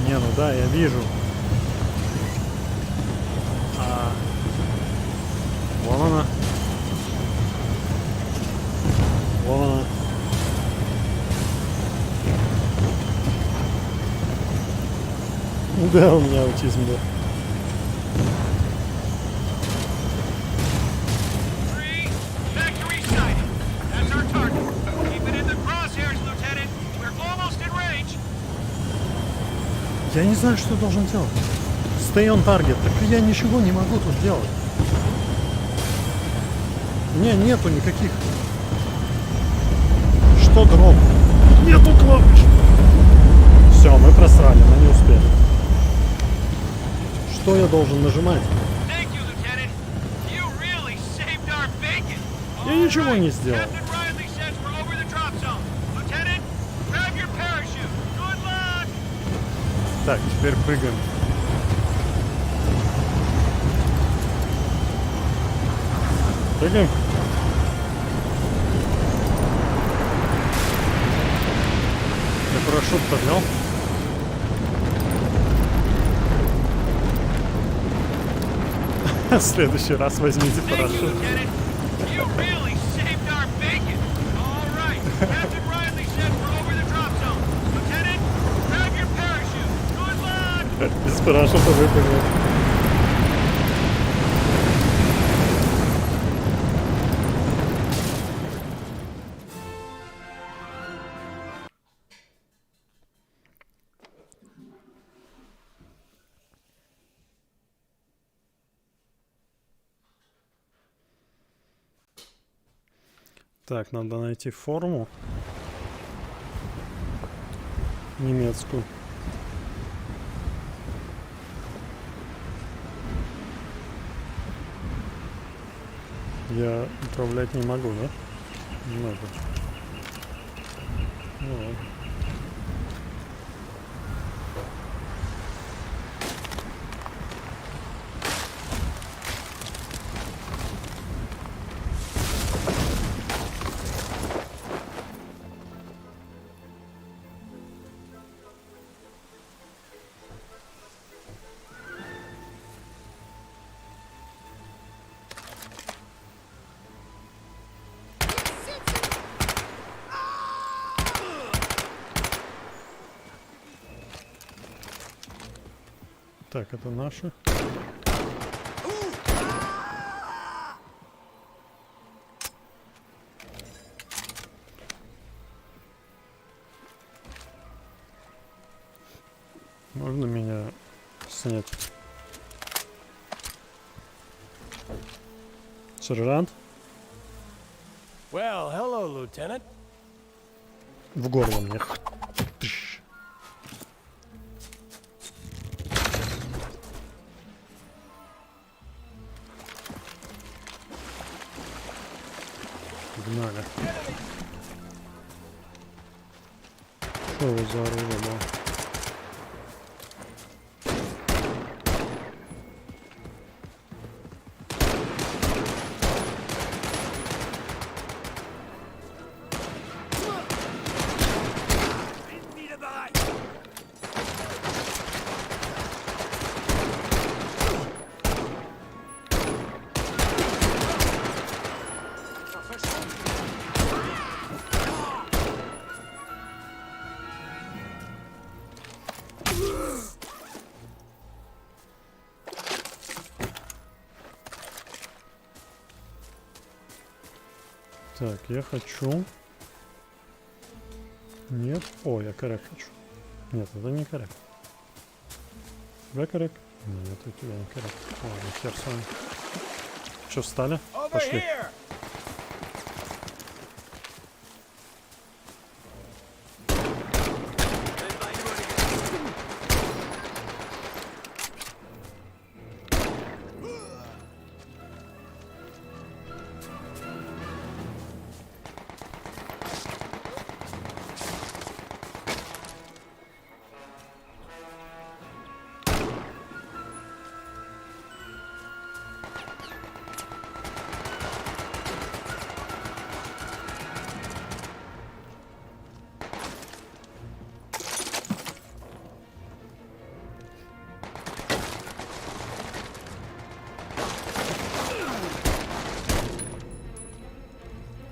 Не, ну да, я вижу. Вон она. Вон она. Да, у меня аутизм, да. Я не знаю, что должен делать. Stay on target. Так я ничего не могу тут делать. У меня нету никаких. Что дроп? Нету клавиш. Все, мы просрали, мы не успели. Что я должен нажимать? Я ничего не сделал. Так, теперь прыгаем. Прыгаем. Я парашют поднял. В следующий раз возьмите парашют. Без парашюта выпрыгнул. Так, надо найти форму немецкую. Я управлять не могу, да? Не могу. Ну ладно. Так, это наши. Можно меня снять? Сержант? Well, hello, Lieutenant. В горло мне. Погнали. Что вы за оружие было? Так, я хочу... Нет. О, я коряк хочу. Нет, это не коряк. У тебя коряк? Нет, у тебя не коряк. Ладно, хер с вами. Че, встали? Пошли.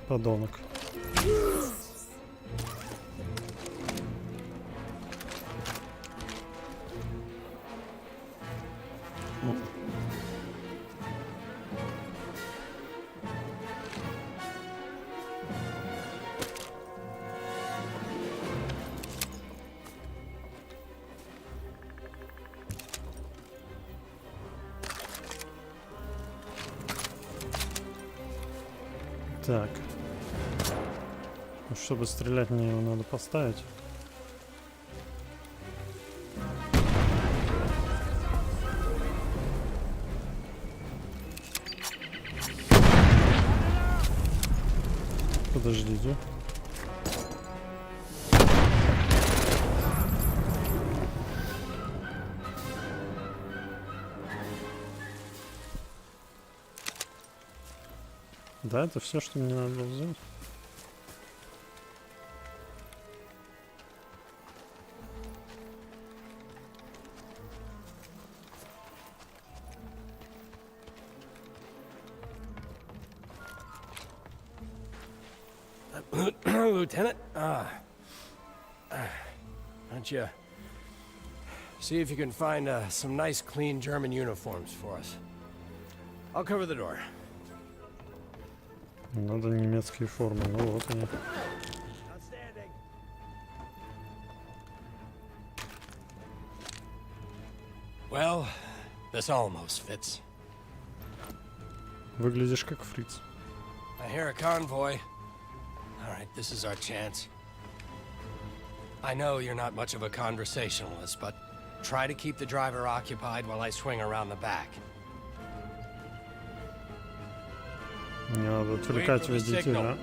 Подонок. Так. Чтобы стрелять, мне его надо поставить. Подождите. Да, это все, что мне надо было взять. Lieutenant, why don't you see if you can find some nice, clean German uniforms for us? I'll cover the door. Надо немецкие формы, ну вот они. Well, this almost fits. Выглядишь как фриц. I hear a convoy. All right, this is our chance. I know you're not much of a conversationalist, but try to keep the driver occupied while I swing around the back. Не надо отвлекать водителя.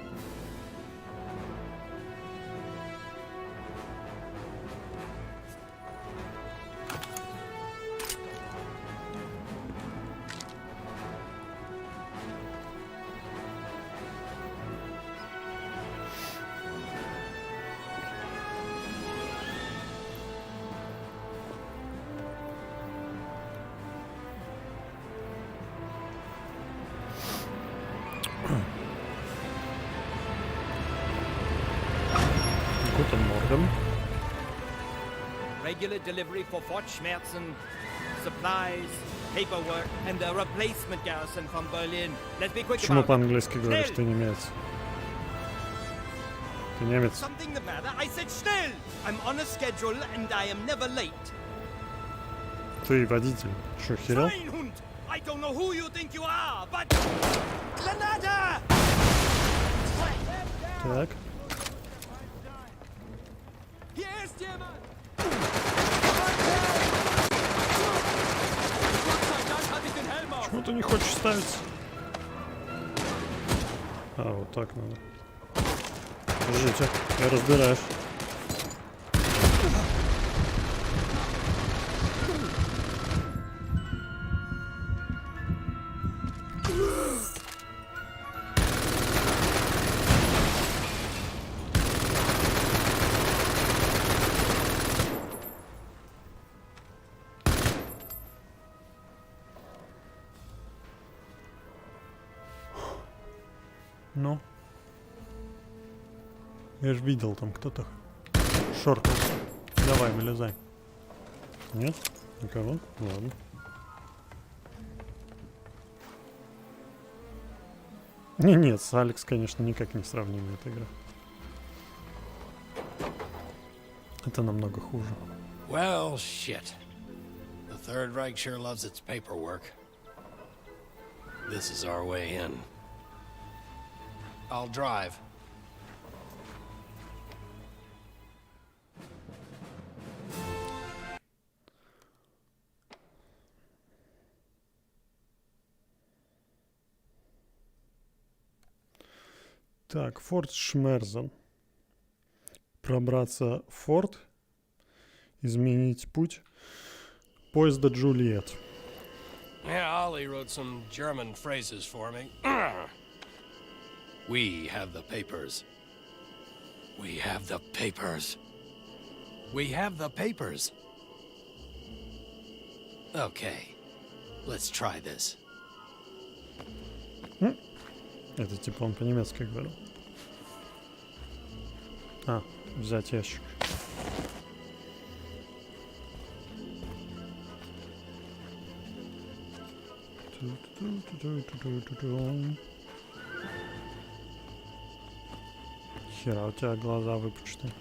Guten Morgen. Regular delivery for Fortschmerzen, supplies, paperwork, and a replacement garrison from Berlin. Let's be quick Почему about it. по-английски говоришь? Ты немец. Ты немец. Something the matter? I said schnell! I'm on a schedule and I am never late. Ты водитель. Что, херел? Schweinhund! I don't know who you think you are, but... Granada! Так. Hier ist jemand! Почему ты не хочешь ставить? А, вот так надо. Подождите, я разбираюсь. Ну, я же видел, там кто-то шортался. Давай, вылезай. Нет? Никого? Ладно. Нет, с Алекс, конечно, никак не сравнима эта игра. Это намного хуже. Well, shit. The Third Reich sure loves its paperwork. This is our way in. I'll drive. Так, Форт Шмерзен. Пробраться в форт. Изменить путь. Поезда Джульет. Yeah, Ollie wrote some German phrases for me. We have the papers. We have the papers. We have the papers. Okay, let's try this. Это типа он по-немецки говорил. А, взять ящик. Хера, у тебя глаза выпучены.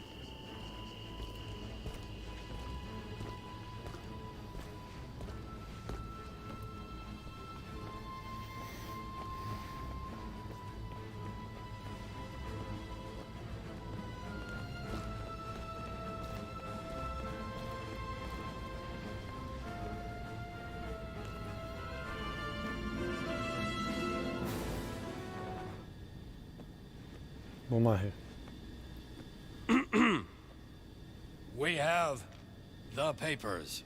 Бумаги. We have the papers.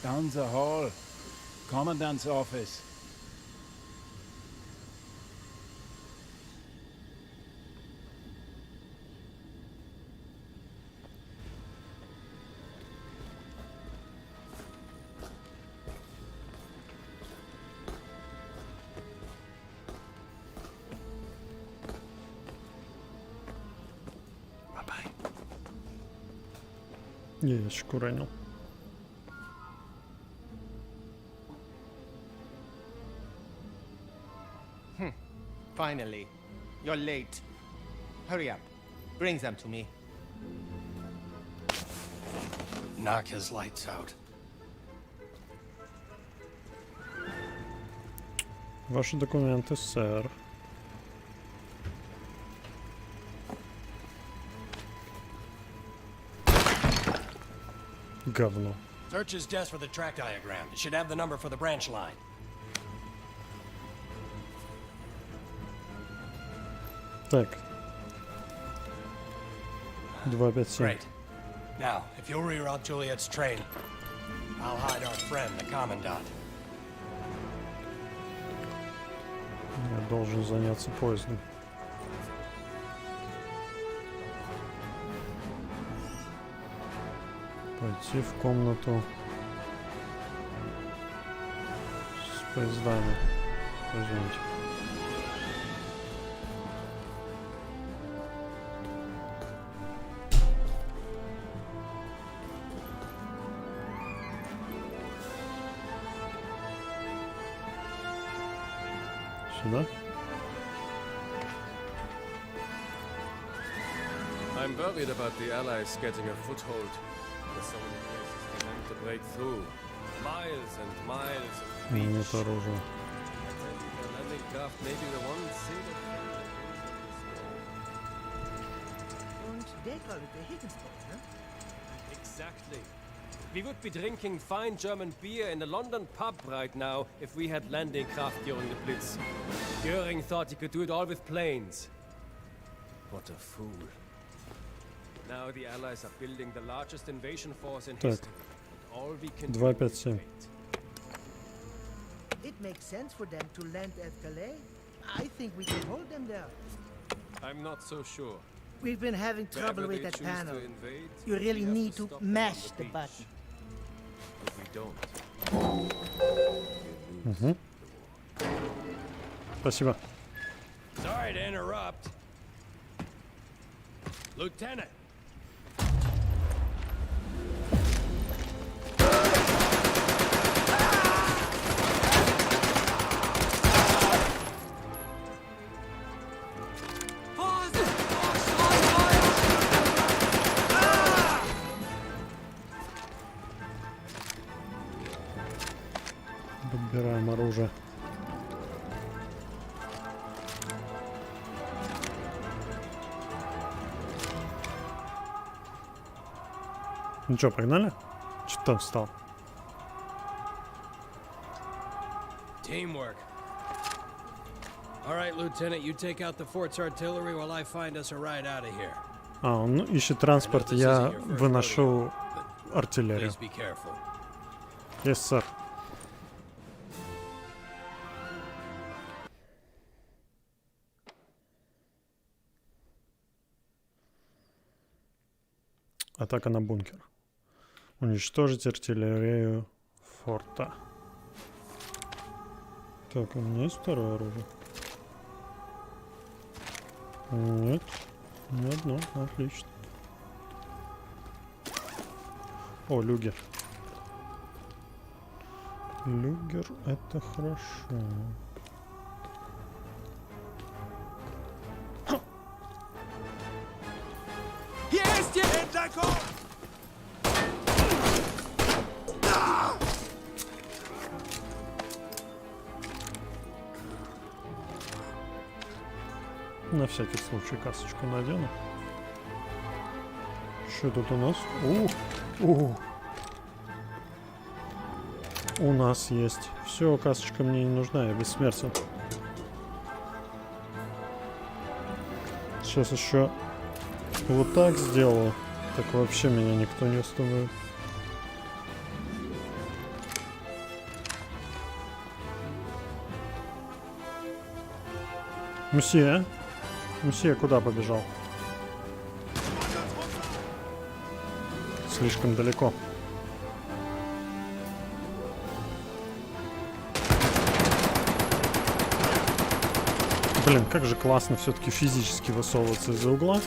Down the hall. Commandant's office. Я ящик уронил. Finally. You're late. Hurry up. Bring them to me. knock his lights out. Ваши документы, сэр. Говно. Search his desk for the track diagram. It should have the number for the branch line. Так. 257. Great. Now, if you'll reroute Juliet's train, I'll hide our friend, the Commandant. Я должен заняться поездом. Пойти в комнату с поездами. Извините. Сюда? I'm worried about the Allies getting a foothold. There's so many places for them to break through. Miles and miles of beach. Нет оружия. I tell you, their landing craft may be the one single And they call it a hidden spot, huh? Exactly. We would be drinking fine German beer in a London pub right now if we had landing craft during the Blitz. Goering thought he could do it all with planes. What a fool. Now the Allies are building the largest invasion force in Так. history. And all we can do is 257. wait. It makes sense for them to land at Calais. I think we can hold them there. I'm not so sure. We've been having trouble Wherever with they that choose to panel. invade, You we really have to need to stop them on mash the the beach. button. If we don't, Угу. Спасибо. Sorry to interrupt. Lieutenant! Подбираем оружие. Ну что, погнали? Что там встал? Teamwork. All right, Lieutenant, you take out the fort's artillery while I find us a ride out of here. А, он ищет транспорт, я выношу артиллерию. Please be careful. Yes, sir. Атака на бункер. Уничтожить артиллерию форта. Так, у меня есть второе оружие? Нет. Ни одно. Отлично. О, люгер. Люгер — это хорошо. Есть! Едаков! На всякий случай касочку надену. Что тут у нас? У нас есть. Все, касочка мне не нужна, я бессмертен. Сейчас еще вот так сделаю. Так вообще меня никто не остановит. Мсье? Мсье куда побежал? Слишком далеко. Блин, как же классно все-таки физически высовываться из-за угла.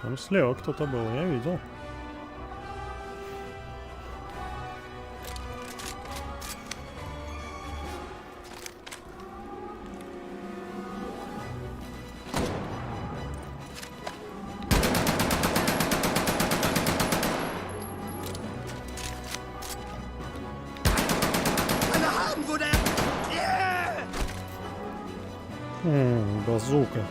Там слева кто-то был, я видел. Базука.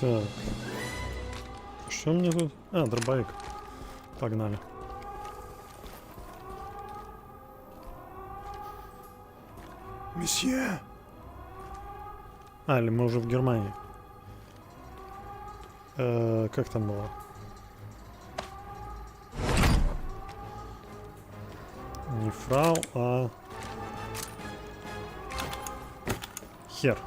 Так. Что мне тут? А, дробовик. Погнали. Месье! А, или мы уже в Германии? Как там было? Не фрау, а... Хер.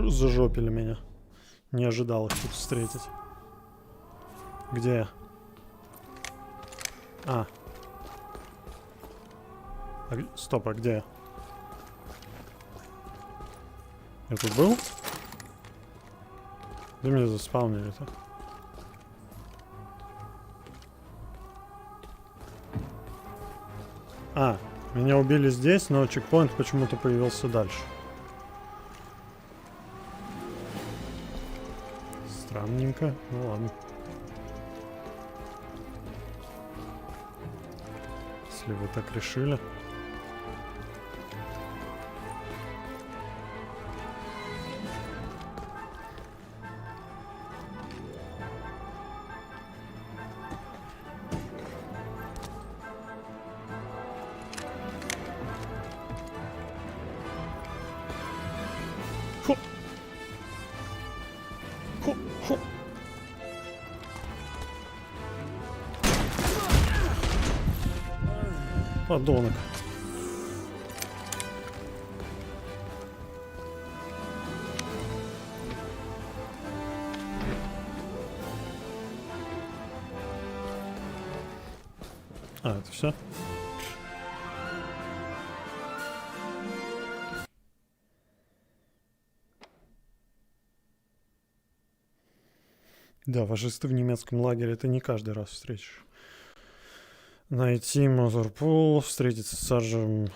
Зажопили меня. Не ожидал их тут встретить. Где я? Стоп, а где я? Я тут был? Где меня заспаунили-то? Меня убили здесь, но чекпоинт почему-то появился дальше. Странненько. Ну ладно. Если вы так решили. Подонок. Это все? Да, фашисты в немецком лагере это не каждый раз встретишь. Найти моторпул, встретиться с Саджем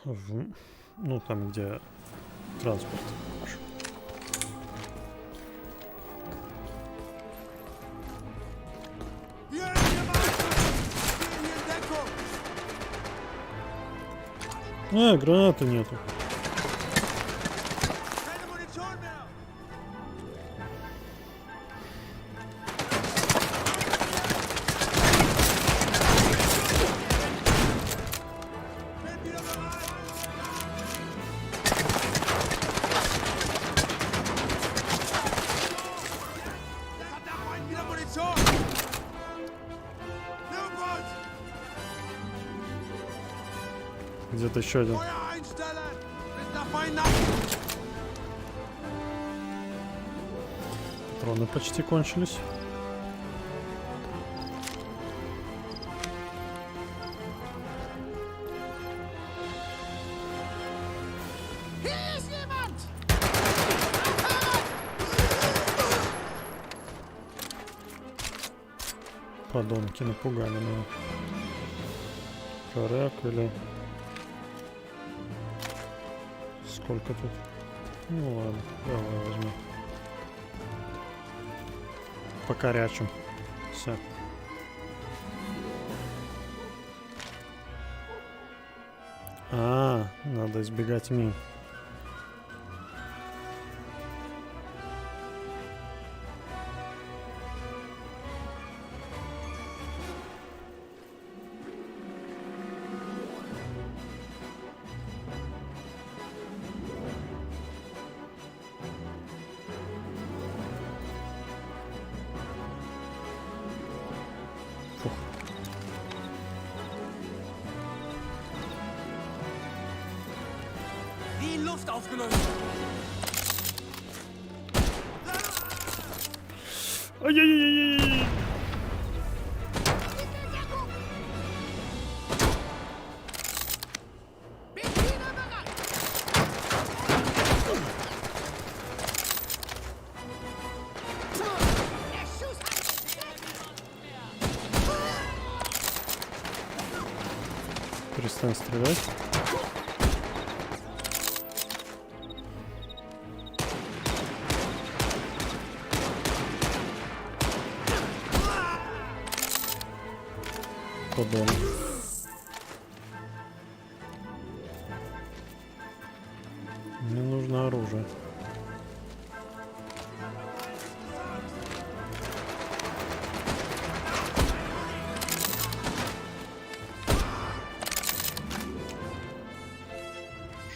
в... Ну, там, где транспорт. Гранаты нету. Где-то еще один. Патроны почти кончились. Подонки напугали меня. Коряк или... Сколько тут? Ну ладно, давай возьму. Покорячим. Все. Надо избегать мин. Luft aufgelöst. Ай-яй-яй-яй-яй! Перестань стрелять. Подон. Мне нужно оружие.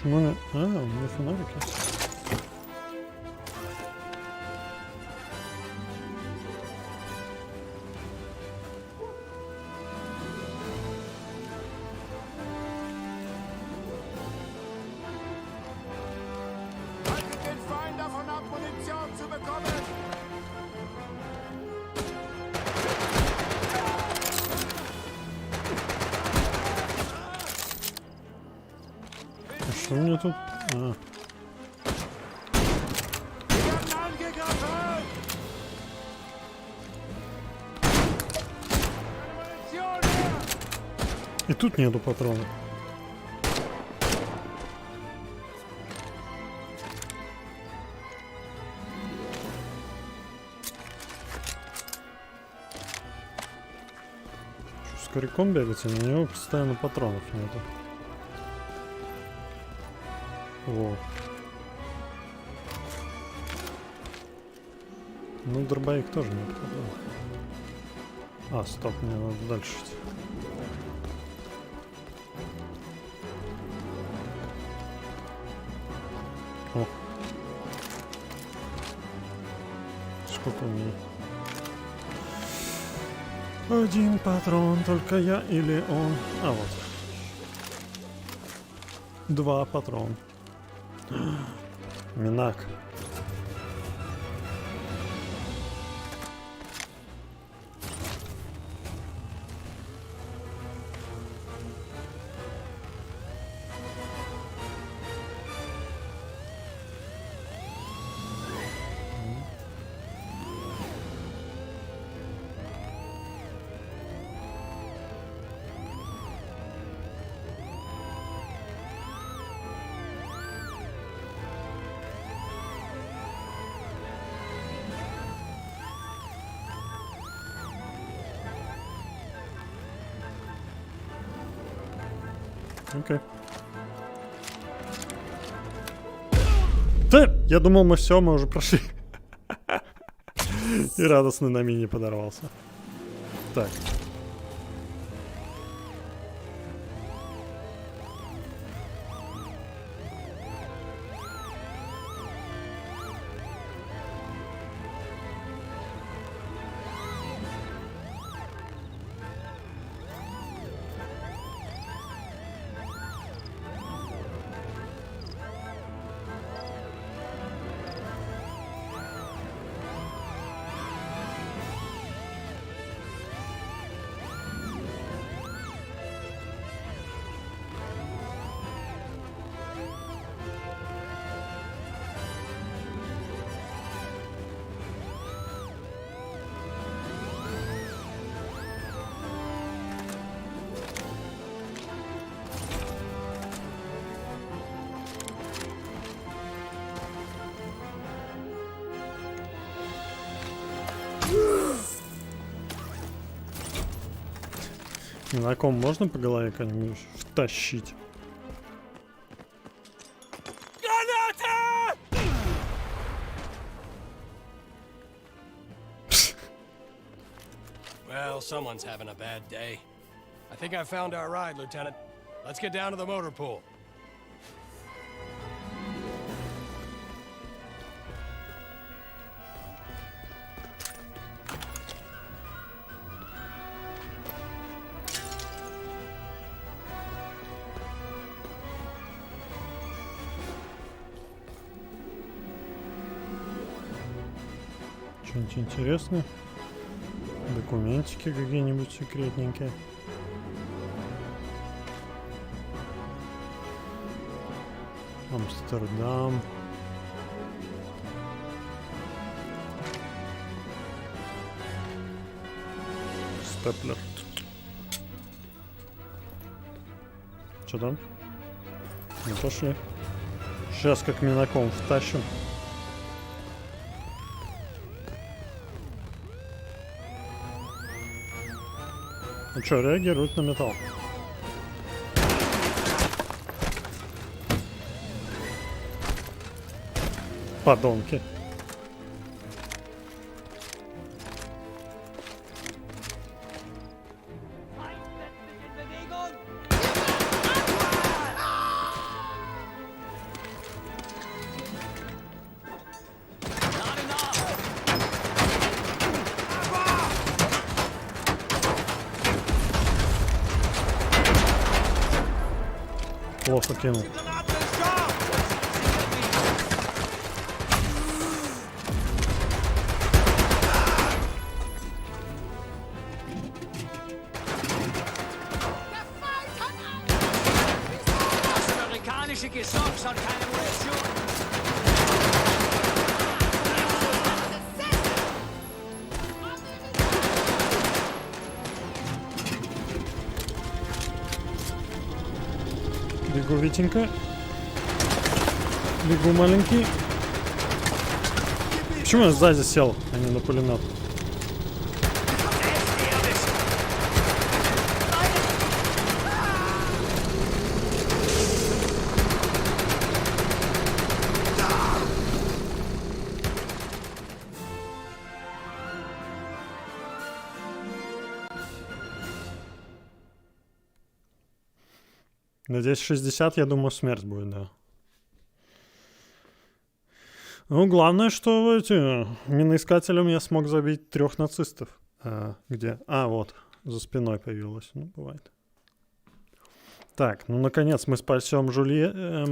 Почему? У меня фонарики. Haltet den Feind davon ab, Munition zu bekommen! А что у меня тут? А. И тут нету патронов. Что, с коряком бегать, а на него постоянно патронов нету. Во. Ну, дробовик тоже нет патронов. А, стоп, мне надо дальше идти. О. Сколько у меня? Один патрон, только я или он? А, вот. 2 патрона. Минак. Окей. Да! Я думал, мы все, мы уже прошли. И радостно на мини подорвался. Так. На ком можно по голове как-нибудь втащить? Well, someone's having a bad day. I think I found our ride, Lieutenant. Let's get down to the motor pool. Что-нибудь интересное? Документики какие-нибудь секретненькие. Амстердам. Степлер. Что там? Ну пошли. Сейчас как минаком втащим. Ну что, реагирует на металл. Подонки. Плохо кинул. Бегу, Витенька. Бегу, маленький. Почему я сзади сел, а не на пулемет? Надеюсь, 60, я думаю, смерть будет, да. Ну, главное, что миноискателем я смог забить 3 нацистов. Где? А, вот, за спиной появилось. Ну, бывает. Так, ну, наконец, мы спасем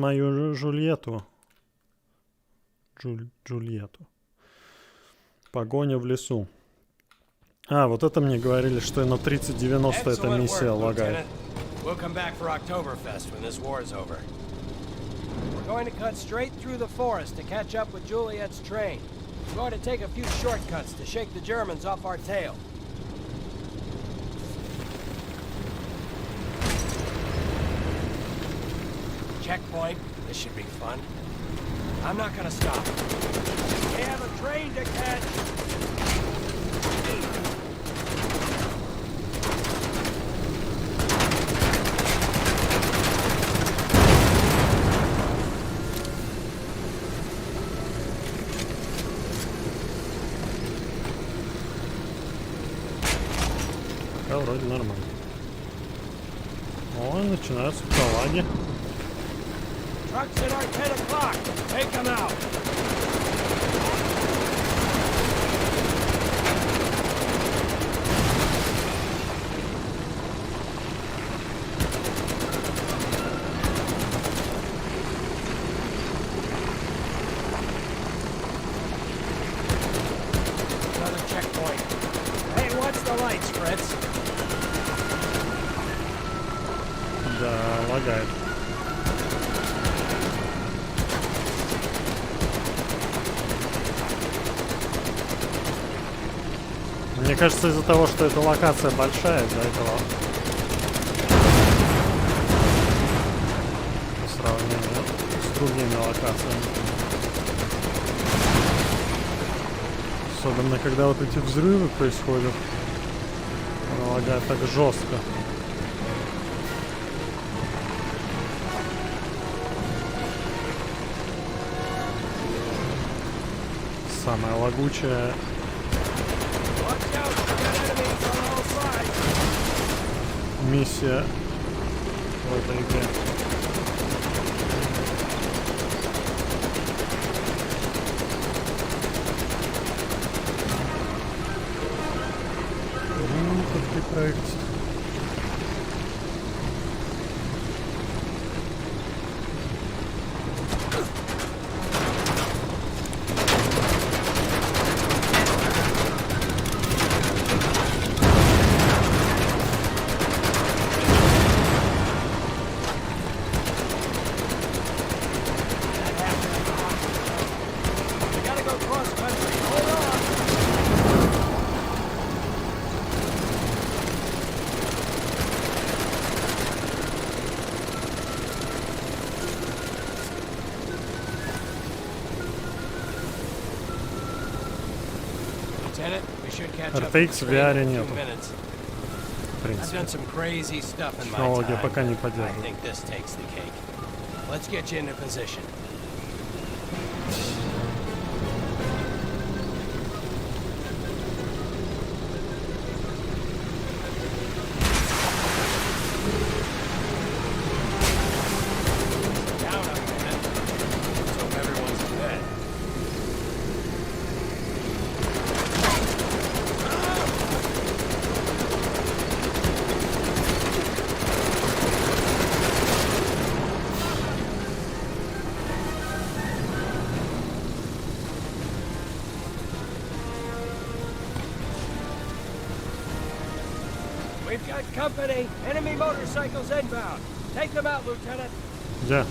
мою Джульетту. Джульетту. Погоня в лесу. А, вот это мне говорили, что и на 3090 эта миссия лагает. We'll come back for Oktoberfest when this war is over. We're going to cut straight through the forest to catch up with Juliet's train. We're going to take a few shortcuts to shake the Germans off our tail. Checkpoint. This should be fun. I'm not gonna stop. We have a train to catch. Да, вроде нормально. О, начинаются салаги. Trucks at our 10 o'clock. Take them out. Another checkpoint. Hey, what's the lights, Fritz? Да, лагает. Мне кажется, из-за того, что эта локация большая, из-за этого по сравнению с другими локациями. Особенно, когда вот эти взрывы происходят, она лагает так жестко. Самая лагучая миссия в этой игре. Ну, какой проект. Lieutenant, we should catch up RTX в VR нету. в В I've done принципе. some crazy stuff in my Технология time. пока не I поддерживает. think this takes the cake. Let's get you into position. Down a minute. Let's hope everyone's in bed. We've got company. Enemy motorcycles inbound. Take them out, Lieutenant. Где?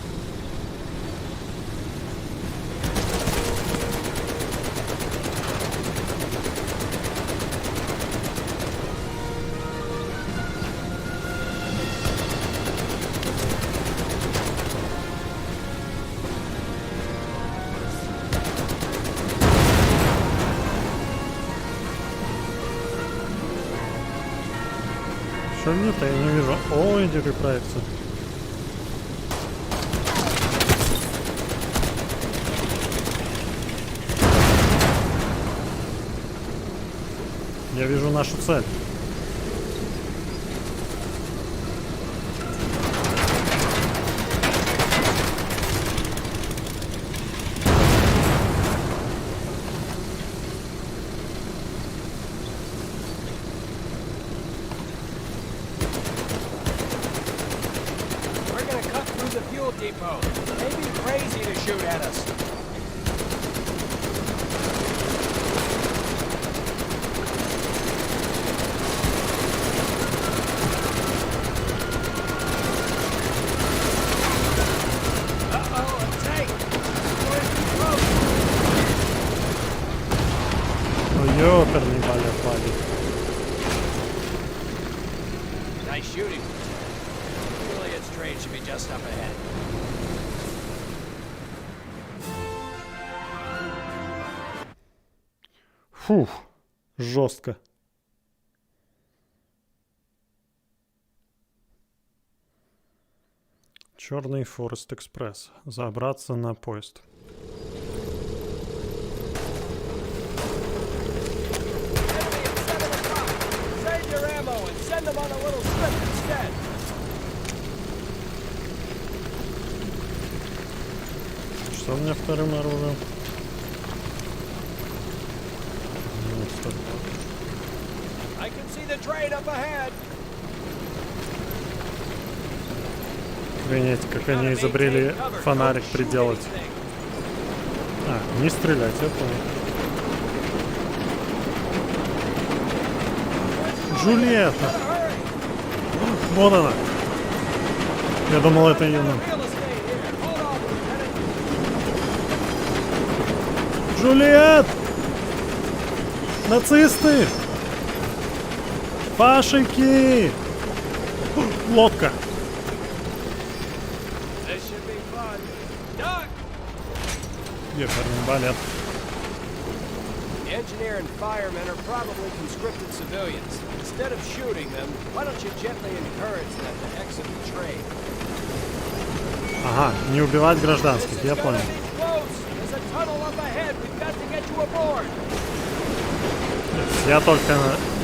Что нет-то? Я не вижу. Ой, иди проекция. Я вижу нашу цель. We're gonna cut through the fuel depot. They'd be crazy to shoot at us. Uh-oh, a tank! Going too close. Ой, ёперный балет, падает. Nice shooting. Juliet's train should be just up ahead. Фух, жестко. Черный Форест Экспресс. Забраться на поезд. Save your ammo and send them on a little strip instead. Что у меня вторым оружием? Ну, что? I can see the train up ahead. Охренеть, как они изобрели фонарик приделать. А, не стрелять, я понял. Джульетта! Вот она! Я думал, это ее нам. Джульет! Нацисты! Фашики! Лодка! This should be fun. Duck! Ебаный балет. The engineer and firemen are probably conscripted civilians. Instead of shooting them, why don't you gently encourage them to exit the train? Ага, не убивать гражданских, я понял. Close! There's a tunnel up ahead. We've got to get you aboard.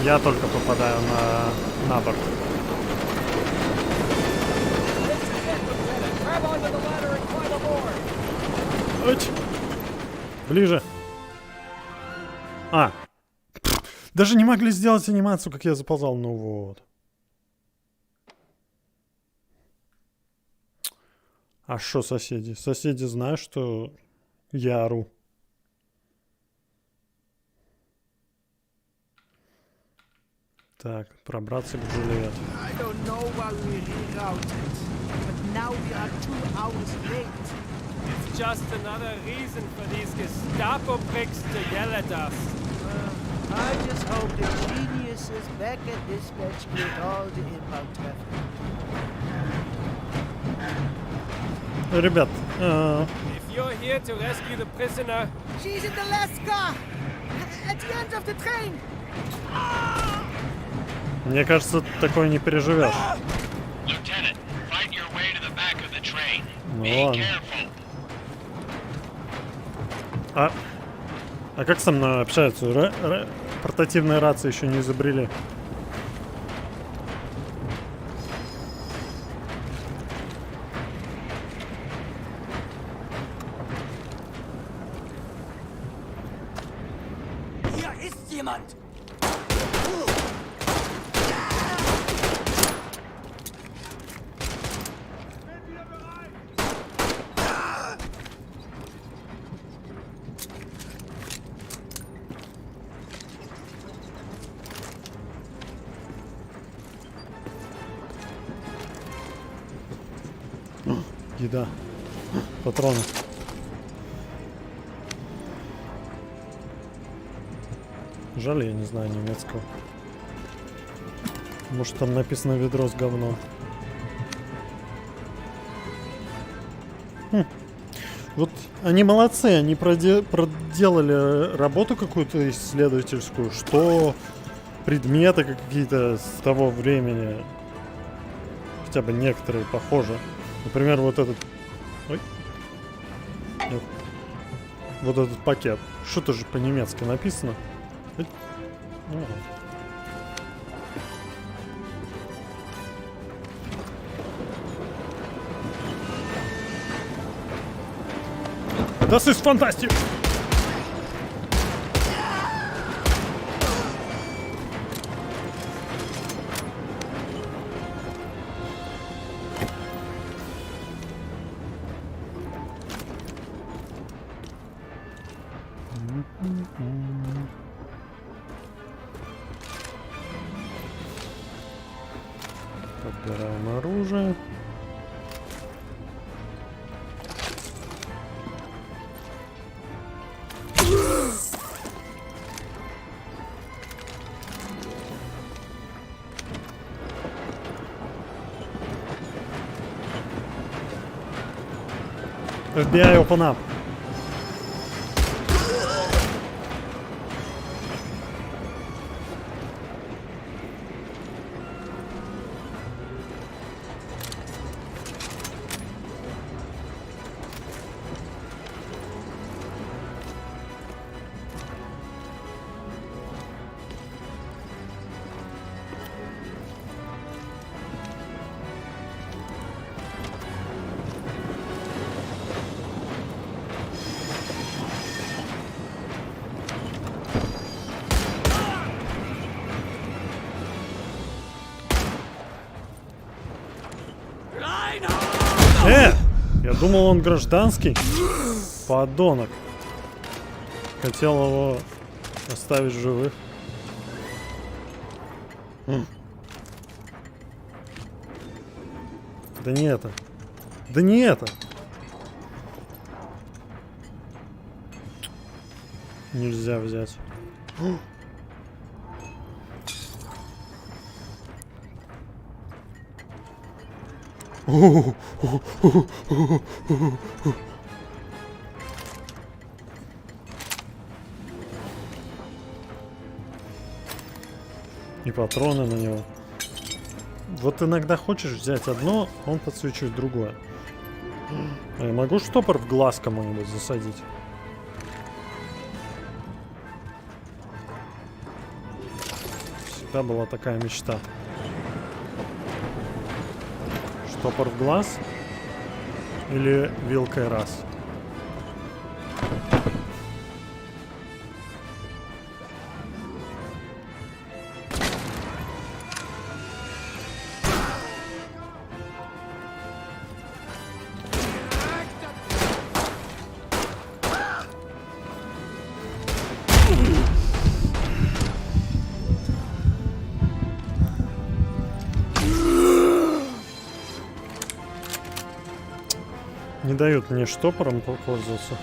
Я только попадаю на борт. This is it, Lieutenant. Grab onto the ladder and climb aboard. Ой. Ближе. А. Даже не могли сделать анимацию, как я заползал. Ну вот. А что соседи? Соседи знают, что я ору. Так, пробраться к Джульет. I don't know why we rerouted, but now we are 2 hours late. It's just another reason for these Gestapo pricks to yell at us. I just hope the geniuses back at dispatch get all the inbound traffic. Ребят, If you're here to rescue the prisoner, She's in the last car! At the end of the train. Мне кажется, такое не переживешь. Lieutenant, fight your way to the back of the train. Ну Be ладно. careful. А как со мной общаются? Портативные рации еще не изобрели. Hier ist jemand. Еда. Патроны. Жаль, я не знаю немецкого. Может, там написано ведро с говном. Вот они молодцы, они проделали работу какую-то исследовательскую, что предметы какие-то с того времени, хотя бы некоторые похожи. Например, вот этот... Ой. Нет. Вот этот пакет. Что-то же по-немецки написано. Ой. Das ist fantastisch! Подбираем оружие. FBI, open up. Я думал, он гражданский. Подонок. Хотел его оставить живых. Да не это. Да не это. Нельзя взять. И патроны на него. Вот иногда хочешь взять одно, он подсвечивает другое. А я могу штопор в глаз кому-нибудь засадить? Всегда была такая мечта. Штопор в глаз или вилкой раз? Не дают мне штопором попользоваться.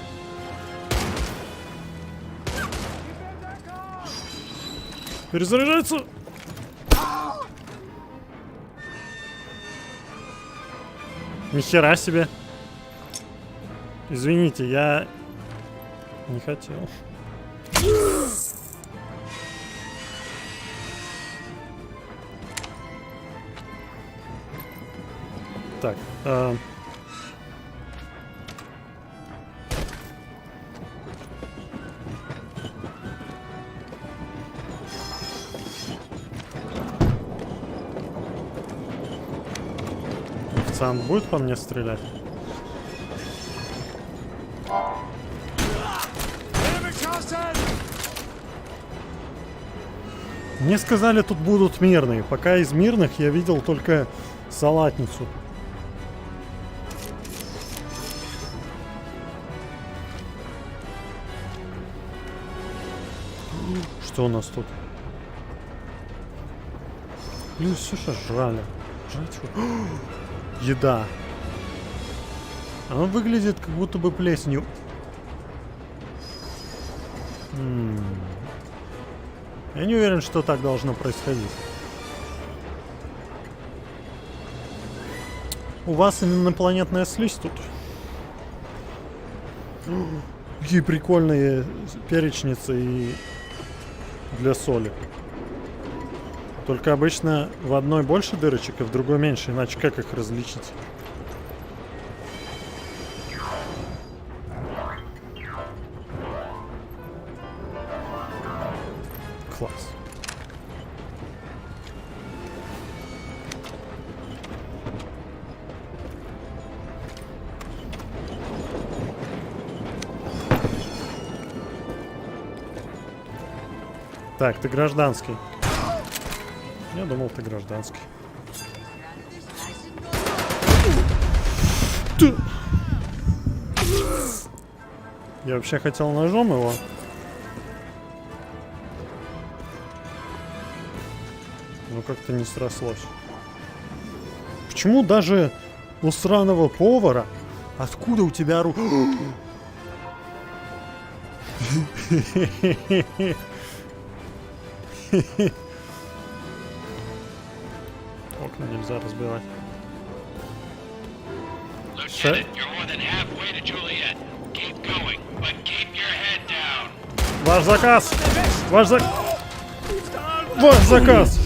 Перезаряжается! Нихера себе! Извините, я не хотел. Так. Официант будет по мне стрелять? Мне сказали, тут будут мирные. Пока из мирных я видел только салатницу. Что у нас тут? Блин, все что жрали. Жрать его. Еда. Она выглядит как будто бы плесенью. Я не уверен, что так должно происходить. У вас инопланетная слизь тут. Какие прикольные перечницы и для соли. Только обычно в одной больше дырочек, а в другой меньше, иначе как их различить? Класс. Так, ты гражданский. Я думал, ты гражданский. Я вообще хотел ножом его. Но как-то не срослось. Почему даже у сраного повара? Откуда у тебя рука? Окна нельзя разбивать. Ваш заказ! Ваш заказ! Ваш заказ!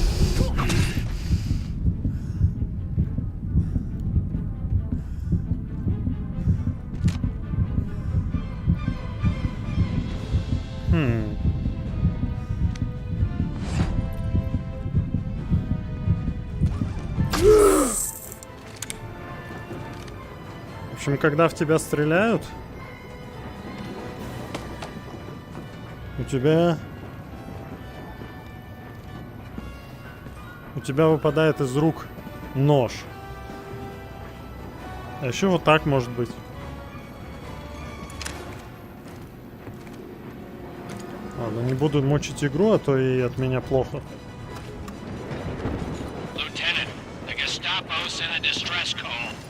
В общем, когда в тебя стреляют, у тебя выпадает из рук нож. А еще вот так может быть. Ладно, не буду мучить игру, а то и от меня плохо.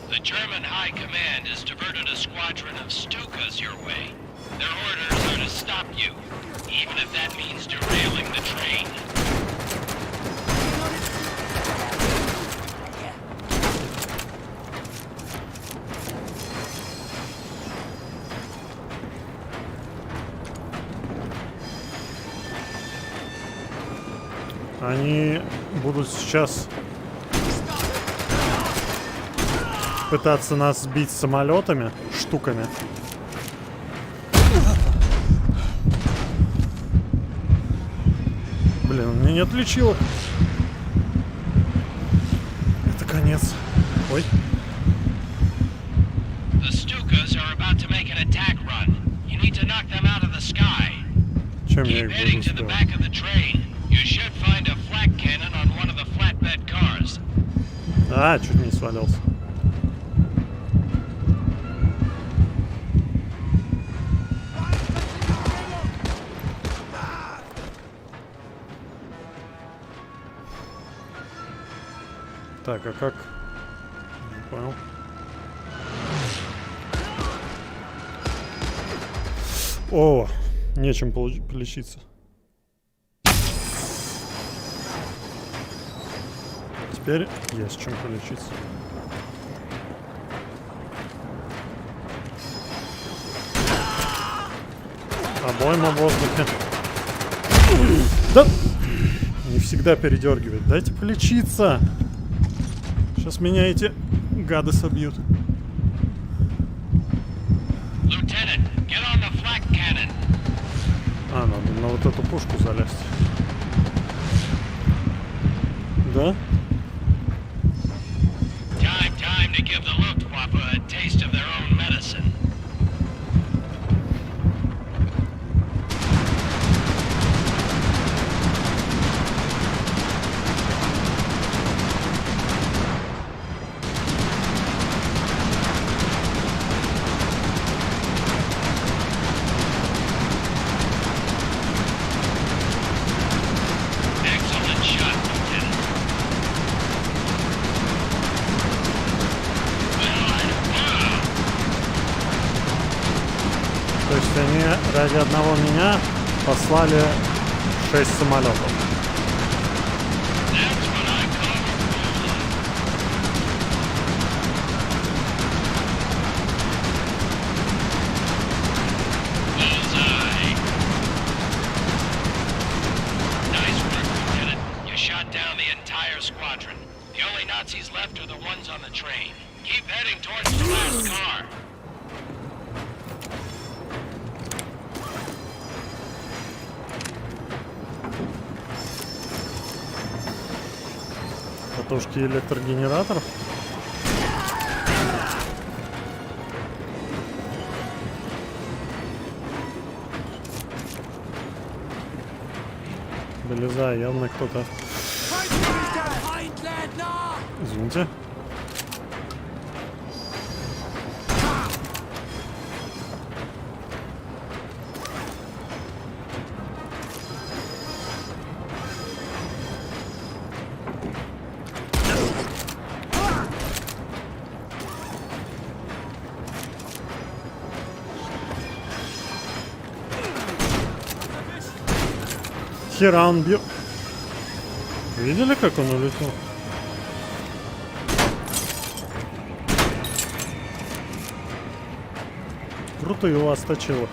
The German High Command has diverted a squadron of Stukas your way. Their orders are to stop you, even if that means derailing the train. Они будут сейчас пытаться нас сбить самолетами, штуками. Блин, он меня не отличило. Это конец. Ой. Чем я их буду сделать? А, чуть не свалился. Так, а как? Не понял. О, нечем полечиться. Теперь есть чем полечиться. Обойма в воздухе. Да! Не всегда передергивает. Дайте полечиться. Сейчас меня эти гады собьют. А, надо на вот эту пушку залезть. Да? Time to give the Luftwaffe a taste of their own medicine. Excellent shot, Lieutenant. То есть они ради одного меня послали 6 самолетов. Nice work, Lieutenant. You shot down the entire squadron. The only Nazis left are the ones on the train. Keep heading towards the last car. Катушки электрогенераторов. Вылезай, явно кто-то. Извините. Хера он бьет. Видели, как он улетел? Круто его осточило.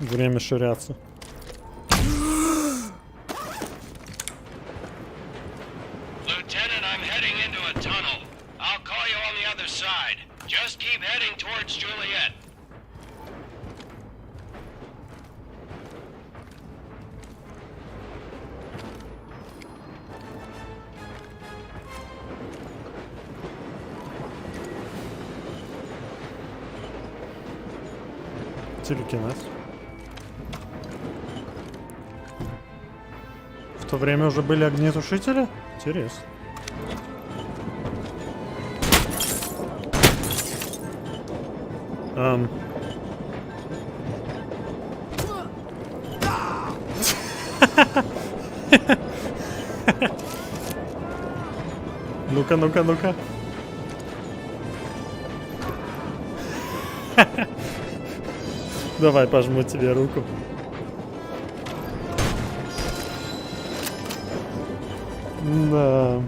Время ширяться. Lieutenant, I'm heading into a tunnel. I'll call you on the other side. Just keep heading towards Juliet. Телекинез. В то время уже были огнетушители? Интересно. Ну-ка, ну-ка, ну-ка. Давай пожму тебе руку. Да.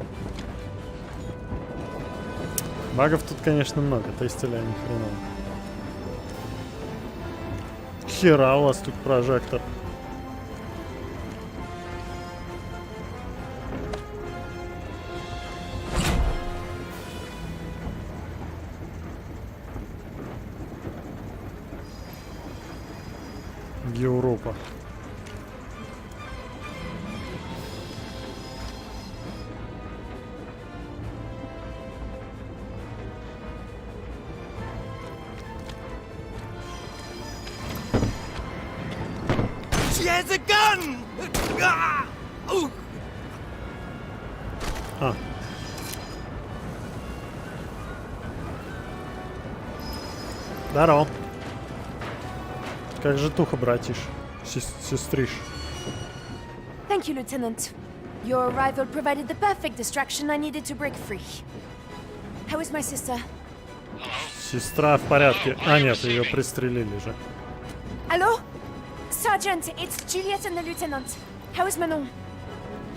Багов тут, конечно, много. Тестили они хреново. Хера у вас тут прожектор. Европа. She has a gun! А. Здорово. Как же туха, братиш? Сестриш. Thank you, Lieutenant. Your arrival provided the perfect distraction I needed to break free. How is my sister? Сестра в порядке. А, нет, ее пристрелили же. Hello? Sergeant, it's Juliet and the Lieutenant. How is Manon?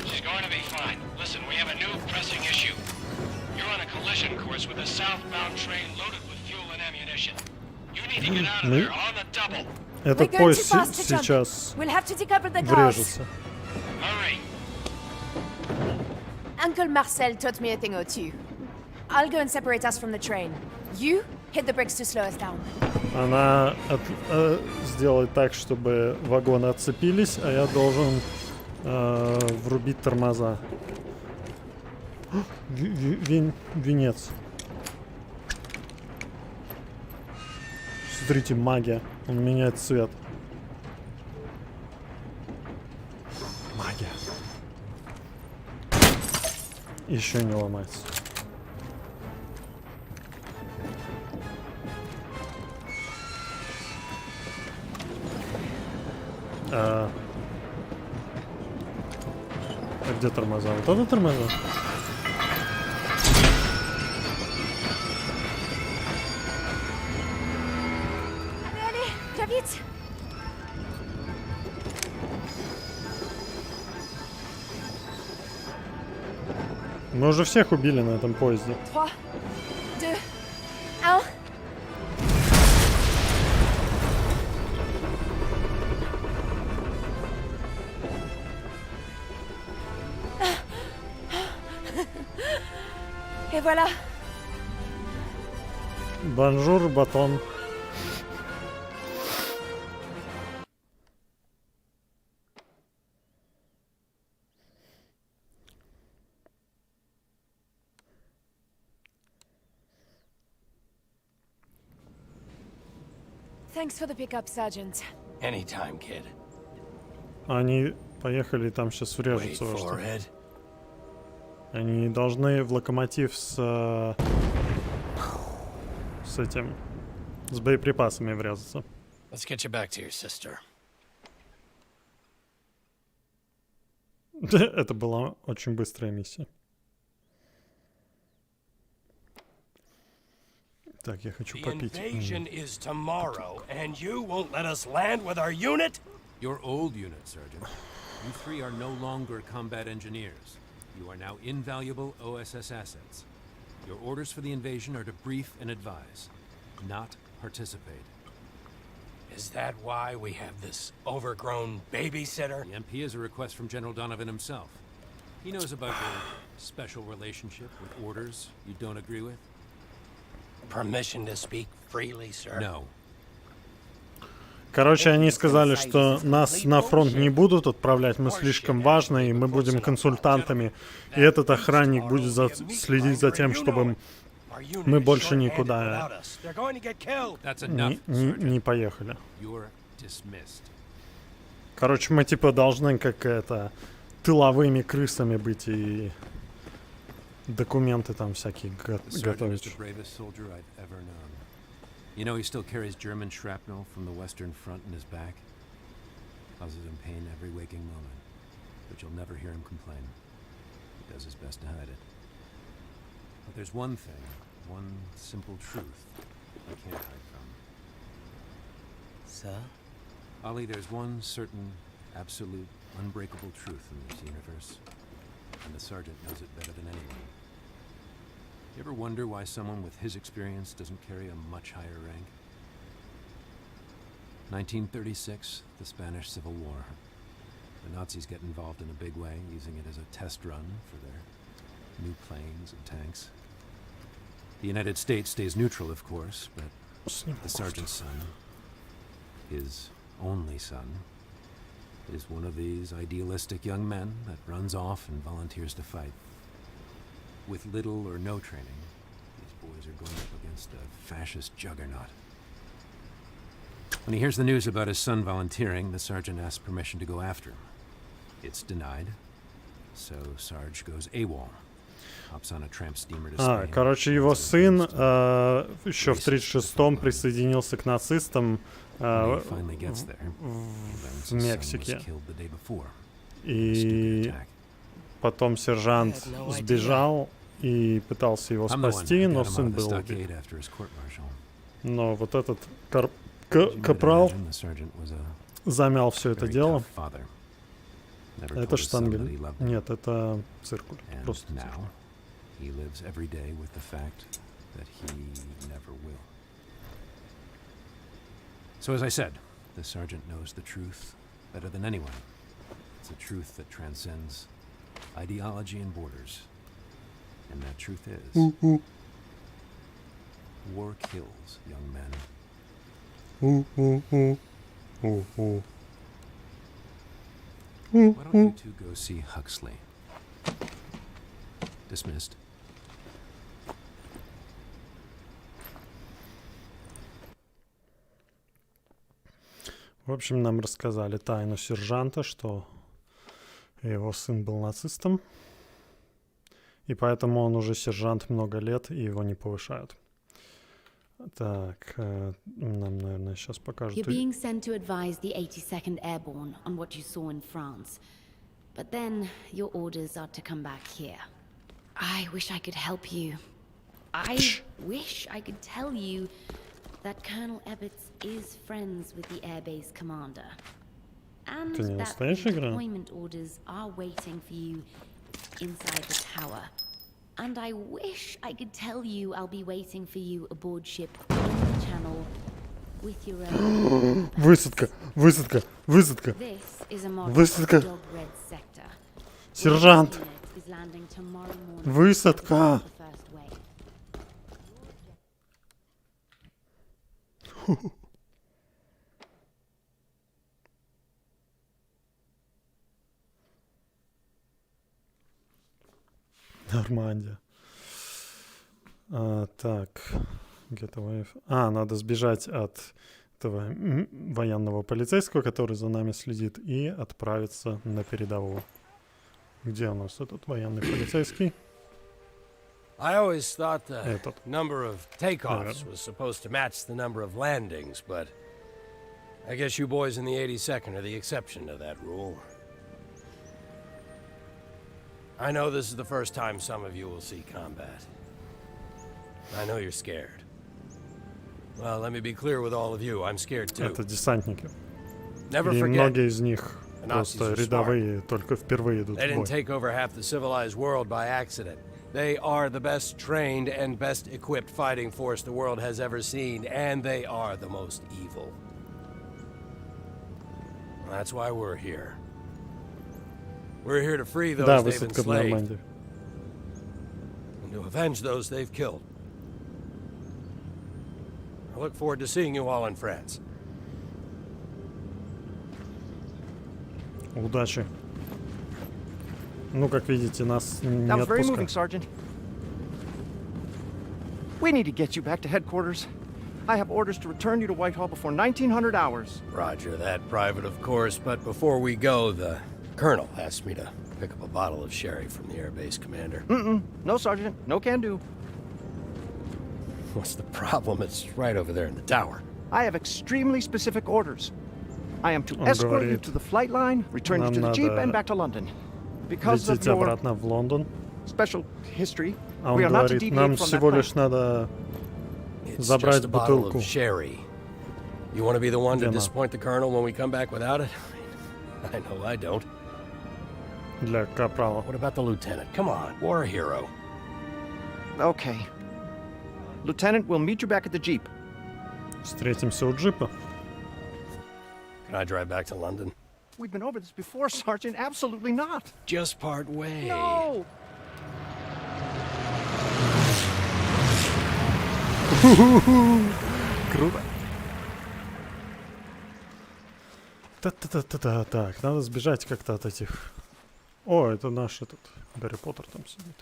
She's going to be fine. Listen, we have a new pressing issue. You're on a collision course with a southbound train loaded with fuel and ammunition. You need to get out of there on the double. Этот поезд сейчас We'll have to decouple the cars. врежется. Hurry. Uncle Marcel taught me a thing or two. I'll go and separate us from the train. You hit the brakes to slow us down. Она сделает так, чтобы вагоны отцепились, а я должен врубить тормоза. Венец. Смотрите, магия. Он меняет цвет. Магия. Еще не ломается. А где тормоза? Вот это тормоза? Allez, viens vite. Мы уже всех убили на этом поезде. 3, 2, 1. Et voilà. Бонжур, батон. Thanks for the pickup, Sergeant. Anytime, kid. Они поехали, там сейчас врежутся во что. Они должны в локомотив с этим, с боеприпасами врезаться. Let's get you back to your sister. Это была очень быстрая миссия. Так, я хочу попить. The invasion is tomorrow, and you won't let us land with our unit? Your old unit, Sergeant. You three are no longer combat engineers. You are now invaluable OSS assets. Your orders for the invasion are to brief and advise, not participate. Is that why we have this overgrown babysitter? The MP is a request from General Donovan himself. He knows about your special relationship with orders you don't agree with. Permission to speak freely, sir? No. Короче, они сказали, что нас на фронт не будут отправлять, мы слишком важны, и мы будем консультантами. И этот охранник будет следить за тем, чтобы мы больше никуда не поехали. Короче, мы типа должны как это тыловыми крысами быть и документы там всякие готовить. You know he still carries German shrapnel from the Western Front in his back? Causes him pain every waking moment, but you'll never hear him complain. He does his best to hide it. But there's one thing, one simple truth I can't hide from. Sir? Ollie, there's one certain, absolute, unbreakable truth in this universe, and the Sergeant knows it better than anyone. You ever wonder why someone with his experience doesn't carry a much higher rank? 1936, the Spanish Civil War. The Nazis get involved in a big way, using it as a test run for their new planes and tanks. The United States stays neutral, of course, but the sergeant's son, his only son, is one of these idealistic young men that runs off and volunteers to fight. With little or no training, these boys are going up against a fascist juggernaut. When he hears the news about his son volunteering, the sergeant asks permission to go after him. It's denied, so Sarge goes AWOL. Hops on a tramp steamer to Spain. Короче, его сын еще в 1936-м присоединился к нацистам в Мексике. И потом сержант сбежал и пытался его спасти, но сын был убит. Но вот этот капрал замял все это дело. Never Это told his son that штангель. he loved him. Нет, это циркуль. And Просто now, циркуль. he lives every day with the fact that he never will. So as I said, the sergeant knows the truth better than anyone. It's a truth that transcends ideology and borders. And that truth is, war kills young men. Why don't you two go see Huxley? Dismissed. В общем, нам рассказали тайну сержанта, что его сын был нацистом, и поэтому он уже сержант много лет, и его не повышают. Так, нам, наверное, сейчас покажут. You're being sent to advise the 82nd Airborne on what you saw in France. But then your orders are to come back here. I wish I could help you. I wish I could tell you that Colonel Ebbets is friends with the airbase commander. And Это не that настоящая игра? deployment orders are waiting for you inside the tower. And I wish I could tell you I'll be waiting for you aboard ship in the channel with your own. Высадка! Высадка! Высадка! This is a model Высадка! of Dog Red sector. Сержант! Unit is landing tomorrow morning. Высадка! The first wave. Нормандия. Так, где-то wave. Надо сбежать от этого военного полицейского, который за нами следит, и отправиться на передовую. Где у нас этот военный полицейский? I always thought the Этот. number of takeoffs was supposed to match the number of landings, but I guess you boys in the 82nd are the exception to that rule. I know this is the first time some of you will see combat. I know you're scared. Well, let me be clear with all of you, I'm scared too. Это десантники. Never И forget, многие из них the Nazis просто are smart. рядовые, только впервые идут They в didn't бой. take over half the civilized world by accident. They are the best trained and best equipped fighting force the world has ever seen, and they are the most evil. That's why we're here. We're here to free those Да, they've высадка в enslaved Нормандии. and to avenge those they've killed. I look forward to seeing you all in France. Удачи. Ну, как видите, нас не That was very moving, отпускают. Sergeant. We need to get you back to headquarters. I have orders to return you to Whitehall before 1900 hours. Roger that, Private, of course, but before we go, the Colonel asked me to pick up a bottle of sherry from the airbase commander. No, Sergeant. No can do. What's the problem? It's right over there in the tower. I have extremely specific orders. I am to Он escort you говорит, to the flight line, return you нам to the Jeep, надо and back to London. Because of лететь your обратно в Лондон. special history, А we он are not to говорит, нам deviate from that всего plan. лишь надо It's забрать just a bottle бутылку. of sherry. You want to be the one to Где она? disappoint the Colonel when we come back without it? I know I don't. Для капрала. What about the Lieutenant? Come on, war hero. Okay. Lieutenant, we'll meet you back at the Jeep. Встретимся у джипа. Can I drive back to London? We've been over this before, Sergeant. Absolutely not. Just part way. No! Круто. Та-та-та-та-та. Так, надо сбежать как-то от этих. О, это наш этот Гарри Поттер там сидит.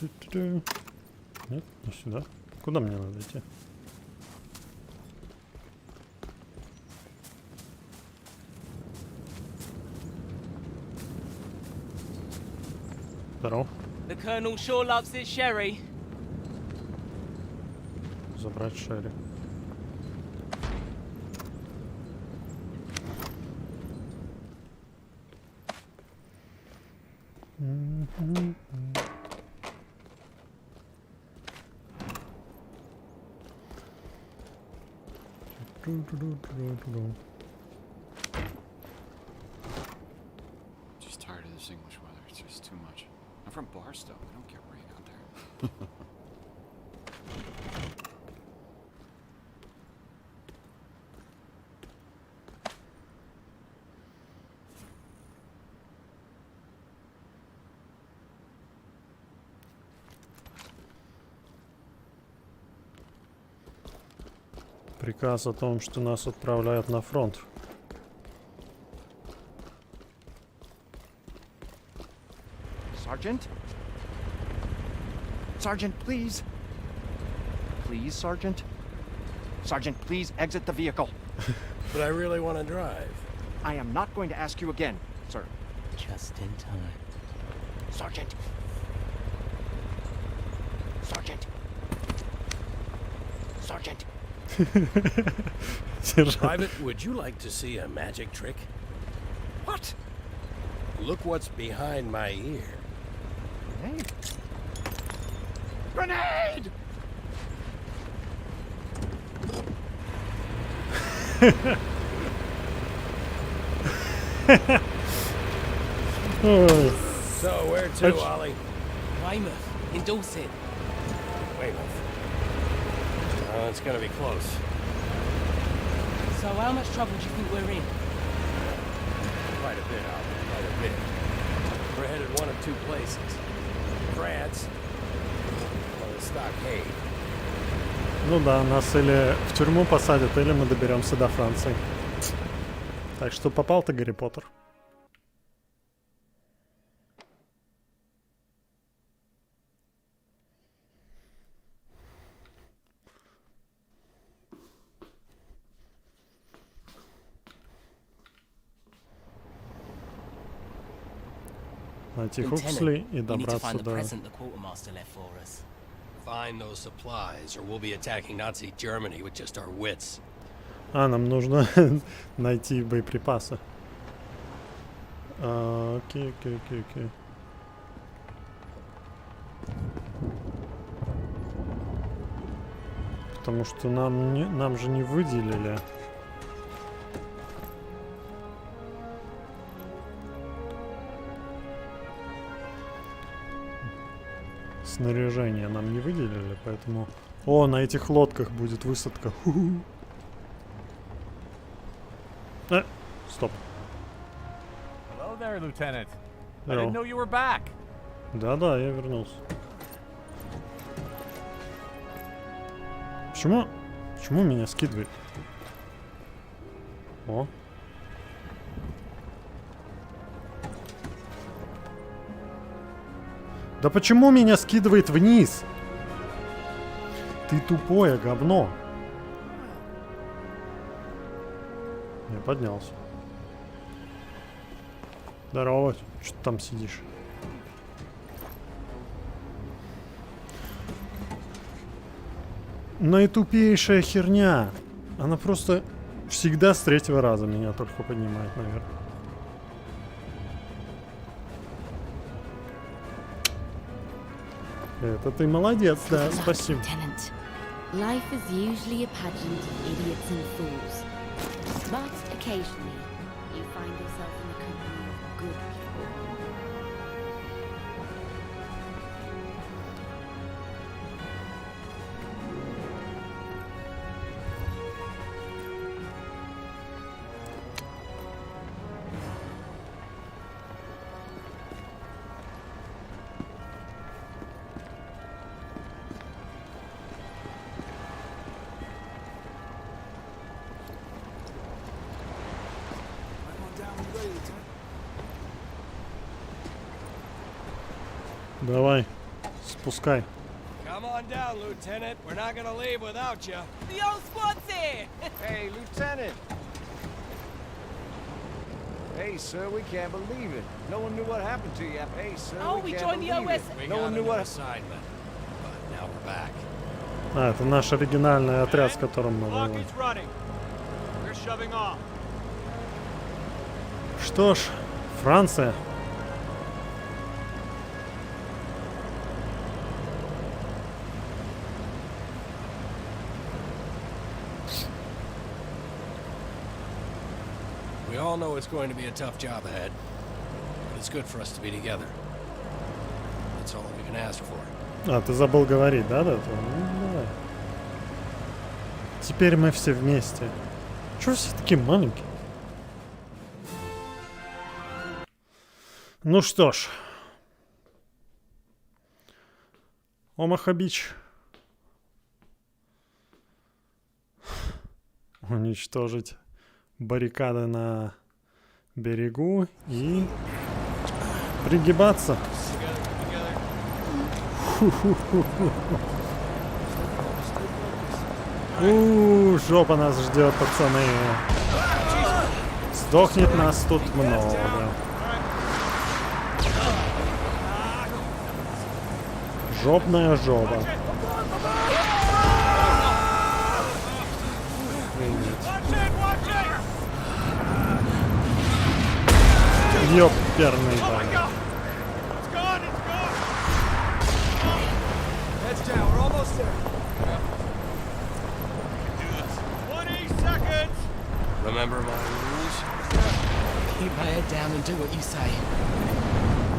Ту-ту-ту. Нет, не сюда. Куда мне надо идти? Здорово. The Colonel sure loves his sherry. Забрать Шерри. Just tired of this English weather. It's just too much. I'm from Barstow. We don't get rain out there. Приказ о том, что нас отправляют на фронт. Sergeant? Sergeant, please. Please, Sergeant. Sergeant, please exit the vehicle. But I really want to drive. I am not going to ask you again, sir. Just in time. Sergeant. Sergeant. Sergeant. Private, would you like to see a magic trick? What? Look what's behind my ear. Grenade. Grenade! So, where to, Ollie? Weymouth, in Dorset. Weymouth. Oh, it's gonna be close. So how much trouble do you think we're in? Quite a bit, Ollie. Quite a bit. We're headed one of two places. France or the stockade. Ну да, нас или в тюрьму посадят, или мы доберемся до Франции. Так что попал ты, Гарри Поттер. Найти Хуксли и добраться до... Find those supplies, or we'll be attacking Nazi Germany with just our wits. А, нам нужно найти боеприпасы. Окей. Потому что нам же не выделили. Снаряжение нам не выделили, поэтому... О, на этих лодках будет высадка. Ху-ху. Стоп. Hello there, Lieutenant. I Hello. didn't know you were back. Да, я вернулся. Почему меня скидывает? О. Да почему меня скидывает вниз? Ты тупое говно. Я поднялся. Здорово, что ты там сидишь? Наитупейшая херня. Она просто всегда с третьего раза меня только поднимает наверх. Это ты молодец, да, спасибо. Life is usually a pageant of idiots and fools. But occasionally, you find yourself in the company of good people. Давай, спускай. Come on down, Lieutenant. We're not gonna leave without you. The old squad's here! Hey, Lieutenant! Hey, sir, we can't believe it. No one knew what happened to you. Hey, sir, we joined the OS. No one knew what assignment. But now we're back. А, это наш оригинальный отряд, с которым мы воевали. Что ж, Франция. We all know it's going to be a tough job ahead, but it's good for us to be together. That's all we can ask for. А, ты забыл говорить, да, да? Ну, давай. Теперь мы все вместе. Чего все такие маленькие? Ну что ж. Омаха-Бич. Уничтожить баррикады на берегу и пригибаться. Жопа нас ждет, пацаны. Сдохнет нас тут много. Жопная жопа. Ёперный бак. Remember my rules? Keep my head down and do what you say.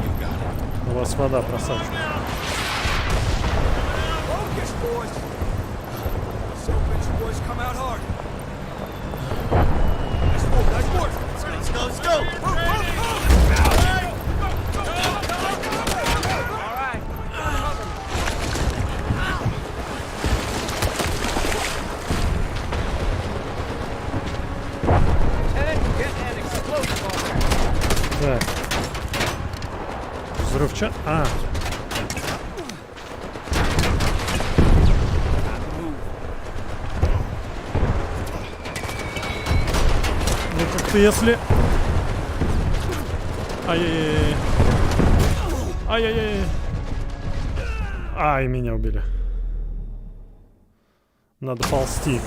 You got it. У вас вода просачивается. Focus, boys. So bitch, boys, come out hard. Nice work, nice work. Let's go, let's go. Move, move, move. All right. Lieutenant, get an explosive on there. Так. Взрывчат. А. Ну как-то если... Ай-яй-яй. Ай-яй-яй. Ай, меня убили. Надо ползти.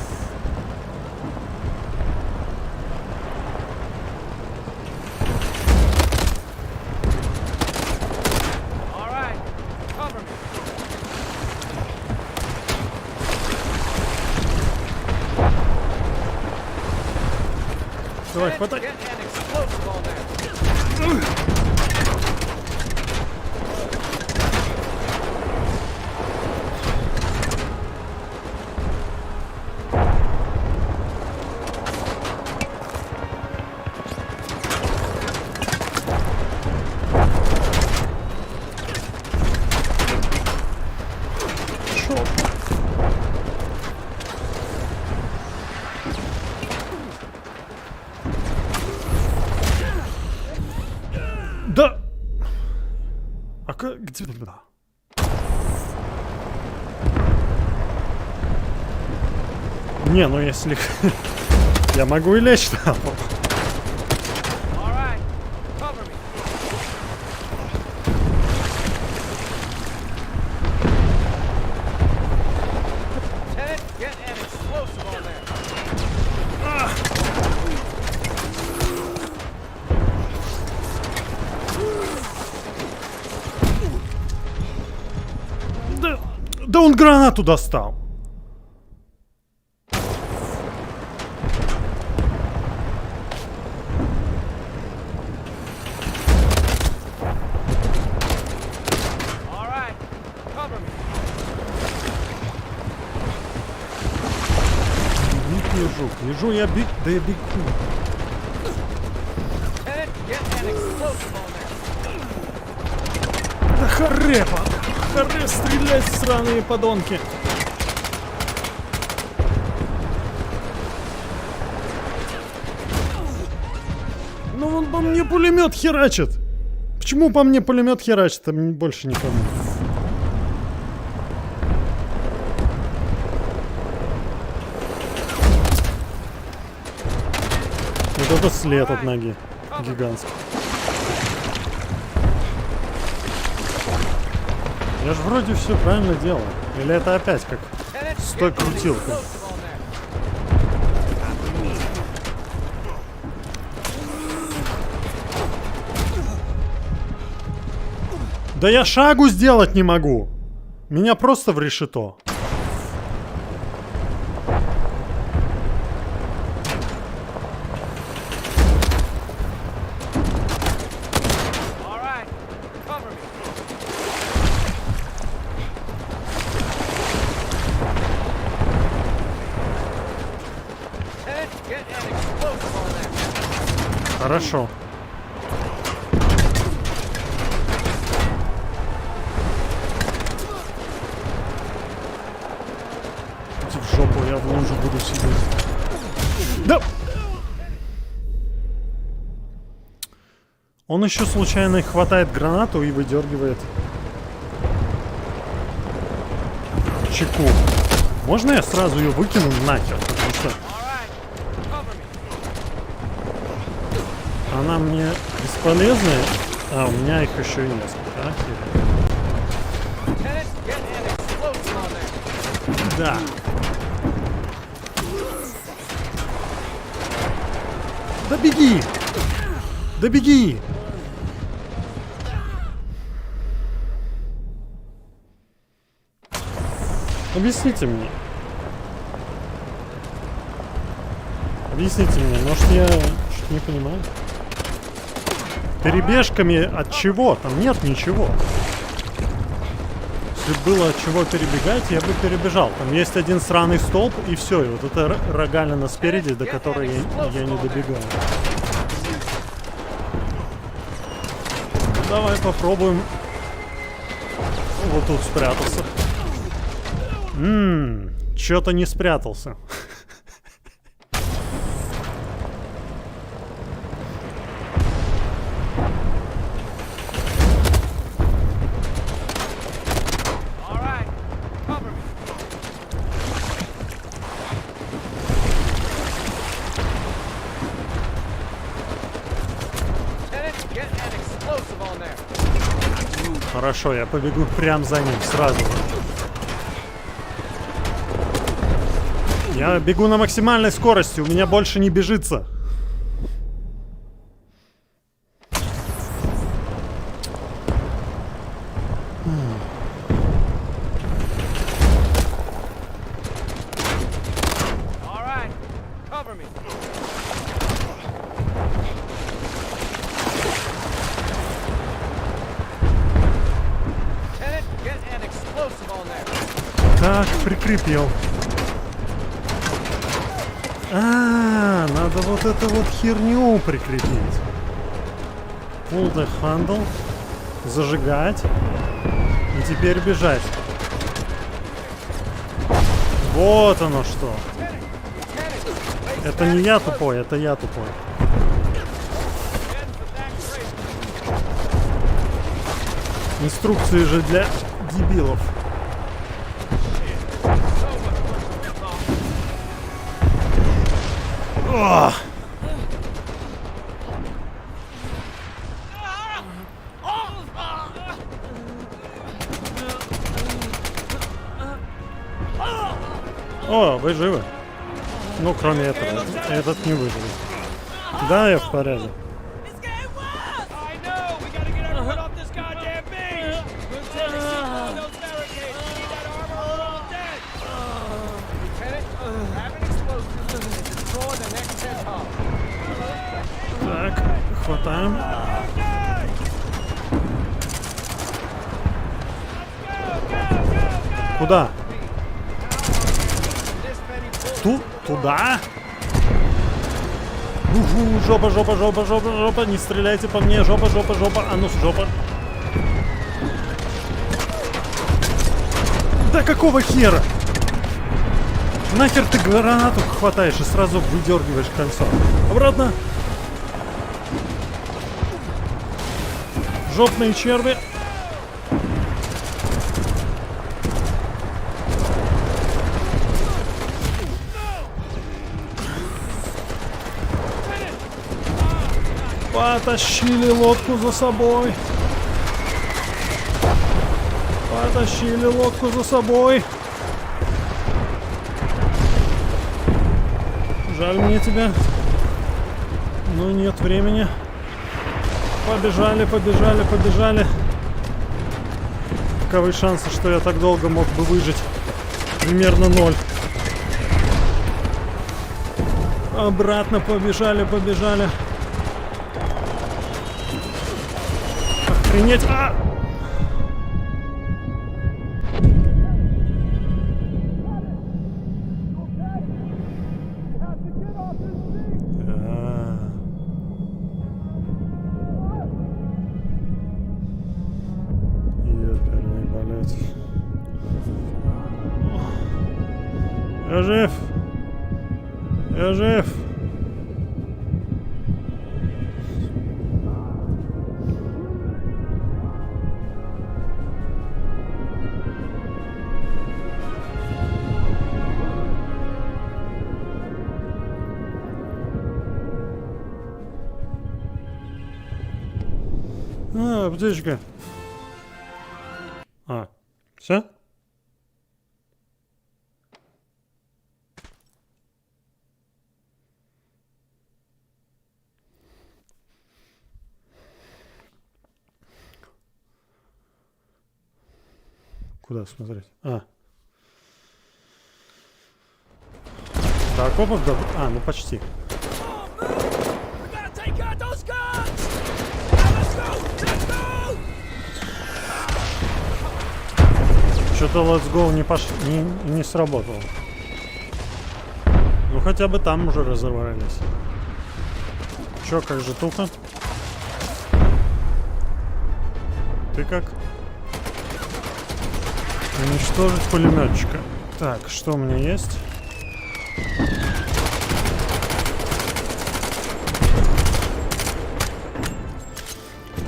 Давай, хватай. Да! А где... Не, ну если... Я могу и лечь там. Да он гранату достал. Лежу, я бегу, да я бегу. Да харепа! Харе стрелять, сраные подонки! Ну он по мне пулемет херачит! Почему по мне пулемет херачит, а больше никому? Вот это след от ноги. Гигантский. Я же вроде все правильно делаю. Или это опять как с той крутилкой? Да я шагу сделать не могу. Меня просто в решето. Хорошо. Иди в жопу, я в лужу буду сидеть. Да! Он еще случайно хватает гранату и выдергивает чеку. Можно я сразу ее выкину нахер? Потому что она мне бесполезная, а у меня их еще и несколько. Да. Да беги! Да беги! Объясните мне. Объясните мне, может я что-то не понимаю? Перебежками от чего? Там нет ничего. Если было от чего перебегать, я бы перебежал. Там есть один сраный столб и все. И вот это рогалина спереди, до которой я не добегаю. Давай попробуем вот тут спрятаться. Чё-то не спрятался. Хорошо, я побегу прям за ним сразу. Я бегу на максимальной скорости, у меня больше не бежится. Так, прикрепил. Надо вот эту вот херню прикрепить. Pull the handle. Зажигать. И теперь бежать. Вот оно что. Это не я тупой, это я тупой. Инструкции же для дебилов. О! О, вы живы? Ну, кроме этого. Этот не выживет. Да, я в порядке. Так, хватаем. Куда? Туда? Жопа, жопа, жопа, жопа, жопа. Не стреляйте по мне. Жопа, жопа, жопа. А ну, жопа. Да какого хера? Нахер ты гранату хватаешь и сразу выдергиваешь кольцо. Обратно. Жопные черви. Потащили лодку за собой. Потащили лодку за собой. Жаль мне тебя. Но нет времени. Побежали, побежали, побежали. Каковы шансы, что я так долго мог бы выжить? Примерно 0. Обратно побежали, побежали. Охренеть! Я жив! Я жив! А, аптечка. А, все? Куда смотреть? А. До окопов до... А, ну почти. Что-то Let's Go не сработало. Ну хотя бы там уже разорвались. Чё, как же туха? Ты как? Уничтожить пулеметчика. Так, что у меня есть?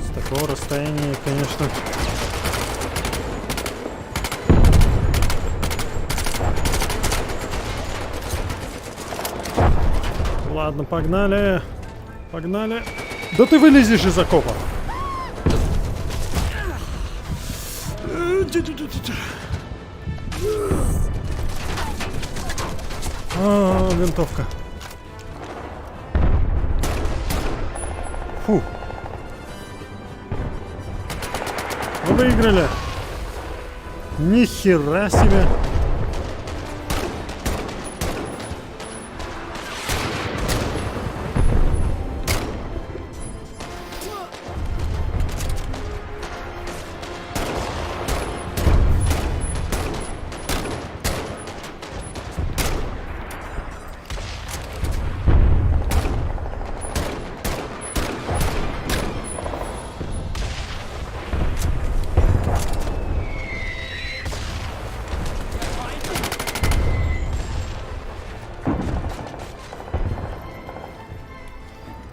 С такого расстояния, конечно... Ладно, погнали. Погнали. Да ты вылезешь из окопа. А, винтовка. Фу. Мы выиграли. Ни хера себе.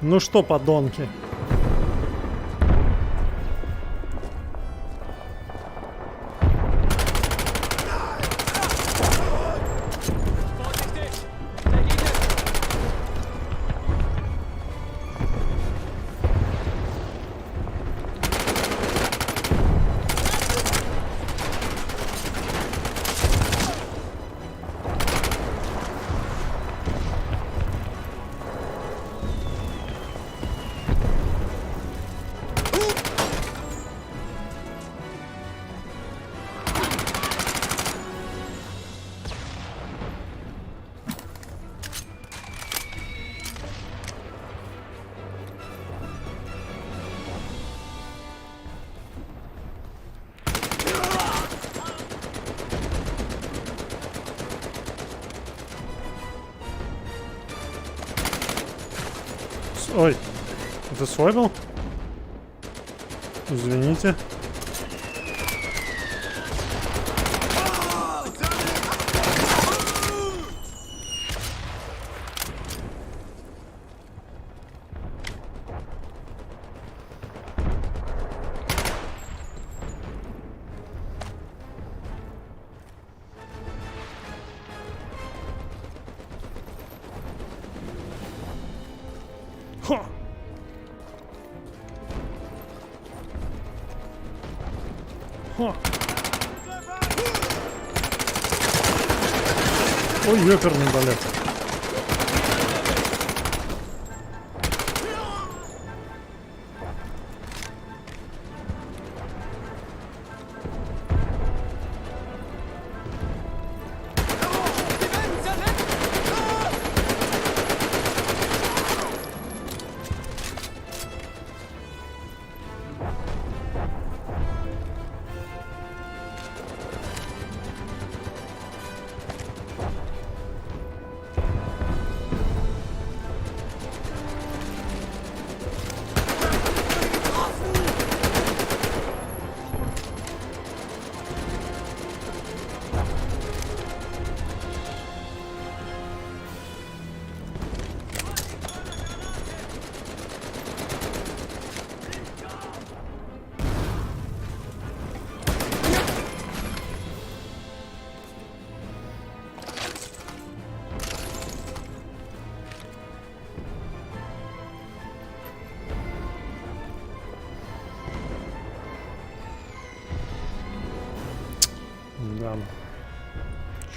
Ну что, подонки? Ой, это свой был? Извините. Ха! Ха! Ой, ёперный балет.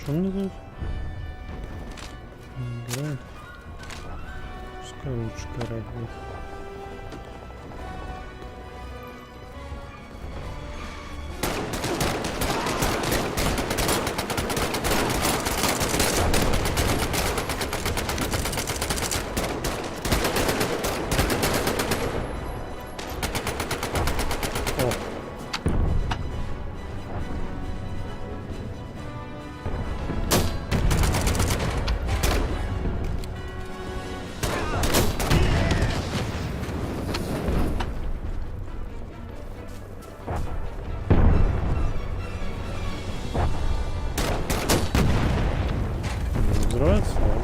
Что мне тут? Играет. Пускай лучше кораб будет. Взрывается, ладно.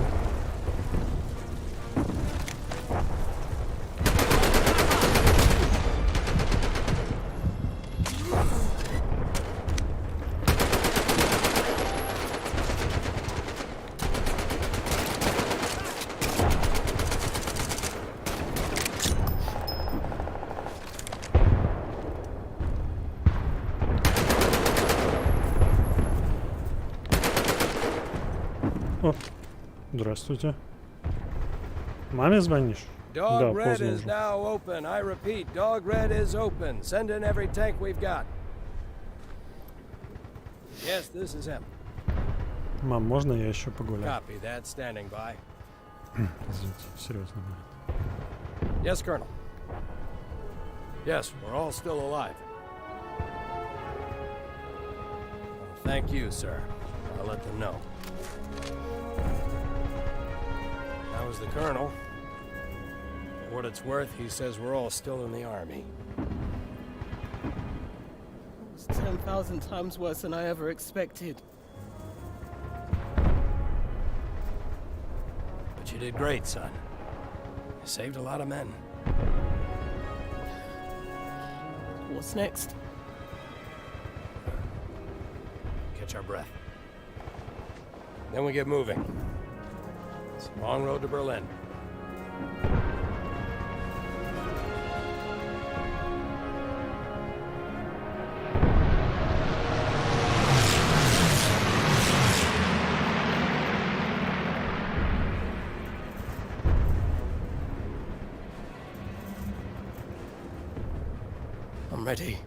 О, здравствуйте. Маме звонишь? Dog Да, Red поздно is уже. now open. I repeat, Dog Red is open. Send in every tank we've got. Yes, this is him. Мам, можно я еще погуляю? Copy that. Standing by. Извините, серьезно. Yes, Colonel. Yes, we're all still alive. Well, thank you, sir. I'll let them know. That was the Colonel. For what it's worth, he says we're all still in the Army. It's 10,000 times worse than I ever expected. But you did great, son. You saved a lot of men. What's next? Catch our breath. Then we get moving. It's a long road to Berlin. I'm ready.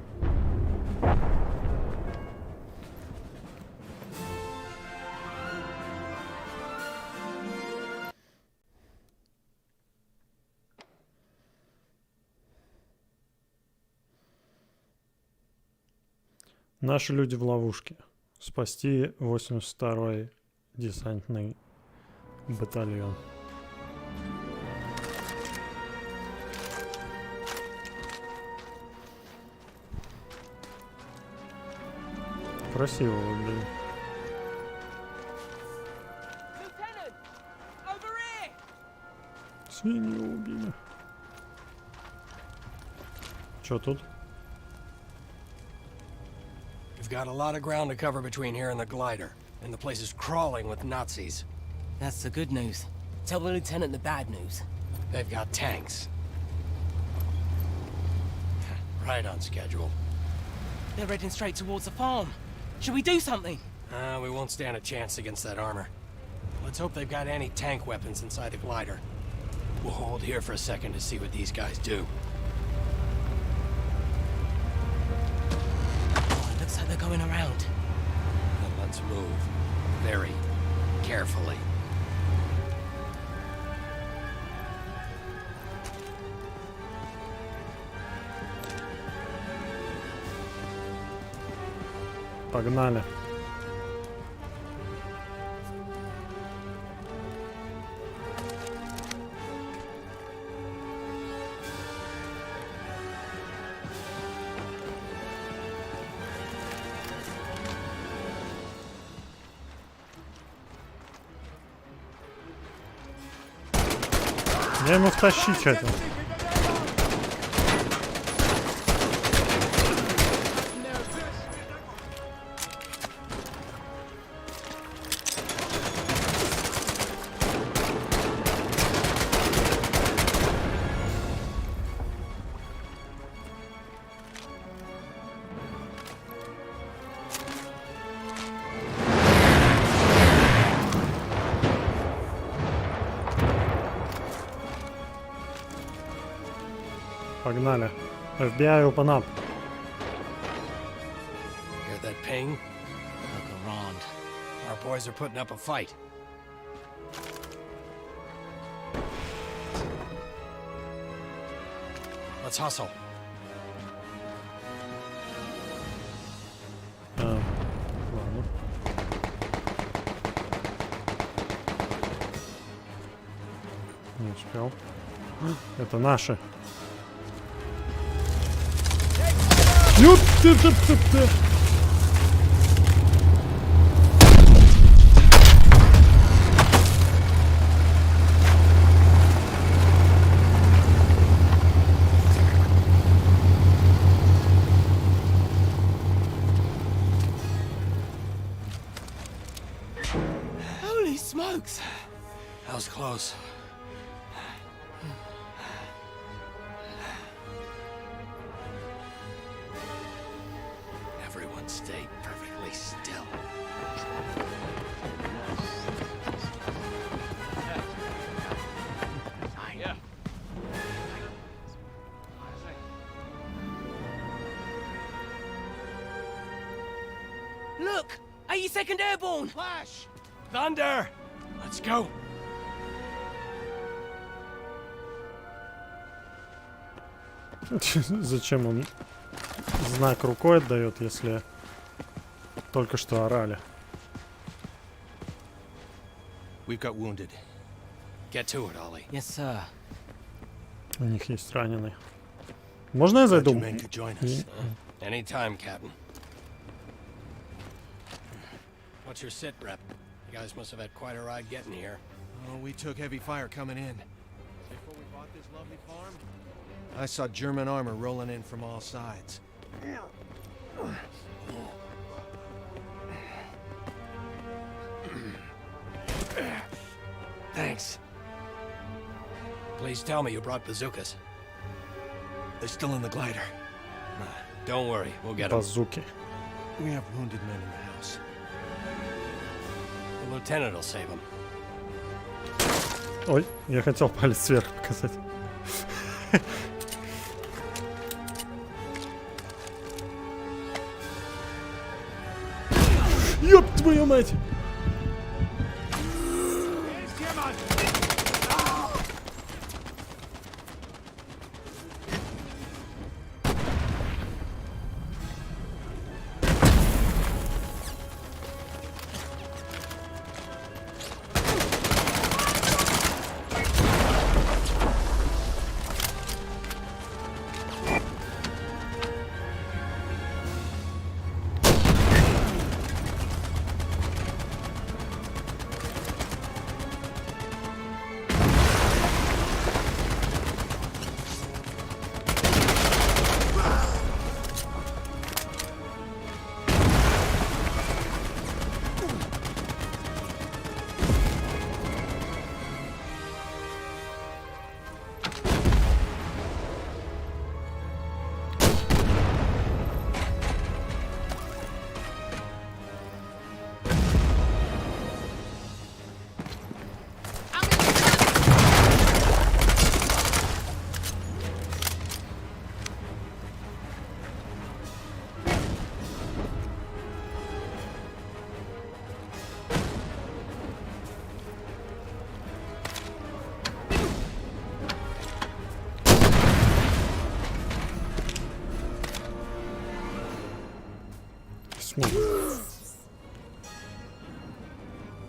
Наши люди в ловушке. Спасти 82-й десантный батальон. Красиво выглядит. Свиньи убили. Чё тут? We've got a lot of ground to cover between here and the glider, and the place is crawling with Nazis. That's the good news. Tell the lieutenant the bad news. They've got tanks. Right on schedule. They're heading straight towards the farm. Should we do something? We won't stand a chance against that armor. Let's hope they've got anti-tank weapons inside the glider. We'll hold here for a second to see what these guys do. Oh, it looks like they're going around. Then let's move. Very carefully. Погнали. Я ему втащить хотел. Погнали. FBI, open up. Hear that ping? Look around. Our boys are putting up a fight. Let's hustle. Ладно. Не успел. Это наши. Ю-ты-ты-ты-ты. Holy smokes! That was close. Everyone stay perfectly still. Yeah. Look! 82nd Airborne! Flash! Thunder! Let's go. Зачем он знак рукой отдает, если только что орали? We've got wounded. Get to it, Ollie. Yes, sir. У них есть раненый. Можно я зайду? Men could join us. Anytime, Captain. What's your sit rep? You guys must have had quite a ride getting here. Oh, we took heavy fire coming in. Before we bought this lovely farm, I saw German armor rolling in from all sides. Thanks. Please tell me you brought bazookas. They're still in the glider. Don't worry, we'll get them. Базуки. We have wounded men in the house. The lieutenant will save them. Ой, я хотел палец вверх показать. Ёб твою мать!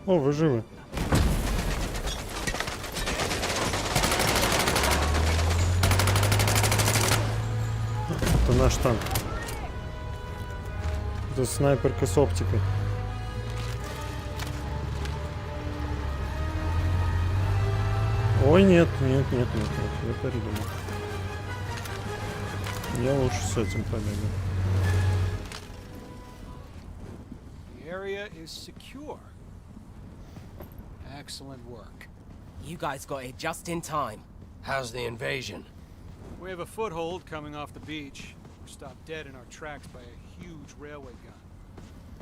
О, вы живы. Это наш танк. Это снайперка с оптикой. Ой, нет, нет, нет, нет, нет, я передумал. Я лучше с этим побегу. The area is secure. Excellent work. You guys got it just in time. How's the invasion? We have a foothold coming off the beach. We're stopped dead in our tracks by a huge railway gun.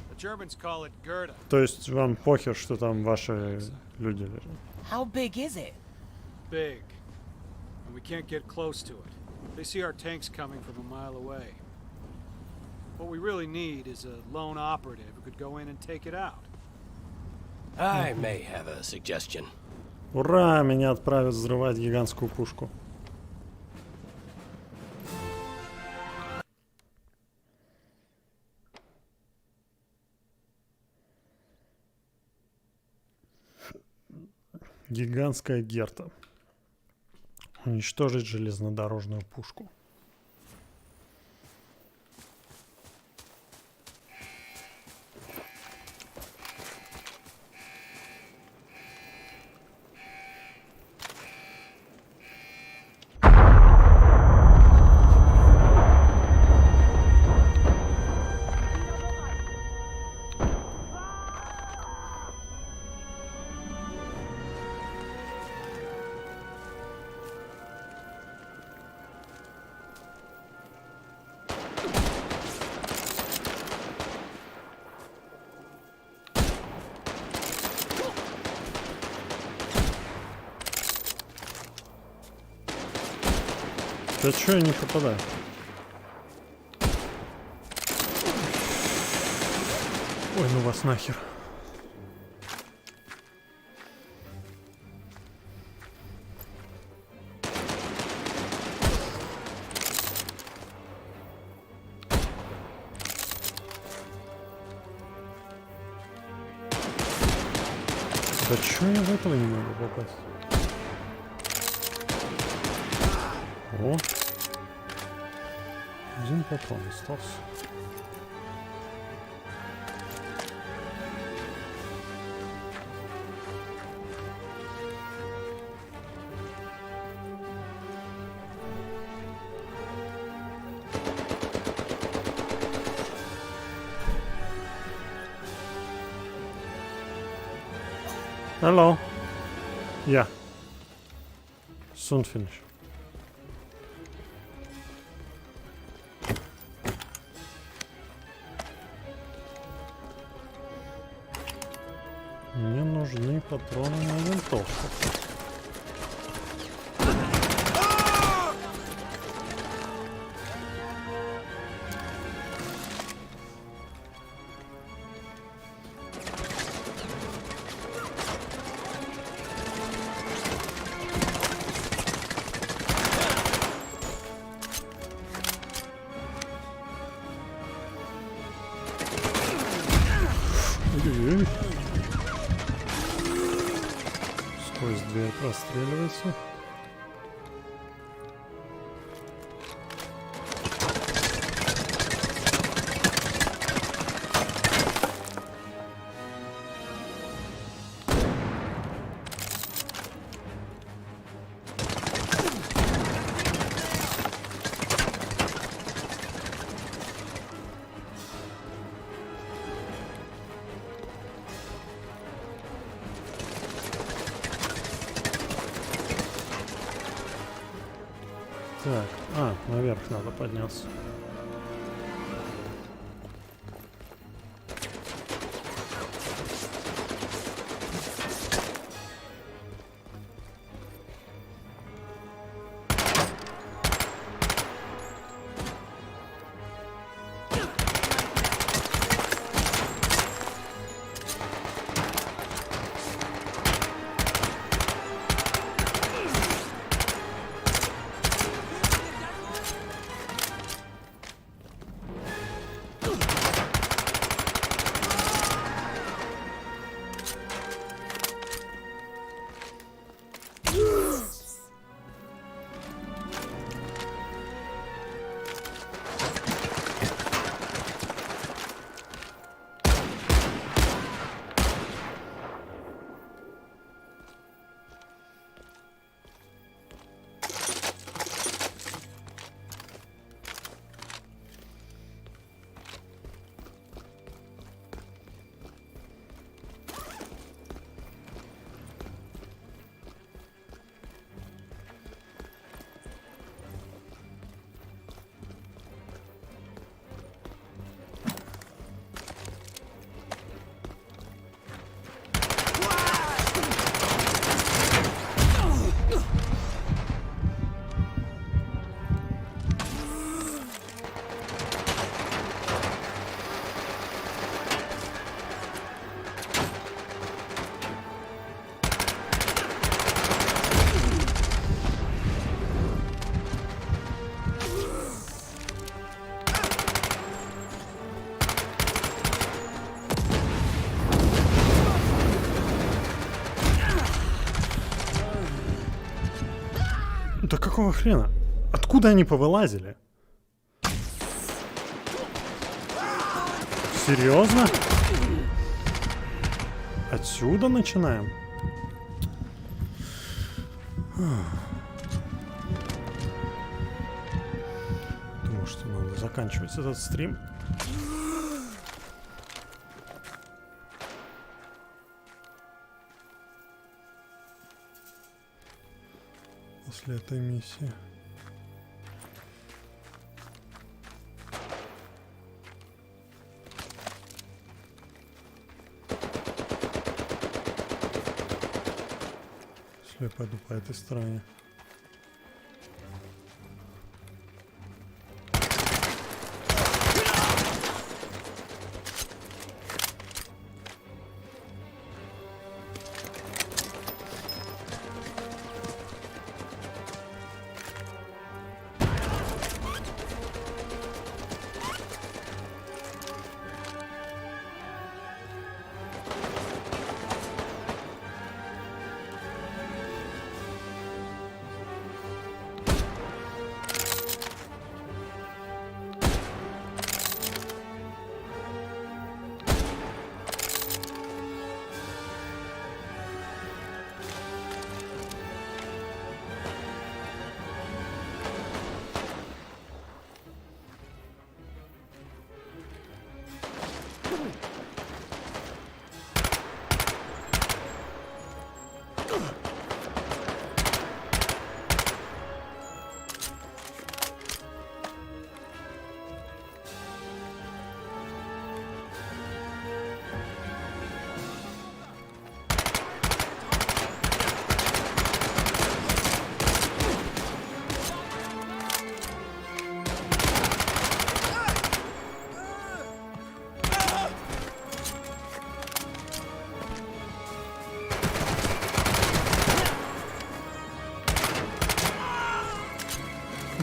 The Germans call it Gerda. То есть вам похер, что там ваши люди лежат? How big is it? Big. And we can't get close to it. They see our tanks coming from a mile away. What we really need is a lone operative who could go in and take it out. I may have a suggestion. Ура! Меня отправят взрывать гигантскую пушку. Гигантская Герта. Уничтожить железнодорожную пушку. Да чё я не попадаю? Ой, ну вас нахер. Да чё я в этого не могу попасть? О! Один патрон остался. Hello. Yeah. Soon finish. Мне нужны патроны на винтовку. Ой-ой-ой. Сквозь дверь простреливается. Так, наверх надо подняться. Какого хрена? Откуда они повылазили? Серьезно? Отсюда начинаем? Думаю, что надо заканчивать этот стрим. После этой миссии. Если я пойду по этой стороне.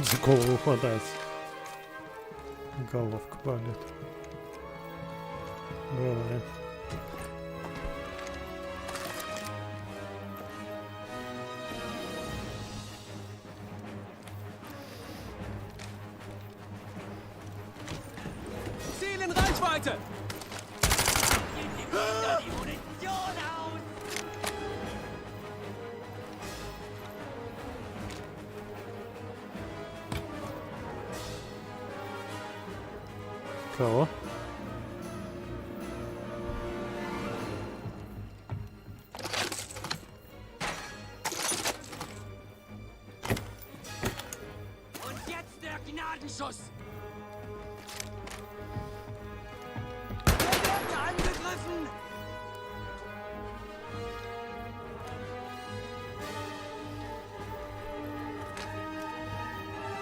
За голову хватается. Головка болит. Бывает. Ziel in Reichweite! Кого? Und jetzt der Gnadenschuss! Wir werden angegriffen!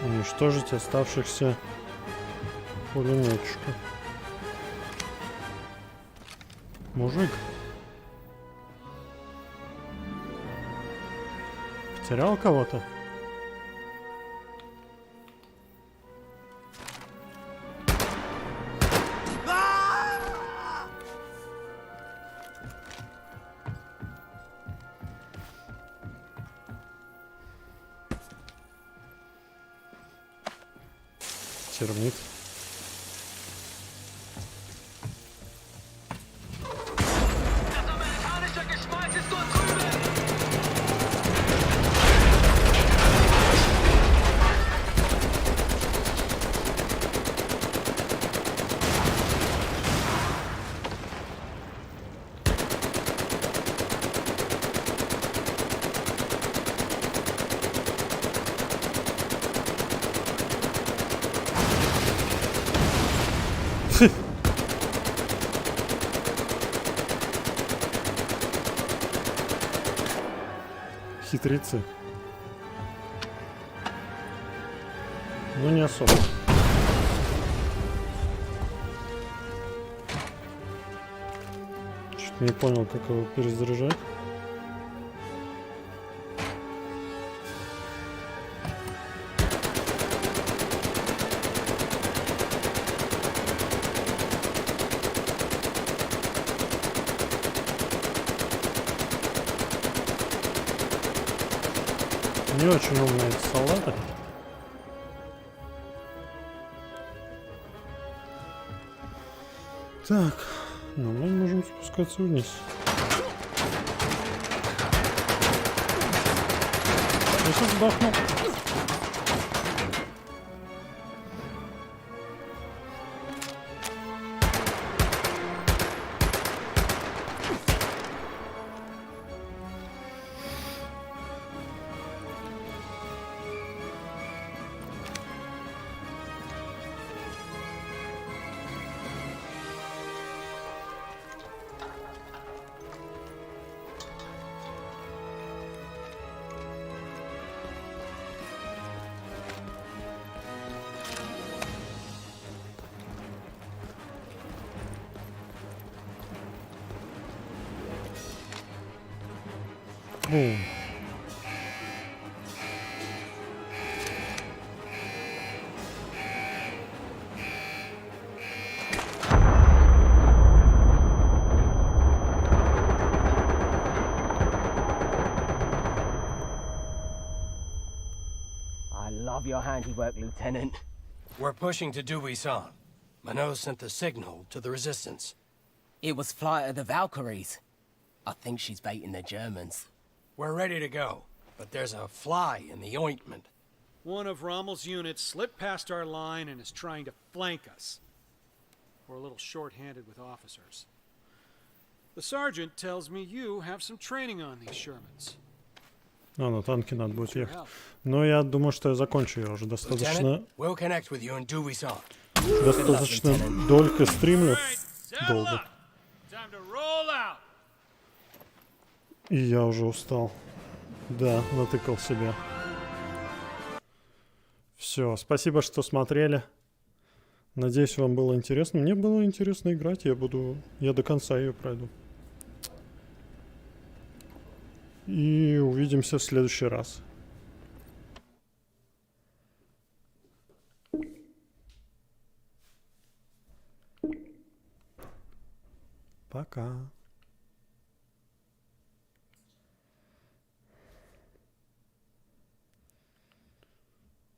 Уничтожить оставшихся пулеметчиков. Мужик. Потерял кого-то? Термит. Хитрецы. Ну, не особо. Чуть не понял, как его перезаряжать. Не очень умные эти солдаты. Так, ну мы можем спускаться вниз. Я сейчас сдохну. Бум. I love your handiwork, Lieutenant. We're pushing to Dubuisson. Minot sent the signal to the resistance. It was Flight of the Valkyries. I think she's baiting the Germans. We're ready to go, but there's a fly in the ointment. One of Rommel's units slipped past our line and is trying to flank us. We're a little short-handed with officers. The sergeant tells me you have some training on these Shermans. А, на танке надо будет ехать. Но я думаю, что я закончу ее уже достаточно... We'll connect with you in Dubuisson. Достаточно долго стримлю. Долго. И я уже устал. Да, натыкал себя. Все, спасибо, что смотрели. Надеюсь, вам было интересно. Мне было интересно играть. Я до конца ее пройду. И увидимся в следующий раз. Пока.